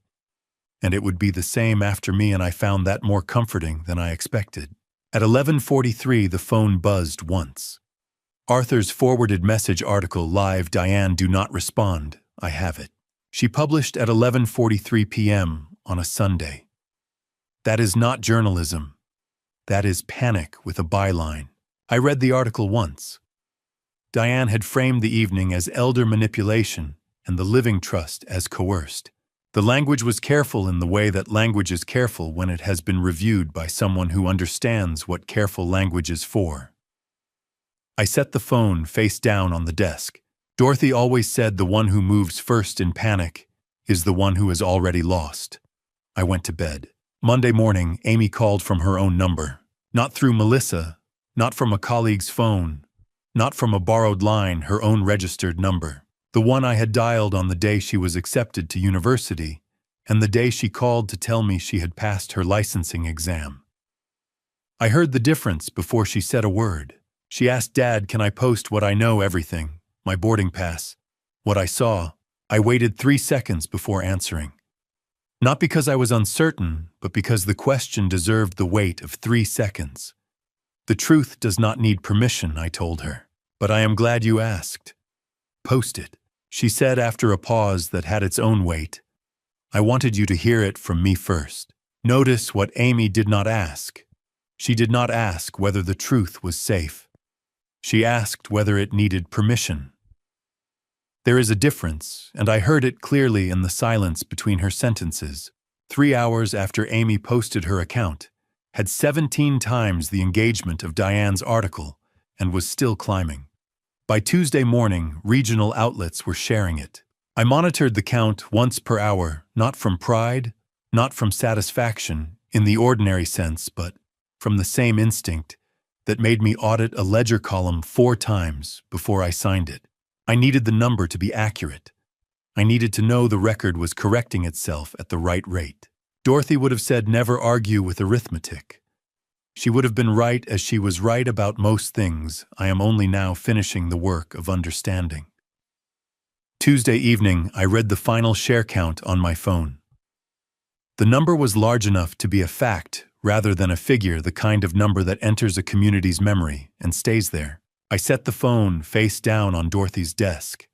and it would be the same after me, and I found that more comforting than I expected. At 11:43, the phone buzzed once. Arthur's forwarded message article, live, Diane, do not respond. I have it. She published at 11:43 p.m. on a Sunday. That is not journalism. That is panic with a byline. I read the article once. Diane had framed the evening as elder manipulation and the living trust as coerced. The language was careful in the way that language is careful when it has been reviewed by someone who understands what careful language is for. I set the phone face down on the desk. Dorothy always said the one who moves first in panic is the one who is already lost. I went to bed. Monday morning, Amy called from her own number. Not through Melissa, not from a colleague's phone, not from a borrowed line, her own registered number. The one I had dialed on the day she was accepted to university, and the day she called to tell me she had passed her licensing exam. I heard the difference before she said a word. She asked, "Dad, can I post what I know, everything, my boarding pass, what I saw?" I waited 3 seconds before answering. Not because I was uncertain, but because the question deserved the weight of 3 seconds. "The truth does not need permission," I told her. "But I am glad you asked. Post it," she said after a pause that had its own weight. "I wanted you to hear it from me first." Notice what Amy did not ask. She did not ask whether the truth was safe. She asked whether it needed permission. There is a difference, and I heard it clearly in the silence between her sentences. 3 hours after Amy posted her account, had 17 times the engagement of Diane's article, and was still climbing. By Tuesday morning, regional outlets were sharing it. I monitored the count once per hour, not from pride, not from satisfaction, in the ordinary sense, but from the same instinct that made me audit a ledger column 4 times before I signed it. I needed the number to be accurate. I needed to know the record was correcting itself at the right rate. Dorothy would have said never argue with arithmetic. She would have been right, as she was right about most things. I am only now finishing the work of understanding. Tuesday evening, I read the final share count on my phone. The number was large enough to be a fact rather than a figure, the kind of number that enters a community's memory and stays there. I set the phone face down on Dorothy's desk.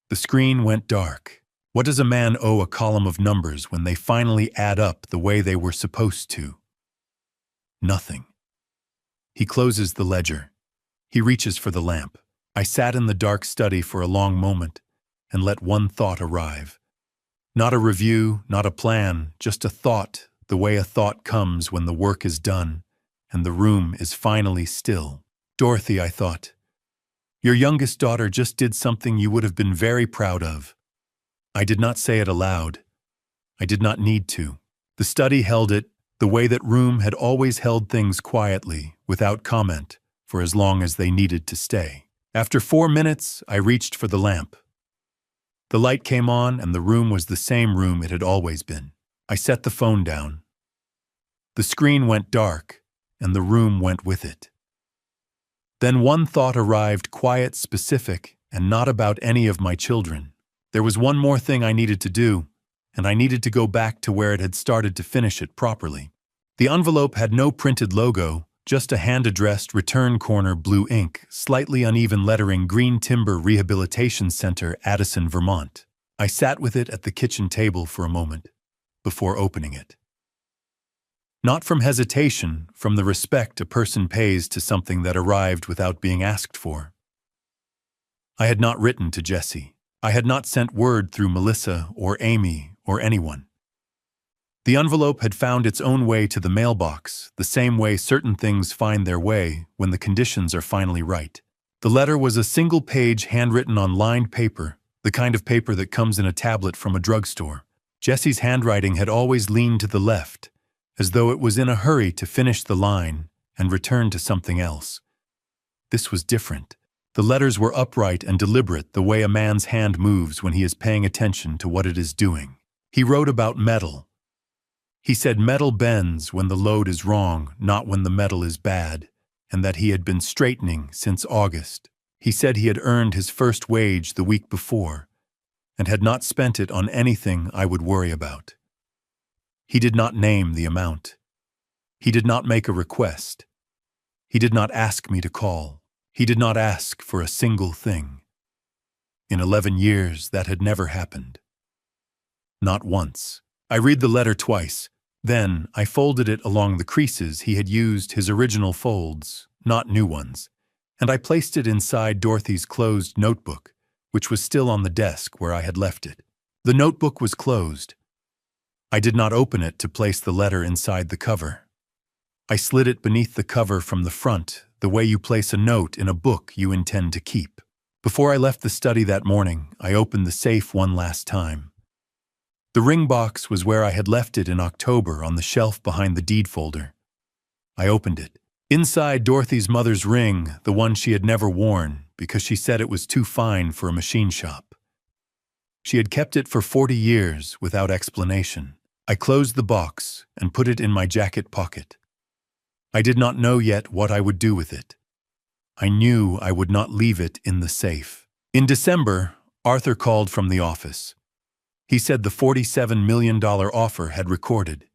The screen went dark. What does a man owe a column of numbers when they finally add up the way they were supposed to? Nothing. He closes the ledger. He reaches for the lamp. I sat in the dark study for a long moment and let one thought arrive. Not a review, not a plan, just a thought, the way a thought comes when the work is done and the room is finally still. Dorothy, I thought, your youngest daughter just did something you would have been very proud of. I did not say it aloud. I did not need to. The study held it the way that room had always held things quietly, without comment, for as long as they needed to stay. After 4 minutes, I reached for the lamp. The light came on and the room was the same room it had always been. I set the phone down. The screen went dark and the room went with it. Then one thought arrived, quiet, specific, and not about any of my children. There was one more thing I needed to do, and I needed to go back to where it had started to finish it properly. The envelope had no printed logo, just a hand-addressed return corner blue ink, slightly uneven lettering, Green Timber Rehabilitation Center, Addison, Vermont. I sat with it at the kitchen table for a moment before opening it. Not from hesitation, from the respect a person pays to something that arrived without being asked for. I had not written to Jessie. I had not sent word through Melissa or Amy or anyone. The envelope had found its own way to the mailbox, the same way certain things find their way when the conditions are finally right. The letter was a single page handwritten on lined paper, the kind of paper that comes in a tablet from a drugstore. Jessie's handwriting had always leaned to the left, as though it was in a hurry to finish the line and return to something else. This was different. The letters were upright and deliberate, the way a man's hand moves when he is paying attention to what it is doing. He wrote about metal. He said metal bends when the load is wrong, not when the metal is bad, and that he had been straightening since August. He said he had earned his first wage the week before and had not spent it on anything I would worry about. He did not name the amount. He did not make a request. He did not ask me to call. He did not ask for a single thing. In 11 years, that had never happened. Not once. I read the letter twice. Then I folded it along the creases he had used his original folds, not new ones, and I placed it inside Dorothy's closed notebook, which was still on the desk where I had left it. The notebook was closed. I did not open it to place the letter inside the cover. I slid it beneath the cover from the front, the way you place a note in a book you intend to keep. Before I left the study that morning, I opened the safe one last time. The ring box was where I had left it in October, on the shelf behind the deed folder. I opened it. Inside, Dorothy's mother's ring, the one she had never worn because she said it was too fine for a machine shop. She had kept it for 40 years without explanation. I closed the box and put it in my jacket pocket. I did not know yet what I would do with it. I knew I would not leave it in the safe. In December, Arthur called from the office. He said the $47 million offer had recorded.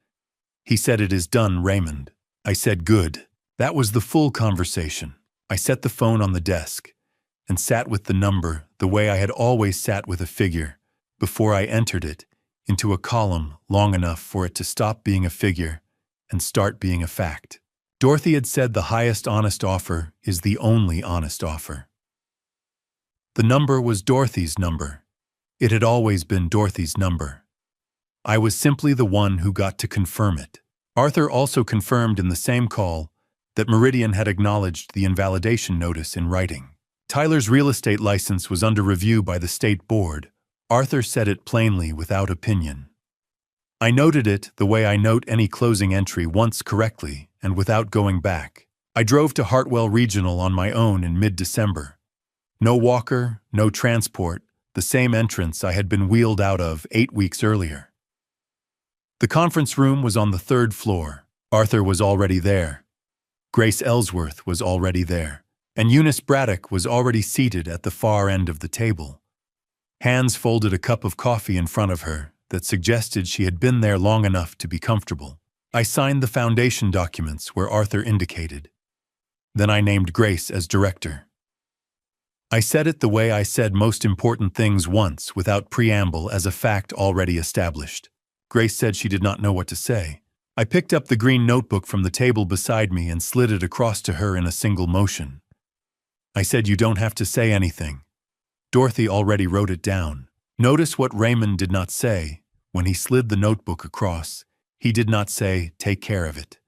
He said, "It is done, Raymond." I said, "Good." That was the full conversation. I set the phone on the desk and sat with the number the way I had always sat with a figure before I entered it into a column long enough for it to stop being a figure and start being a fact. Dorothy had said the highest honest offer is the only honest offer. The number was Dorothy's number. It had always been Dorothy's number. I was simply the one who got to confirm it. Arthur also confirmed in the same call that Meridian had acknowledged the invalidation notice in writing. Tyler's real estate license was under review by the state board. Arthur said it plainly, without opinion. I noted it the way I note any closing entry, once correctly and without going back. I drove to Hartwell Regional on my own in mid-December. No walker, no transport, the same entrance I had been wheeled out of 8 weeks earlier. The conference room was on the 3rd floor. Arthur was already there. Grace Ellsworth was already there. And Eunice Braddock was already seated at the far end of the table. Hands folded a cup of coffee in front of her that suggested she had been there long enough to be comfortable. I signed the foundation documents where Arthur indicated. Then I named Grace as director. I said it the way I said most important things once, without preamble, as a fact already established. Grace said she did not know what to say. I picked up the green notebook from the table beside me and slid it across to her in a single motion. I said you don't have to say anything. Dorothy already wrote it down. Notice what Raymond did not say. When he slid the notebook across, he did not say, take care of it.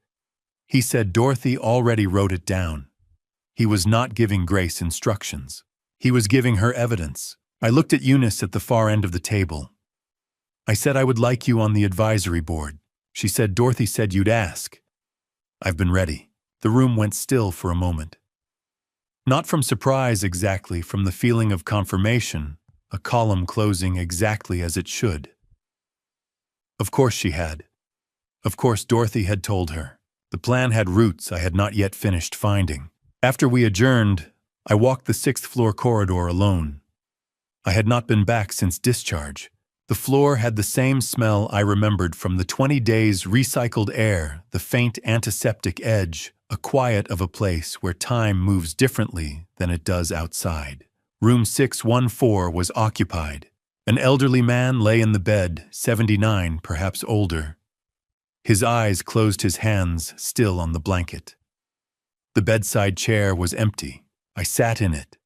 He said Dorothy already wrote it down. He was not giving Grace instructions. He was giving her evidence. I looked at Eunice at the far end of the table. I said I would like you on the advisory board. She said Dorothy said you'd ask. I've been ready. The room went still for a moment. Not from surprise exactly, from the feeling of confirmation, a column closing exactly as it should. Of course she had. Of course Dorothy had told her. The plan had roots I had not yet finished finding. After we adjourned, I walked the 6th floor corridor alone. I had not been back since discharge. The floor had the same smell I remembered from the 20 days recycled air, the faint antiseptic edge, a quiet of a place where time moves differently than it does outside. Room 614 was occupied. An elderly man lay in the bed, 79, perhaps older. His eyes closed, his hands still on the blanket. The bedside chair was empty. I sat in it.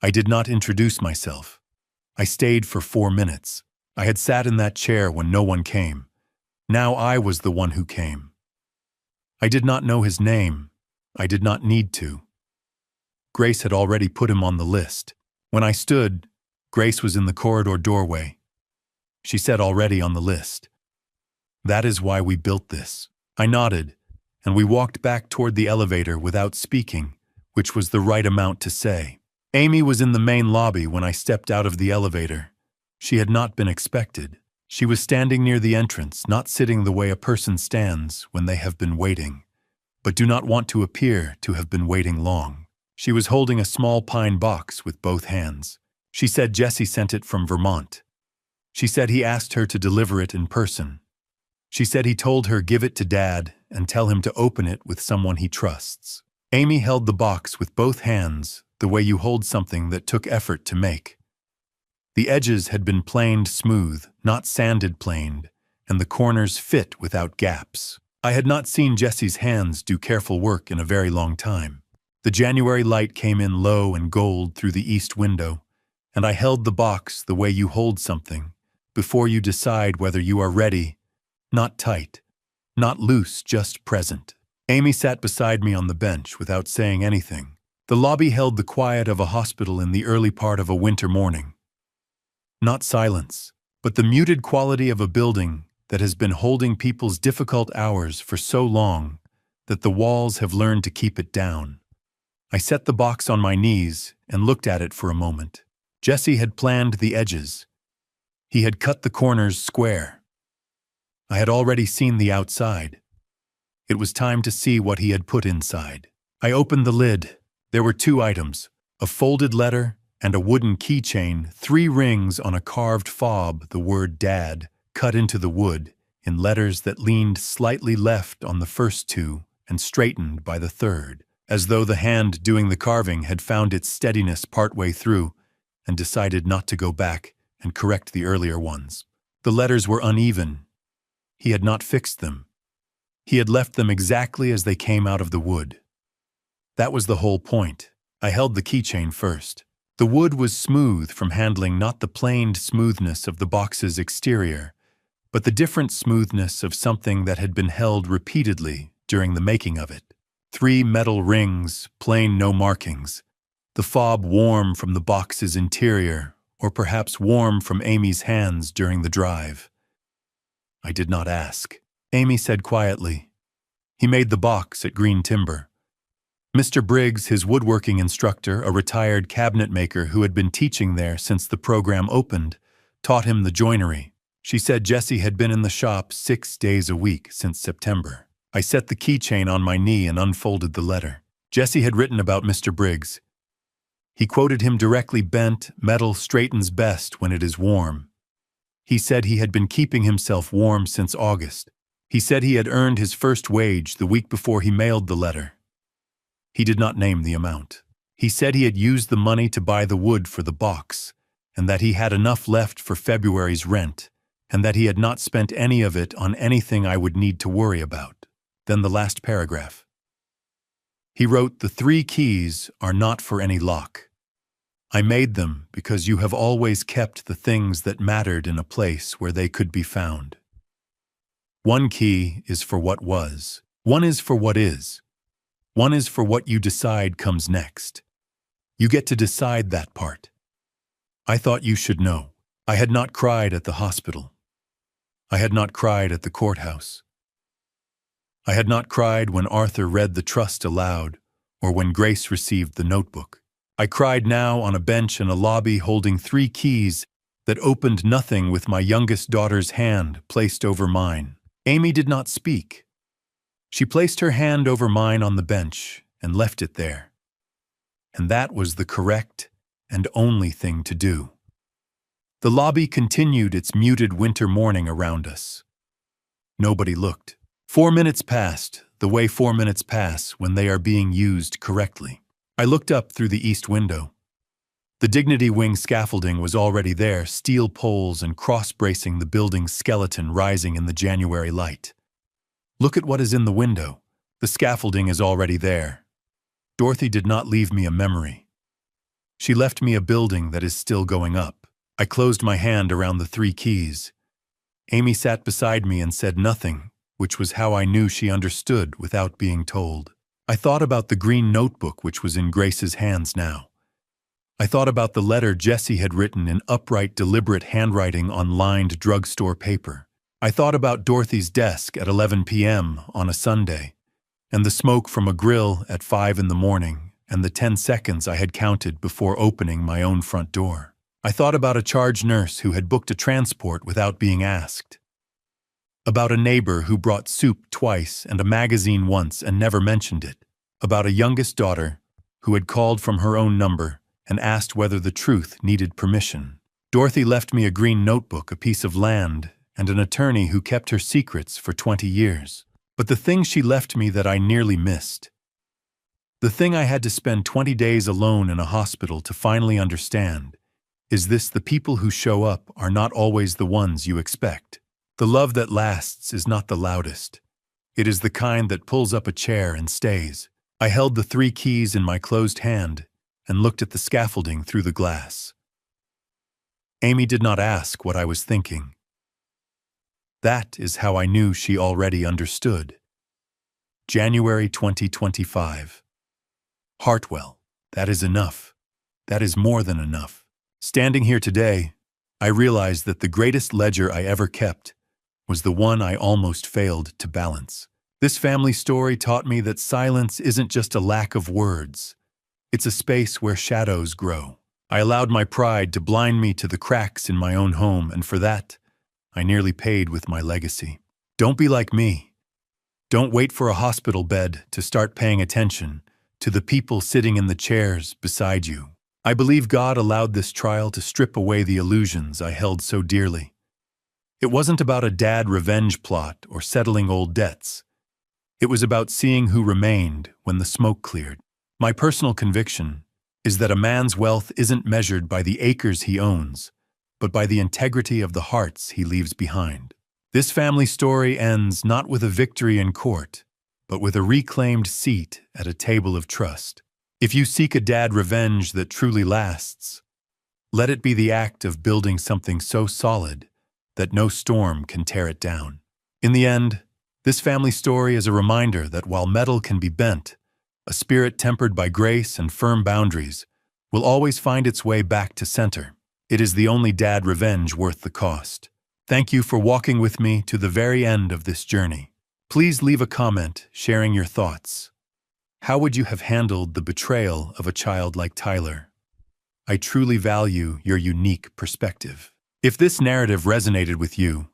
I did not introduce myself. I stayed for 4 minutes. I had sat in that chair when no one came. Now I was the one who came. I did not know his name. I did not need to. Grace had already put him on the list. When I stood, Grace was in the corridor doorway. She said already on the list. That is why we built this. I nodded, and we walked back toward the elevator without speaking, which was the right amount to say. Amy was in the main lobby when I stepped out of the elevator. She had not been expected. She was standing near the entrance, not sitting the way a person stands when they have been waiting, but do not want to appear to have been waiting long. She was holding a small pine box with both hands. She said Jesse sent it from Vermont. She said he asked her to deliver it in person. She said he told her give it to Dad and tell him to open it with someone he trusts. Amy held the box with both hands, the way you hold something that took effort to make. The edges had been planed smooth, not sanded planed, and the corners fit without gaps. I had not seen Jesse's hands do careful work in a very long time. The January light came in low and gold through the east window, and I held the box the way you hold something, before you decide whether you are ready, not tight, not loose, just present. Amy sat beside me on the bench without saying anything. The lobby held the quiet of a hospital in the early part of a winter morning. Not silence, but the muted quality of a building that has been holding people's difficult hours for so long that the walls have learned to keep it down. I set the box on my knees and looked at it for a moment. Jesse had planned the edges. He had cut the corners square. I had already seen the outside. It was time to see what he had put inside. I opened the lid. There were 2 items, a folded letter and a wooden keychain, 3 rings on a carved fob, the word Dad, cut into the wood, in letters that leaned slightly left on the first 2 and straightened by the third, as though the hand doing the carving had found its steadiness partway through and decided not to go back and correct the earlier ones. The letters were uneven. He had not fixed them. He had left them exactly as they came out of the wood. That was the whole point. I held the keychain first. The wood was smooth from handling not the planed smoothness of the box's exterior, but the different smoothness of something that had been held repeatedly during the making of it. 3 metal rings, plain, no markings. The fob warm from the box's interior, or perhaps warm from Amy's hands during the drive. I did not ask. Amy said quietly, "He made the box at Green Timber." Mr. Briggs, his woodworking instructor, a retired cabinet maker who had been teaching there since the program opened, taught him the joinery. She said Jesse had been in the shop 6 days a week since September. I set the keychain on my knee and unfolded the letter. Jesse had written about Mr. Briggs. He quoted him directly: "Bent metal straightens best when it is warm." He said he had been keeping himself warm since August. He said he had earned his first wage the week before he mailed the letter. He did not name the amount. He said he had used the money to buy the wood for the box, and that he had enough left for February's rent, and that he had not spent any of it on anything I would need to worry about. Then the last paragraph. He wrote, "The 3 keys are not for any lock. I made them because you have always kept the things that mattered in a place where they could be found. 1 key is for what was. 1 is for what is. 1 is for what you decide comes next. You get to decide that part. I thought you should know. I had not cried at the hospital. I had not cried at the courthouse. I had not cried when Arthur read the trust aloud or when Grace received the notebook. I cried now on a bench in a lobby holding 3 keys that opened nothing with my youngest daughter's hand placed over mine. Amy did not speak. She placed her hand over mine on the bench and left it there. And that was the correct and only thing to do. The lobby continued its muted winter morning around us. Nobody looked. 4 minutes passed, the way 4 minutes pass when they are being used correctly. I looked up through the east window. The Dignity Wing scaffolding was already there, steel poles and cross-bracing the building's skeleton rising in the January light. Look at what is in the window. The scaffolding is already there. Dorothy did not leave me a memory. She left me a building that is still going up. I closed my hand around the 3 keys. Amy sat beside me and said nothing, which was how I knew she understood without being told. I thought about the green notebook which was in Grace's hands now. I thought about the letter Jessie had written in upright, deliberate handwriting on lined drugstore paper. I thought about Dorothy's desk at 11 p.m. on a Sunday, and the smoke from a grill at 5 in the morning, and the 10 seconds I had counted before opening my own front door. I thought about a charge nurse who had booked a transport without being asked. About a neighbor who brought soup twice and a magazine once and never mentioned it. About a youngest daughter who had called from her own number and asked whether the truth needed permission. Dorothy left me a green notebook, a piece of land, and an attorney who kept her secrets for 20 years. But the thing she left me that I nearly missed, the thing I had to spend 20 days alone in a hospital to finally understand, is this: the people who show up are not always the ones you expect. The love that lasts is not the loudest. It is the kind that pulls up a chair and stays. I held the 3 keys in my closed hand and looked at the scaffolding through the glass. Amy did not ask what I was thinking. That is how I knew she already understood. January 2025. Hartwell. That is enough. That is more than enough. Standing here today, I realized that the greatest ledger I ever kept was the one I almost failed to balance. This family story taught me that silence isn't just a lack of words. It's a space where shadows grow. I allowed my pride to blind me to the cracks in my own home, and for that, I nearly paid with my legacy. Don't be like me. Don't wait for a hospital bed to start paying attention to the people sitting in the chairs beside you. I believe God allowed this trial to strip away the illusions I held so dearly. It wasn't about a dad revenge plot or settling old debts. It was about seeing who remained when the smoke cleared. My personal conviction is that a man's wealth isn't measured by the acres he owns, but by the integrity of the hearts he leaves behind. This family story ends not with a victory in court, but with a reclaimed seat at a table of trust. If you seek a dad revenge that truly lasts, let it be the act of building something so solid that no storm can tear it down. In the end, this family story is a reminder that while metal can be bent, a spirit tempered by grace and firm boundaries will always find its way back to center. It is the only dad revenge worth the cost. Thank you for walking with me to the very end of this journey. Please leave a comment sharing your thoughts. How would you have handled the betrayal of a child like Tyler? I truly value your unique perspective. If this narrative resonated with you,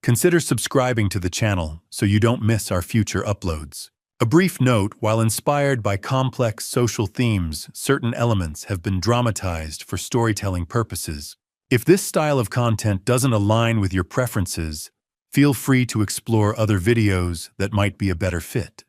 consider subscribing to the channel so you don't miss our future uploads. A brief note: while inspired by complex social themes, certain elements have been dramatized for storytelling purposes. If this style of content doesn't align with your preferences, feel free to explore other videos that might be a better fit.